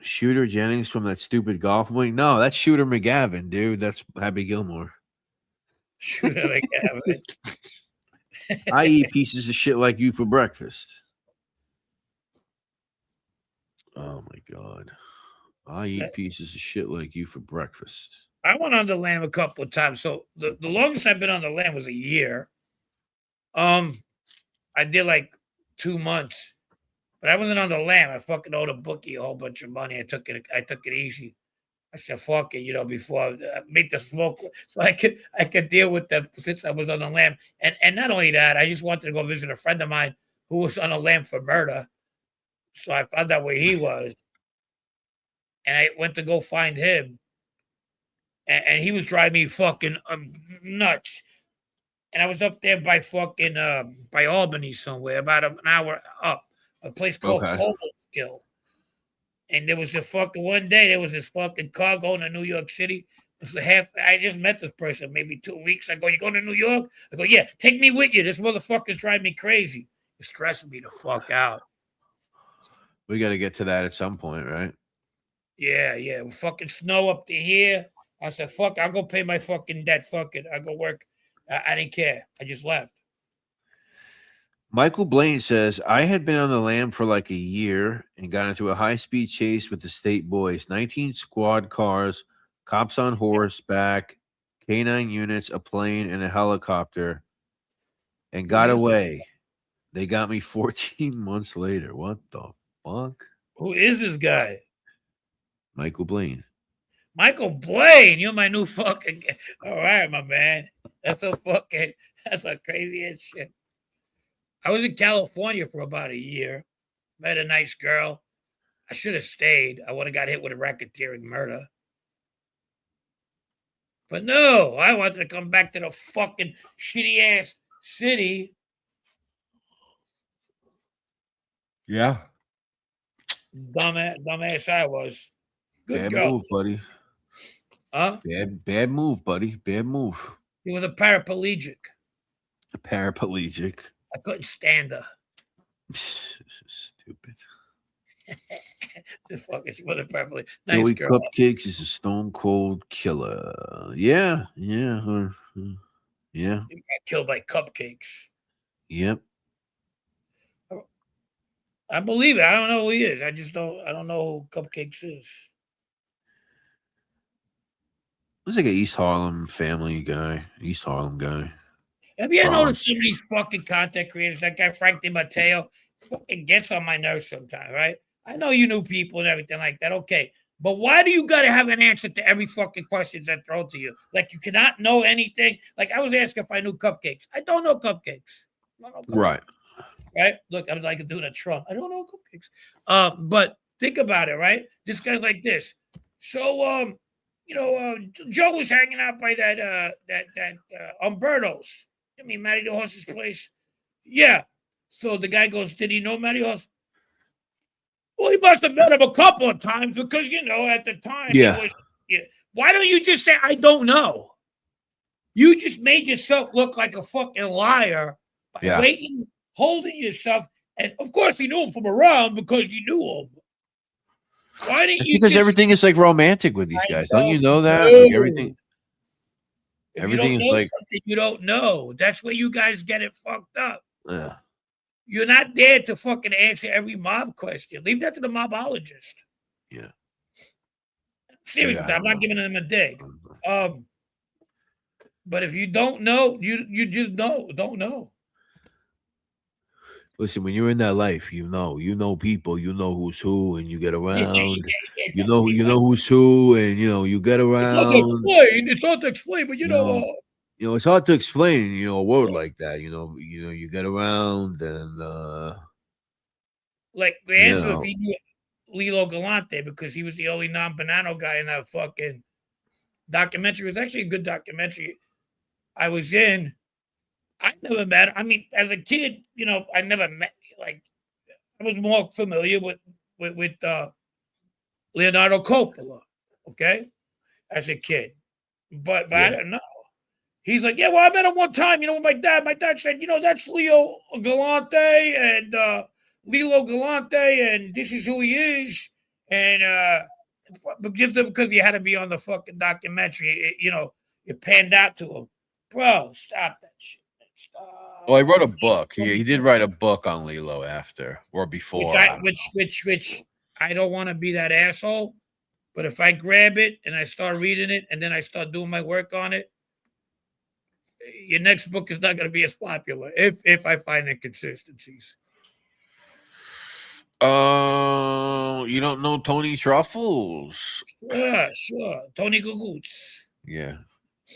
Shooter Jennings from that stupid golf wing. No, that's Shooter McGavin, dude. That's Happy Gilmore. Shooter McGavin. I eat pieces of shit like you for breakfast. Oh my God. I eat pieces of shit like you for breakfast. I went on the lam a couple of times. So the longest I've been on the lam was a year. I did like 2 months, but I wasn't on the lam. I fucking owed a bookie a whole bunch of money. I took it easy. I said, fuck it, before I make the smoke so I could deal with them since I was on the lam. And not only that, I just wanted to go visit a friend of mine who was on the lam for murder. So I found out where he was. And I went to go find him. And he was driving me fucking nuts. And I was up there by fucking by Albany somewhere, about an hour up, a place called Coldskill. And there was one day there was this fucking car going to New York City. It was I just met this person maybe 2 weeks ago. You going to New York? I go, yeah, take me with you. This motherfucker's driving me crazy. It's stressing me the fuck out. We got to get to that at some point, right? Yeah. Fucking snow up to here. I said, fuck, I'll go pay my fucking debt. Fuck it. I'll go work. I didn't care. I just left. Michael Blaine says, I had been on the lam for like a year and got into a high-speed chase with the state boys. 19 squad cars, cops on horseback, K9 units, a plane, and a helicopter, and got away. They got me 14 months later. What the fuck? Who is this guy? Michael Blaine. Michael Blaine, you're my new fucking. All right, my man. That's a crazy ass shit. I was in California for about a year. Met a nice girl. I should have stayed. I would have got hit with a racketeering murder. But no, I wanted to come back to the fucking shitty ass city. Yeah. Dumbass I was. Good Bad girl. move, buddy. Huh? Bad move, buddy. Bad move. He was a paraplegic. A paraplegic. I couldn't stand her. Stupid. Just fucking, she wasn't paraplegic. Nice Joey girl. Cupcakes is a stone cold killer. Yeah. He got killed by cupcakes. Yep. I believe it. I don't know who he is. I don't know who Cupcakes is. Looks like an East Harlem family guy. East Harlem guy. Have you ever noticed some of these fucking content creators? That guy Frank DiMatteo fucking gets on my nerves sometimes, right? I know you knew people and everything like that. Okay. But why do you got to have an answer to every fucking question that thrown to you? Like, you cannot know anything. Like, I was asking if I knew cupcakes. I don't know cupcakes. I don't know cupcakes. Right. Right? Look, I'm like a dude at Trump. I don't know cupcakes. But think about it, right? This guy's like this. So, Joe was hanging out by that Umberto's. I mean, Matty the Horse's place. Yeah. So the guy goes, did he know Matty Horse? Well, he must have met him a couple of times because, at the time, Yeah. he was. Yeah. Why don't you just say, I don't know? You just made yourself look like a fucking liar by waiting, holding yourself. And, of course, he knew him from around because you knew him. Why didn't you? Because everything is like romantic with these guys. Don't you know that? No. Like everything. If Everything you don't is know like something you don't know. That's where you guys get it fucked up. yeah. You're not there to fucking answer every mob question. Leave that to the mobologist. Yeah. Seriously, I'm not giving them a dig. But if you don't know, you just don't know. Listen, when you're in that life, you know people, you know who's who, and you get around. You know who's who, and you get around. It's hard to explain, but it's hard to explain, a word like that. You get around, and like the answer if he knew Lilo Galante because he was the only non-Bonanno guy in that fucking documentary. It was actually a good documentary. I was in. I never met. I mean, as a kid, I never met. Like, I was more familiar with Leonardo Coppola. Okay, as a kid, but I don't know. He's like, yeah, well, I met him one time. With my dad. My dad said, that's Leo Galante and Lilo Galante, and this is who he is. And but just because he had to be on the fucking documentary, it panned out to him. Bro, stop that shit. Stop. Well, he wrote a book. He did write a book on Lilo after or before. Which I don't want to be that asshole, but if I grab it and I start reading it and then I start doing my work on it, your next book is not going to be as popular if I find inconsistencies. You don't know Tony Truffles? Yeah, sure. Tony Gugoots. Yeah.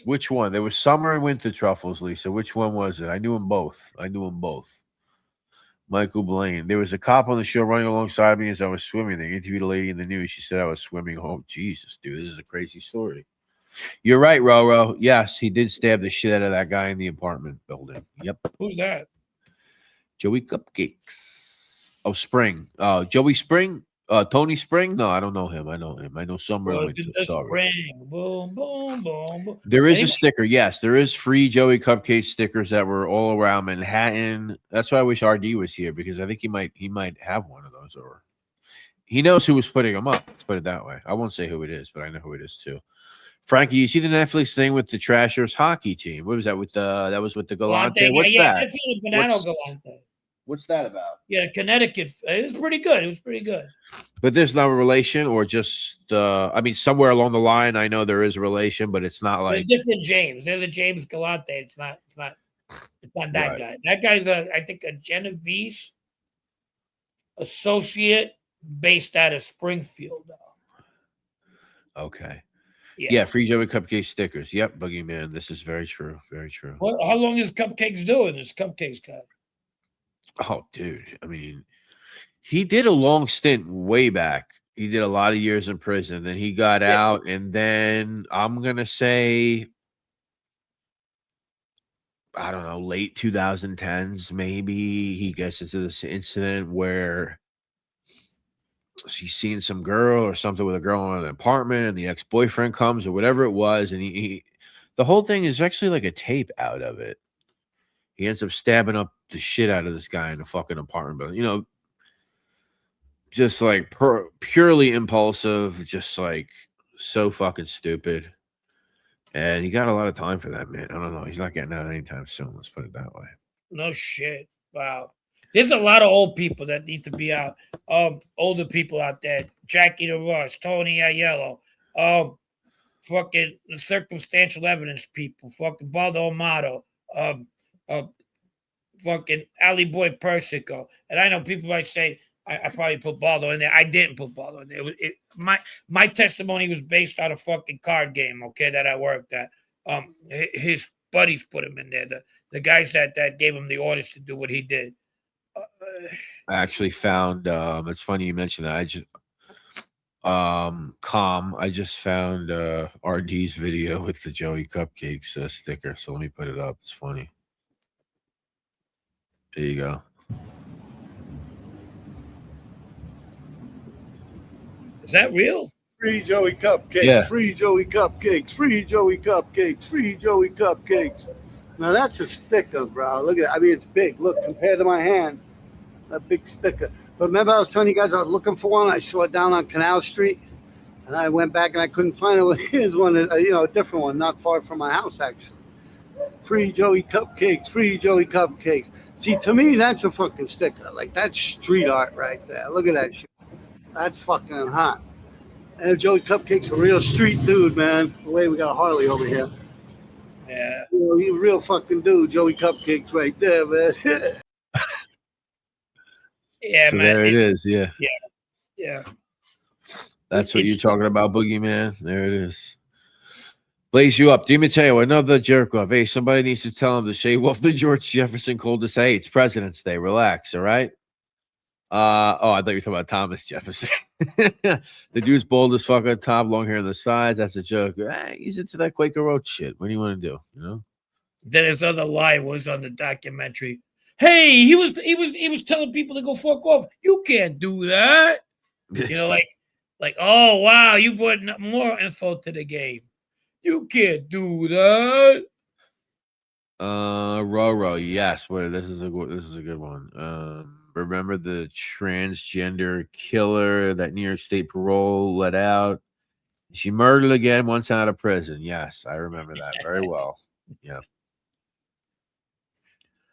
Which one? There was summer and winter truffles, Lisa. Which one was it? I knew them both. Michael Blaine. There was a cop on the show running alongside me as I was swimming. They interviewed a lady in the news. She said I was swimming home. Jesus, dude, this is a crazy story. You're right, Roro. Yes, he did stab the shit out of that guy in the apartment building. Yep. Who's that? Joey Cupcakes. Oh, Spring. Joey Spring. Tony Spring? No, I don't know him. I know Summer. Spring. Boom, boom, boom. There is a sticker. Yes, there is free Joey Cupcake stickers that were all around Manhattan. That's why I wish RD was here because I think he might have one of those, or he knows who was putting them up. Let's put it that way. I won't say who it is, but I know who it is too. Frankie, you see the Netflix thing with the Trashers hockey team? What was that with the? That was with the Galante. What's that? Galante. What's that about? Yeah, Connecticut. It was pretty good. But there's no relation, or just somewhere along the line, I know there is a relation, but it's not like there's different James. There's a James Galante. It's not that guy. That guy's I think a Genovese associate based out of Springfield. Okay. Yeah, free Joey Cupcake stickers. Yep, Boogeyman. This is very true. Very true. Well, how long is Cupcakes doing this Cupcakes guy? Oh, dude. I mean, he did a long stint way back. He did a lot of years in prison. Then he got out, and then I'm going to say, I don't know, late 2010s, maybe he gets into this incident where she's seeing some girl or something with a girl in an apartment, and the ex-boyfriend comes or whatever it was, and he the whole thing is actually like a tape out of it. He ends up stabbing up the shit out of this guy in a fucking apartment building. Just like purely impulsive, just like so fucking stupid. And he got a lot of time for that, man. I don't know. He's not getting out anytime soon. Let's put it that way. No shit. Wow. There's a lot of old people that need to be out. Older people out there. Jackie the Rush, Tony Aiello, fucking circumstantial evidence people, fucking Baldo Amato, fucking Ali Boy Persico. And I know people might say, I probably put Baldo in there. I didn't put Baldo in there. My testimony was based on a fucking card game, okay, that I worked at. His buddies put him in there. The guys that gave him the orders to do what he did. I actually found. It's funny you mentioned that. I just I just found RD's video with the Joey Cupcakes sticker. So let me put it up. It's funny. There you go. Is that real? Free Joey Cupcakes, Yeah. Free Joey Cupcakes, Free Joey Cupcakes, Free Joey Cupcakes. Now that's a sticker, bro. Look at it. I mean, it's big. Look, compared to my hand, a big sticker. But remember I was telling you guys I was looking for one? I saw it down on Canal Street, and I went back and I couldn't find it. Here's one, a different one, not far from my house, actually. Free Joey Cupcakes, Free Joey Cupcakes. See, to me, that's a fucking sticker. Like, that's street art right there. Look at that shit. That's fucking hot. And Joey Cupcake's a real street dude, man. The way we got a Harley over here. Yeah. He's a real fucking dude. Joey Cupcake's right there, man. Yeah, So man. there it is. Yeah. Yeah. That's what you're talking about, Boogeyman. There it is. Blaze you up. DiMatteo, another jerk off. Hey, somebody needs to tell him to shave off the George Jefferson cul-de-sac. Hey, it's President's Day. Relax, all right? I thought you were talking about Thomas Jefferson. The dude's bald as fuck on top, long hair on the sides. That's a joke. Hey, he's into that Quaker Road shit. What do you want to do? You know? Then his other lie was on the documentary. Hey, he was telling people to go fuck off. You can't do that. You know, like, oh wow, you brought more info to the game. You can't do that. Roro, yes. Wait, this is a good one. Remember the transgender killer that New York State parole let out? She murdered again once out of prison. Yes, I remember that very well. Yeah.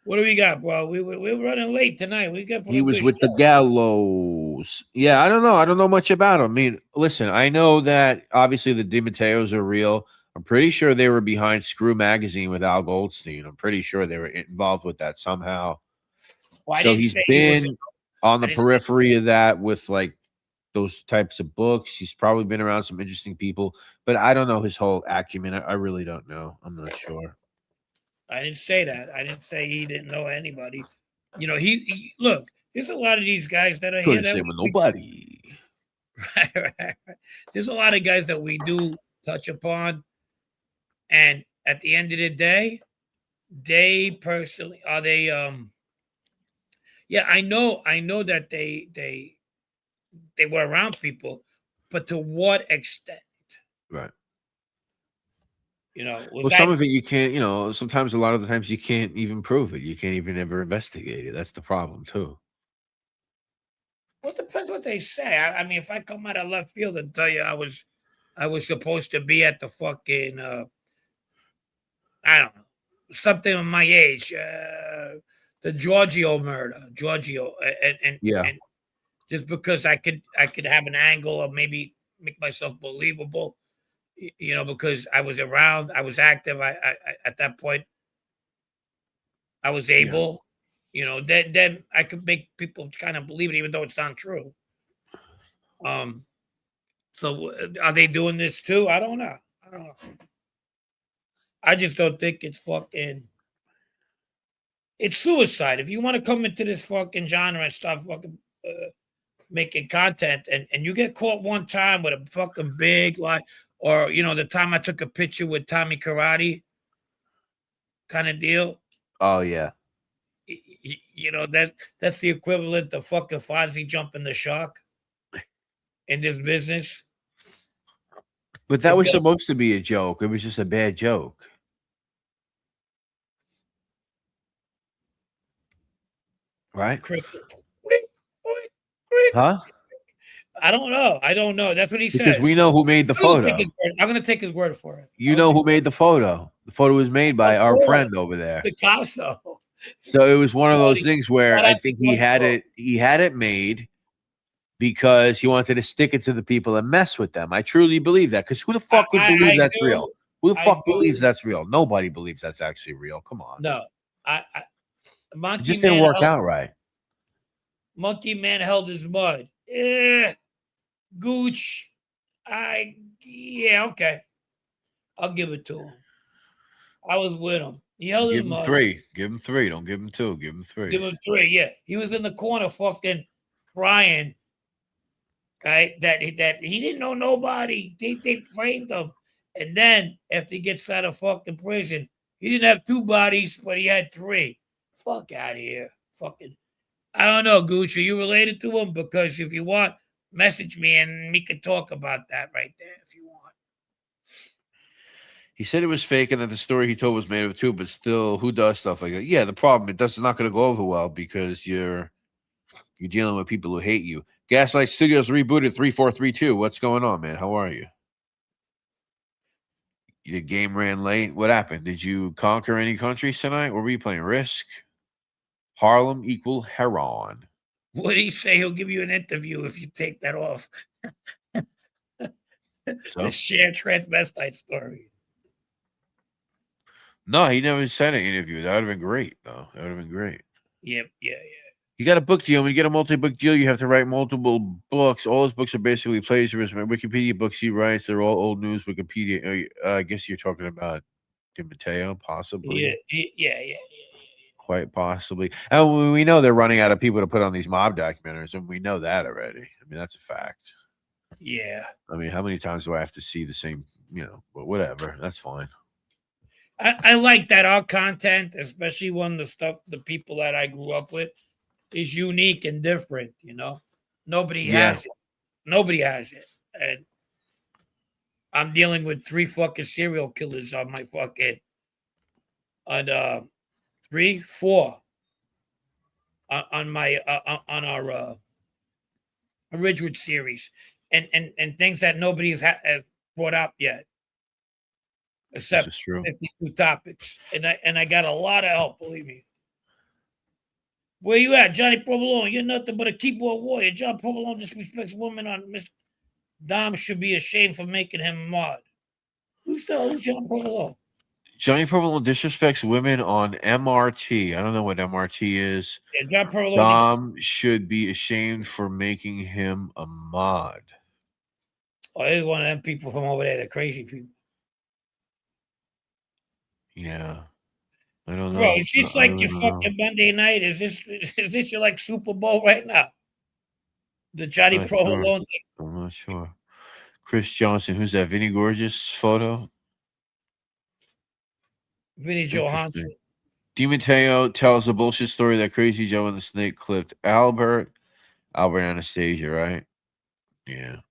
What do we got, bro? We're running late tonight. We got. He was with the Gallows. Yeah, I don't know. I don't know much about him. I mean, listen, I know that obviously the DiMatteos are real. I'm pretty sure they were behind Screw Magazine with Al Goldstein. I'm pretty sure they were involved with that somehow. Well, so he's been on the periphery of that with like those types of books. He's probably been around some interesting people, but I don't know his whole acumen. I really don't know. I'm not sure. I didn't say that. I didn't say he didn't know anybody. You know, he look. There's a lot of these guys that are here. Couldn't say with nobody. Right. There's a lot of guys that we do touch upon, and at the end of the day, they personally are they. Yeah, I know that they were around people, but to what extent? Right. You know, well, some of it you can't, you know, sometimes a lot of the times you can't even prove it. You can't even ever investigate it. That's the problem too. Well, it depends what they say. I mean, if I come out of left field and tell you I was supposed to be at the fucking I don't know, something of my age, the Giorgio murder, and just because I could have an angle or maybe make myself believable. You know, because I was around, I was active. I at that point, I was able, you know, then I could make people kind of believe it, even though it's not true. So are they doing this too? I don't know. I just don't think it's fucking. It's suicide. If you want to come into this fucking genre and start fucking making content, and you get caught one time with a fucking big lie. Or, you know, the time I took a picture with Tommy Karate kind of deal. Oh, yeah. You know, that's the equivalent of fucking Fonzie jumping the shark in this business. But that was supposed to be a joke. It was just a bad joke. Right? Huh? I don't know. That's what he said. Because we know who made the photo. I'm going to take his word for it. You know who made the photo. The photo was made by our friend over there. Picasso. So it was one of those things where I think he had it made because he wanted to stick it to the people and mess with them. I truly believe that. Because who the fuck would believe that's real? Who the fuck believes that's real? Nobody believes that's actually real. Come on. No. It just didn't work out right. Monkey Man held his mud. Gooch. Okay. I'll give it to him. I was with him. He held his Give him mud. 3. Give him 3. Don't give him 2. Give him 3. Give him 3. Yeah. He was in the corner fucking crying. Right? That he didn't know nobody. They framed him. And then after he gets out of fucking prison, he didn't have 2 bodies, but he had 3. Fuck out of here. Fucking. I don't know, Gooch. Are you related to him? Because if you want, message me and we can talk about that right there if you want. He said it was fake and that the story he told was made up too, but still, who does stuff like that? Yeah, the problem, it's not going to go over well because you're dealing with people who hate you. Gaslight Studios rebooted 3432. What's going on, man? How are you? Your game ran late. What happened? Did you conquer any countries tonight? What were you playing? Risk? Harlem equal Heron. What did he say? He'll give you an interview if you take that off. The share transvestite story. No, he never said an interview. That would have been great, though. That would have been great. Yep, yeah. You got a book deal. When you get a multi-book deal, you have to write multiple books. All his books are basically plagiarism. Wikipedia books he writes, they're all old news. Wikipedia, I guess you're talking about DiMatteo, possibly. Yeah. Quite possibly. And we know they're running out of people to put on these mob documentaries, and we know that already. I mean, that's a fact. Yeah. I mean, how many times do I have to see the same, but whatever. That's fine. I like that our content, especially when the people that I grew up with, is unique and different, Nobody has it. Nobody has it. And I'm dealing with 3 fucking serial killers on my fucking 3, 4 on my on our Ridgewood series and things that nobody has brought up yet. Except 52 topics. And I got a lot of help, believe me. Where you at, Johnny Provolone? You're nothing but a keyboard warrior. John Provolone disrespects women on Miss Dom should be ashamed for making him a mod. Who's John Provolone? Johnny Provolone disrespects women on MRT. I don't know what MRT is. Yeah, John Provolone. Dom should be ashamed for making him a mod. Oh, he's one of them people from over there, the crazy people. Yeah. I don't know. Bro, is this like your fucking Monday night? Is this your like Super Bowl right now? The Johnny Provolone thing? I'm not sure. Chris Johnson, who's that? Vinny Gorgeous photo? Vinny Johansson. DiMatteo tells a bullshit story that Crazy Joe and the Snake clipped Albert Anastasia, right? Yeah.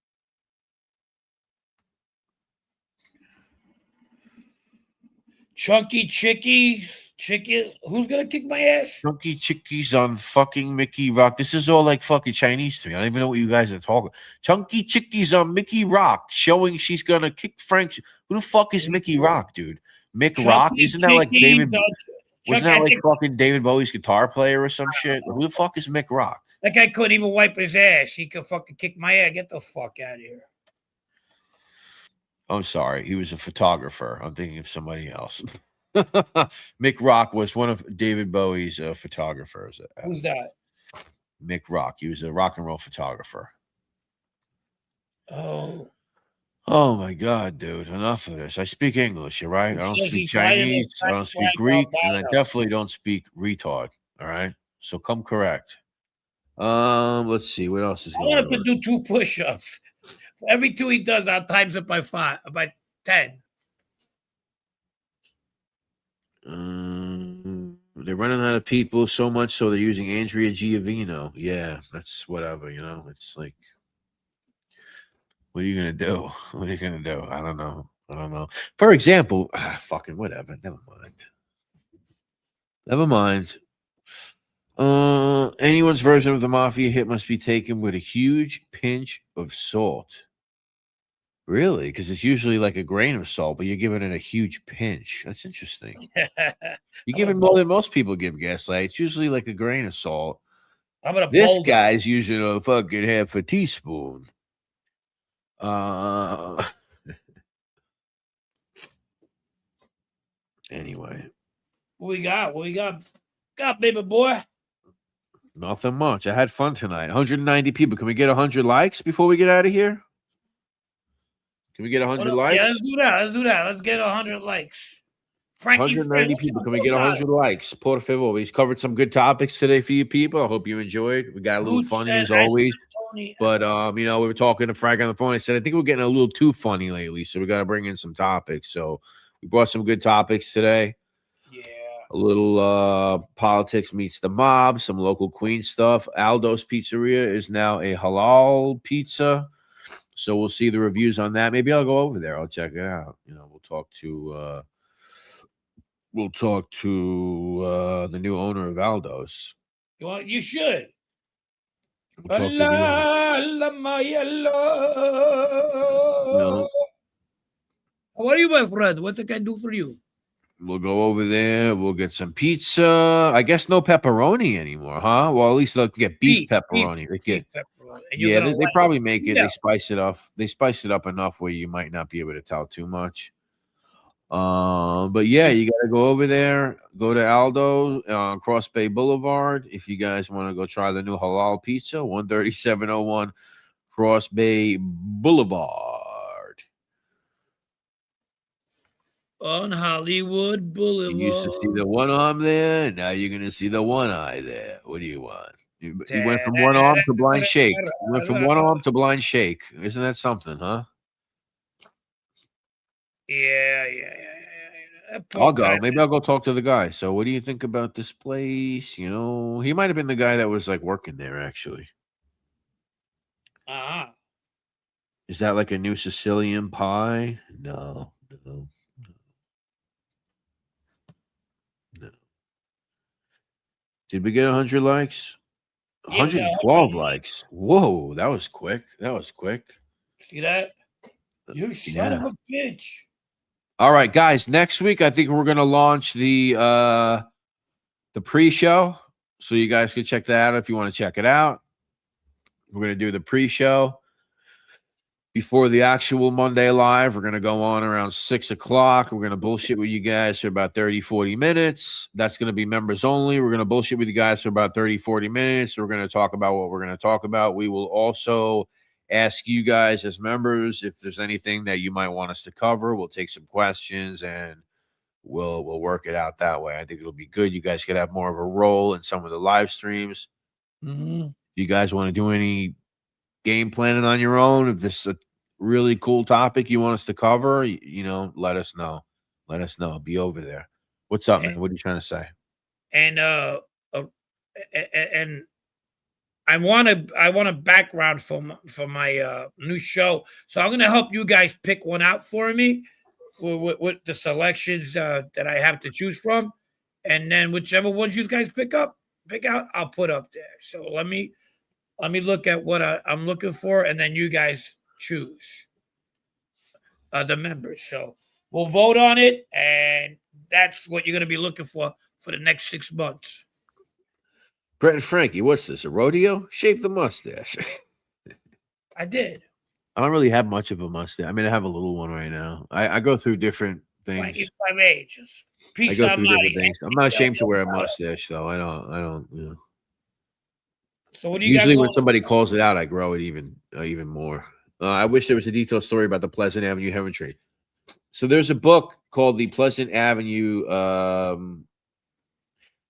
Chunky Chickies. Who's gonna kick my ass? Chunky Chickies on fucking Mickey Rock. This is all like fucking Chinese to me. I don't even know what you guys are talking. Chunky Chickies on Mickey Rock, showing she's gonna kick Frank. Who the fuck is Mickey Rock, dude? Mick Rock? Isn't that like David? Wasn't that like fucking David Bowie's guitar player or some shit? Who the fuck is Mick Rock? That guy couldn't even wipe his ass. He could fucking kick my ass. Get the fuck out of here. I'm sorry. He was a photographer. I'm thinking of somebody else. Mick Rock was one of David Bowie's photographers. Who's that? Mick Rock. He was a rock and roll photographer. Oh my God, dude. Enough of this. I speak English, all right? I don't speak Chinese. I don't speak Greek. And I definitely don't speak retard. All right. So come correct. Let's see. What else is going on? I want him to do 2 push-ups. For every 2 he does, I'll times it by 10. They're running out of people so much so they're using Andrea Giovino. Yeah, that's whatever, It's like, what are you gonna do? What are you gonna do? I don't know. For example, fucking whatever. Never mind. Anyone's version of the Mafia hit must be taken with a huge pinch of salt. Really? Because it's usually like a grain of salt, but you're giving it a huge pinch. That's interesting. You're giving more than most people give Gaslight. It's usually like a grain of salt. This guy's using a fucking half a teaspoon. Anyway. What we got? Got, baby boy? Nothing much. I had fun tonight. 190 people. Can we get 100 likes before we get out of here? Can we get 100 likes? Yeah, let's do that. Let's do that. Let's get 100 likes. Frankie, 190 people. Can we get 100 likes? Por favor. We've covered some good topics today for you people. I hope you enjoyed. We got a little funny as always. But you know, we were talking to Frank on the phone. I said, I think we're getting a little too funny lately, so we got to bring in some topics. So we brought some good topics today. Yeah. A little politics meets the mob, some local Queen stuff. Aldo's Pizzeria is now a halal pizza. So we'll see the reviews on that. Maybe I'll go over there. I'll check it out. You know, we'll talk to the new owner of Aldo's. Well, you should. We'll talk to the no. What are you, my friend? What can I do for you? We'll go over there. We'll get some pizza. I guess no pepperoni anymore, huh? Well, at least they'll get beef pepperoni. Beef pepperoni. Yeah, they probably make it. Yeah. They spice it up. They spice it up enough where you might not be able to tell too much. But yeah, you got to go over there. Go to Aldo on Cross Bay Boulevard if you guys want to go try the new halal pizza. 13701 Cross Bay Boulevard. On Hollywood Boulevard. You used to see the one arm there. Now you're going to see the one eye there. What do you want? You went from one arm to blind shake. You went from one arm to blind shake. Isn't that something, huh? Yeah. I'll go. Maybe I'll go talk to the guy. So what do you think about this place? You know, he might have been the guy that was like working there, actually. Is that like a new Sicilian pie? No. Did we get 100 likes? 112 likes. Whoa, that was quick. See that? You son of a bitch. All right, guys. Next week, I think we're gonna launch the pre-show, so you guys can check that out if you want to check it out. We're gonna do the pre-show before the actual Monday live. We're going to go on around 6 o'clock. We're going to bullshit with you guys for about 30, 40 minutes. That's going to be members only. We're going to bullshit with you guys for about 30, 40 minutes. We're going to talk about what we're going to talk about. We will also ask you guys as members if there's anything that you might want us to cover. We'll take some questions and we'll work it out that way. I think it'll be good. You guys could have more of a role in some of the live streams. Mm-hmm. You guys want to do any game planning on your own? If this is a really cool topic you want us to cover, you know, let us know. Be over there. What's up, man? What are you trying to say? And I want a background for my new show, so I'm gonna help you guys pick one out for me with the selections that I have to choose from, and then whichever ones you guys pick out, I'll put up there. So let me look at what I'm looking for, and then you guys choose the members. So we'll vote on it, and that's what you're going to be looking for the next 6 months. Brett and Frankie, what's this, a rodeo? Shave the mustache. I did. I don't really have much of a mustache. I mean, I have a little one right now. I go through different things. If I may, just peace out. I'm not ashamed to wear a mustache, though. I don't, you know. So what do you usually when somebody calls it out, I grow it even more. I wish there was a detailed story about the Pleasant Avenue Heaven Tree. So there's a book called The Pleasant Avenue.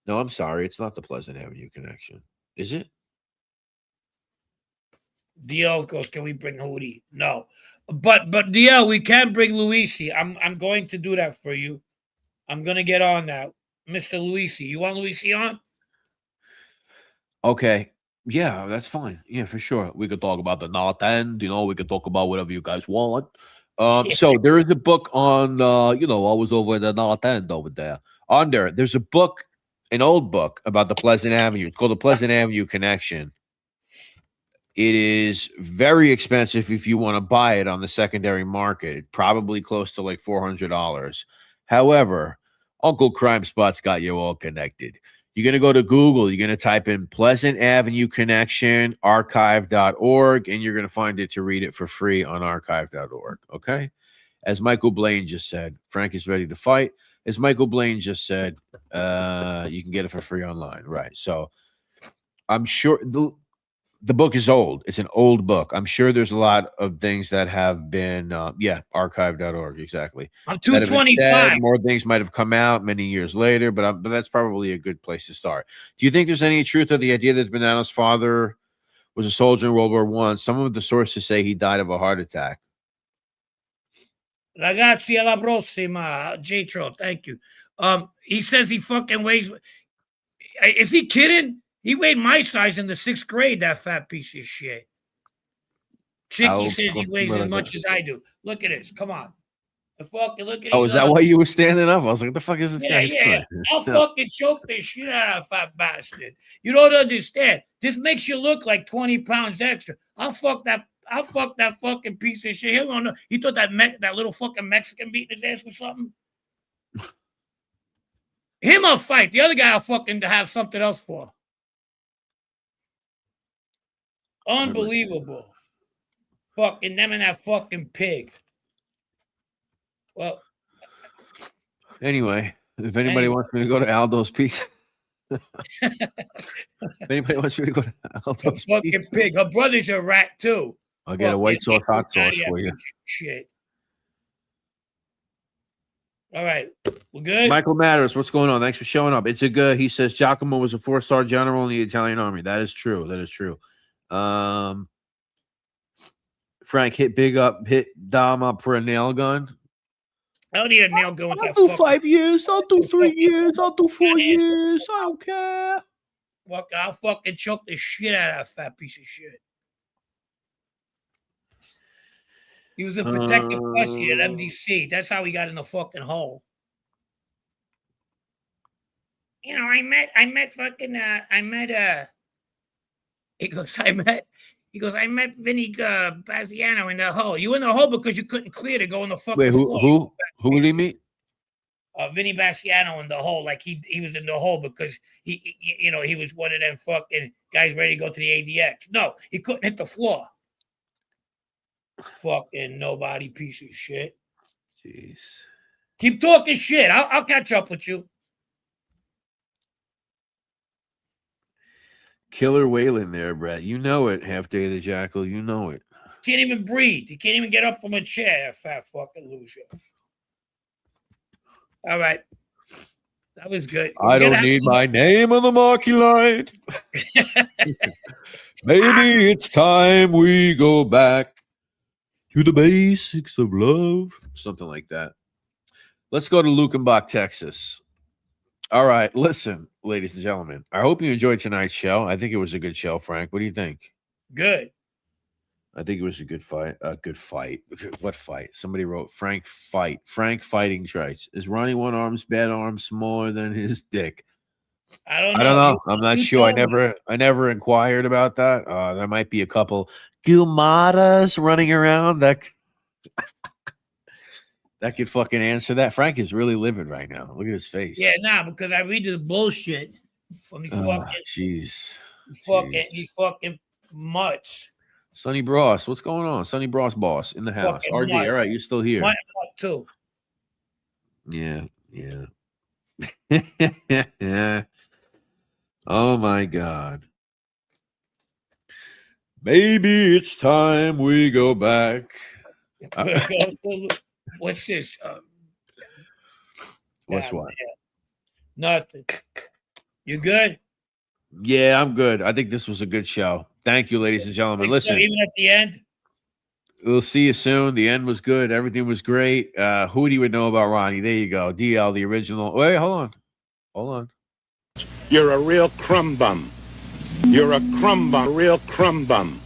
No, I'm sorry. It's not the Pleasant Avenue Connection. Is it? DL goes, can we bring Hootie? No. But DL, we can bring Luisi. I'm going to do that for you. I'm going to get on that. Mr. Luisi. You want Luisi on? Okay. Yeah, that's fine. Yeah, for sure. We could talk about the North End. You know, we could talk about whatever you guys want. So there is a book on, you know, I was over at the North End over there. There's a book, an old book about the Pleasant Avenue. It's called The Pleasant Avenue Connection. It is very expensive if you want to buy it on the secondary market. Probably close to like $400. However, Uncle Crime Spot's got you all connected. You're going to go to Google. You're going to type in Pleasant Avenue Connection, archive.org, and you're going to find it to read it for free on archive.org. Okay? As Michael Blaine just said, Frank is ready to fight. As Michael Blaine just said, you can get it for free online. Right. So I'm sure the book is old. It's an old book. I'm sure there's a lot of things that have been, archive.org, exactly. I'm That have been 225. said. More things might have come out many years later, but that's probably a good place to start. Do you think there's any truth to the idea that Bonanno's father was a soldier in World War I? Some of the sources say he died of a heart attack. Ragazzi, alla prossima. J-Tro, thank you. He says he fucking weighs. Is he kidding? He weighed my size in the 6th grade, that fat piece of shit. Chicky says he weighs as much as I do. Look at this. Come on. Fucking look at Oh, is that why you were standing up? I was like, what the fuck is this guy? Yeah. I'll fucking choke this shit out of fat bastard. You don't understand. This makes you look like 20 pounds extra. I'll fuck that fucking piece of shit. He don't know. He thought that little fucking Mexican beating his ass or something. Him I'll fight. The other guy I'll fucking have something else for. Unbelievable. Fucking them and that fucking pig. Well, anyway, if anybody wants me to go to Aldo's Pizza, if anybody wants me to go to Aldo's fucking Pizza, pig. Her brother's a rat too. I'll get a white sauce hot sauce for you. Shit. All right, we're good. Michael Matters, what's going on? Thanks for showing up. It's a good. He says Giacomo was a 4-star general in the Italian army. That is true. That is true. Frank, hit Dom up for a nail gun. I don't need a nail gun. I'll do 5 years. I'll do 3 years. I'll do 4 years. I don't care. Look, I'll fucking choke the shit out of that fat piece of shit. He was a protective custody at MDC. That's how he got in the fucking hole. You know, I met Vinny Baziano in the hole. You in the hole because you couldn't clear to go in the fucking Wait, floor. Who did he meet? Vinny Baziano in the hole. Like he was in the hole because he was one of them fucking guys ready to go to the ADX. No, he couldn't hit the floor. Fucking nobody piece of shit. Jeez. Keep talking shit. I'll catch up with you. Killer Whalen there, Brett. You know it, Half Day of the Jackal. You know it. Can't even breathe. He can't even get up from a chair, fat fucking loser. All right. That was good. I don't need my name on the marquee line. Maybe it's time we go back to the basics of love. Something like that. Let's go to Lukenbach, Texas. All right. Listen, ladies and gentlemen, I hope you enjoyed tonight's show. I think it was a good show, Frank. What do you think? Good. I think it was a good fight. A good fight. What fight? Somebody wrote Frank fight. Frank fighting trites. Is Ronnie One Arm's bad arm smaller than his dick? I don't know. I'm not sure. I never inquired about that. There might be a couple Gumadas running around that could fucking answer that. Frank is really livid right now. Look at his face. Yeah, because I read the bullshit from these these fucking mutts. Sonny Bross, what's going on? Sonny Bross boss in the house. Fucking RD, all right, you're still here. My mutt too. Yeah. Oh my God. Maybe it's time we go back. What's this? What's what? Nothing. You good? Yeah, I'm good. I think this was a good show. Thank you, ladies and gentlemen. Listen, so even at the end, we'll see you soon. The end was good. Everything was great. Who would you know about Ronnie? There you go. DL, the original. Wait, hold on. You're a real crumb bum. You're a crumb bum. A real crumb bum.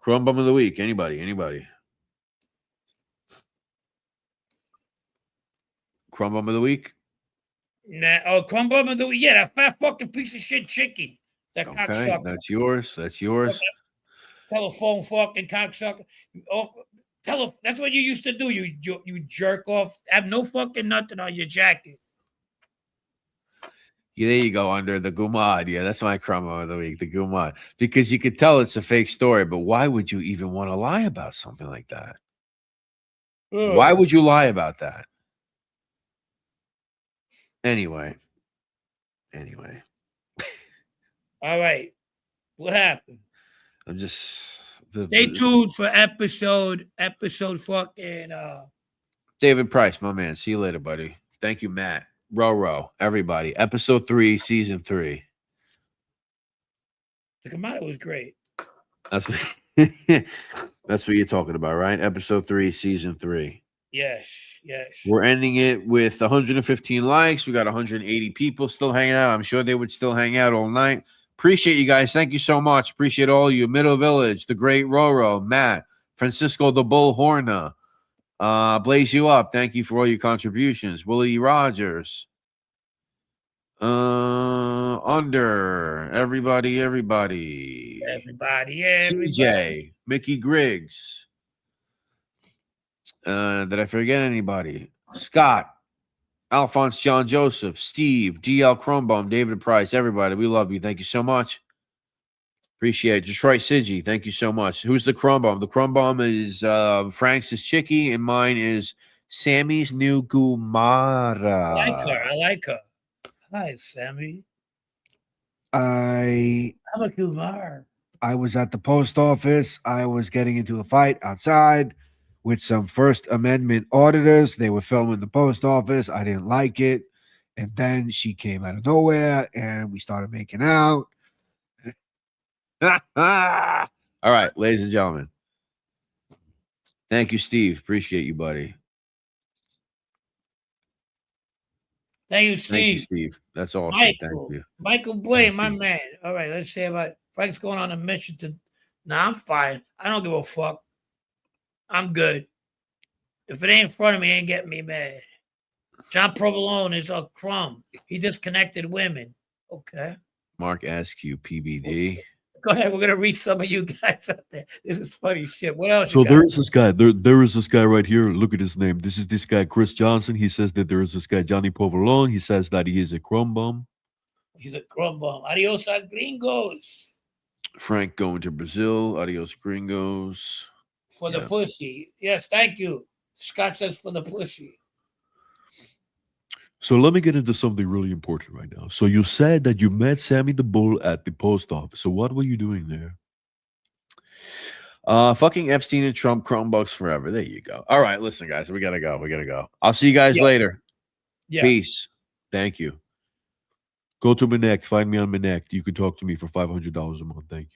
Crumb bum of the week. Anybody? Crumb bum of the week? Nah. Crumb bum of the week. Yeah, that fat fucking piece of shit chickie. That cocksucker. That's yours. Telephone fucking cocksucker. That's what you used to do. You jerk off. Have no fucking nothing on your jacket. Yeah, there you go, under the Goomada. Yeah, that's my crumb of the week, the Goomada. Because you could tell it's a fake story, but why would you even want to lie about something like that? Why would you lie about that? Anyway. All right. What happened? I'm just Stay tuned for episode fucking David Price, my man. See you later, buddy. Thank you, Matt. Row, everybody. Episode 3, season 3. the Goomada was great. That's what that's what you're talking about, right? Episode 3, season 3. Yes. We're ending it with 115 likes. We got 180 people still hanging out. I'm sure they would still hang out all night. Appreciate you guys. Thank you so much. Appreciate all you. Middle Village, the great Roro, Matt, Francisco the Bull Horna, Blaze You Up. Thank you for all your contributions. Willie Rogers. Under everybody. TJ, Mickey Griggs. Did I forget anybody? Scott, Alphonse John Joseph, Steve, DL Crumbum, David Price, everybody. We love you. Thank you so much. Appreciate it. Detroit Siggy, thank you so much. Who's the Crumbum? The Crumbum is Frank's is Chicky, and mine is Sammy's new Goomada. I like her. Hi, Sammy. I'm a gumar. I was at the post office. I was getting into a fight outside with some First Amendment auditors. They were filming the post office. I didn't like it. And then she came out of nowhere and we started making out. All right, ladies and gentlemen. Thank you, Steve. Appreciate you, buddy. Thank you, Steve. Thank you, Steve. That's awesome. Thank you. Michael Blaine, my man. All right, let's see about Frank's going on a mission to. Nah, I'm fine. I don't give a fuck. I'm good. If it ain't in front of me, ain't getting me mad. John Provolone is a crumb. He disconnected women. Okay. Mark Askew, PBD. Go ahead. We're gonna reach some of you guys out there. This is funny shit. What else? So there is this guy. There is this guy right here. Look at his name. This is this guy, Chris Johnson. He says that there is this guy, Johnny Provolone. He says that he is a crumb bum. He's a crumb bum. Adios, gringos. Frank going to Brazil. Adios, gringos. For the pussy. Yes, thank you. Scott says for the pussy. So let me get into something really important right now. So you said that you met Sammy the Bull at the post office. So what were you doing there? Fucking Epstein and Trump, Chromebooks forever. There you go. All right, listen, guys, we gotta go. I'll see you guys later. Yeah. Peace. Thank you. Go to Minect. Find me on Minect. You can talk to me for $500 a month. Thank you.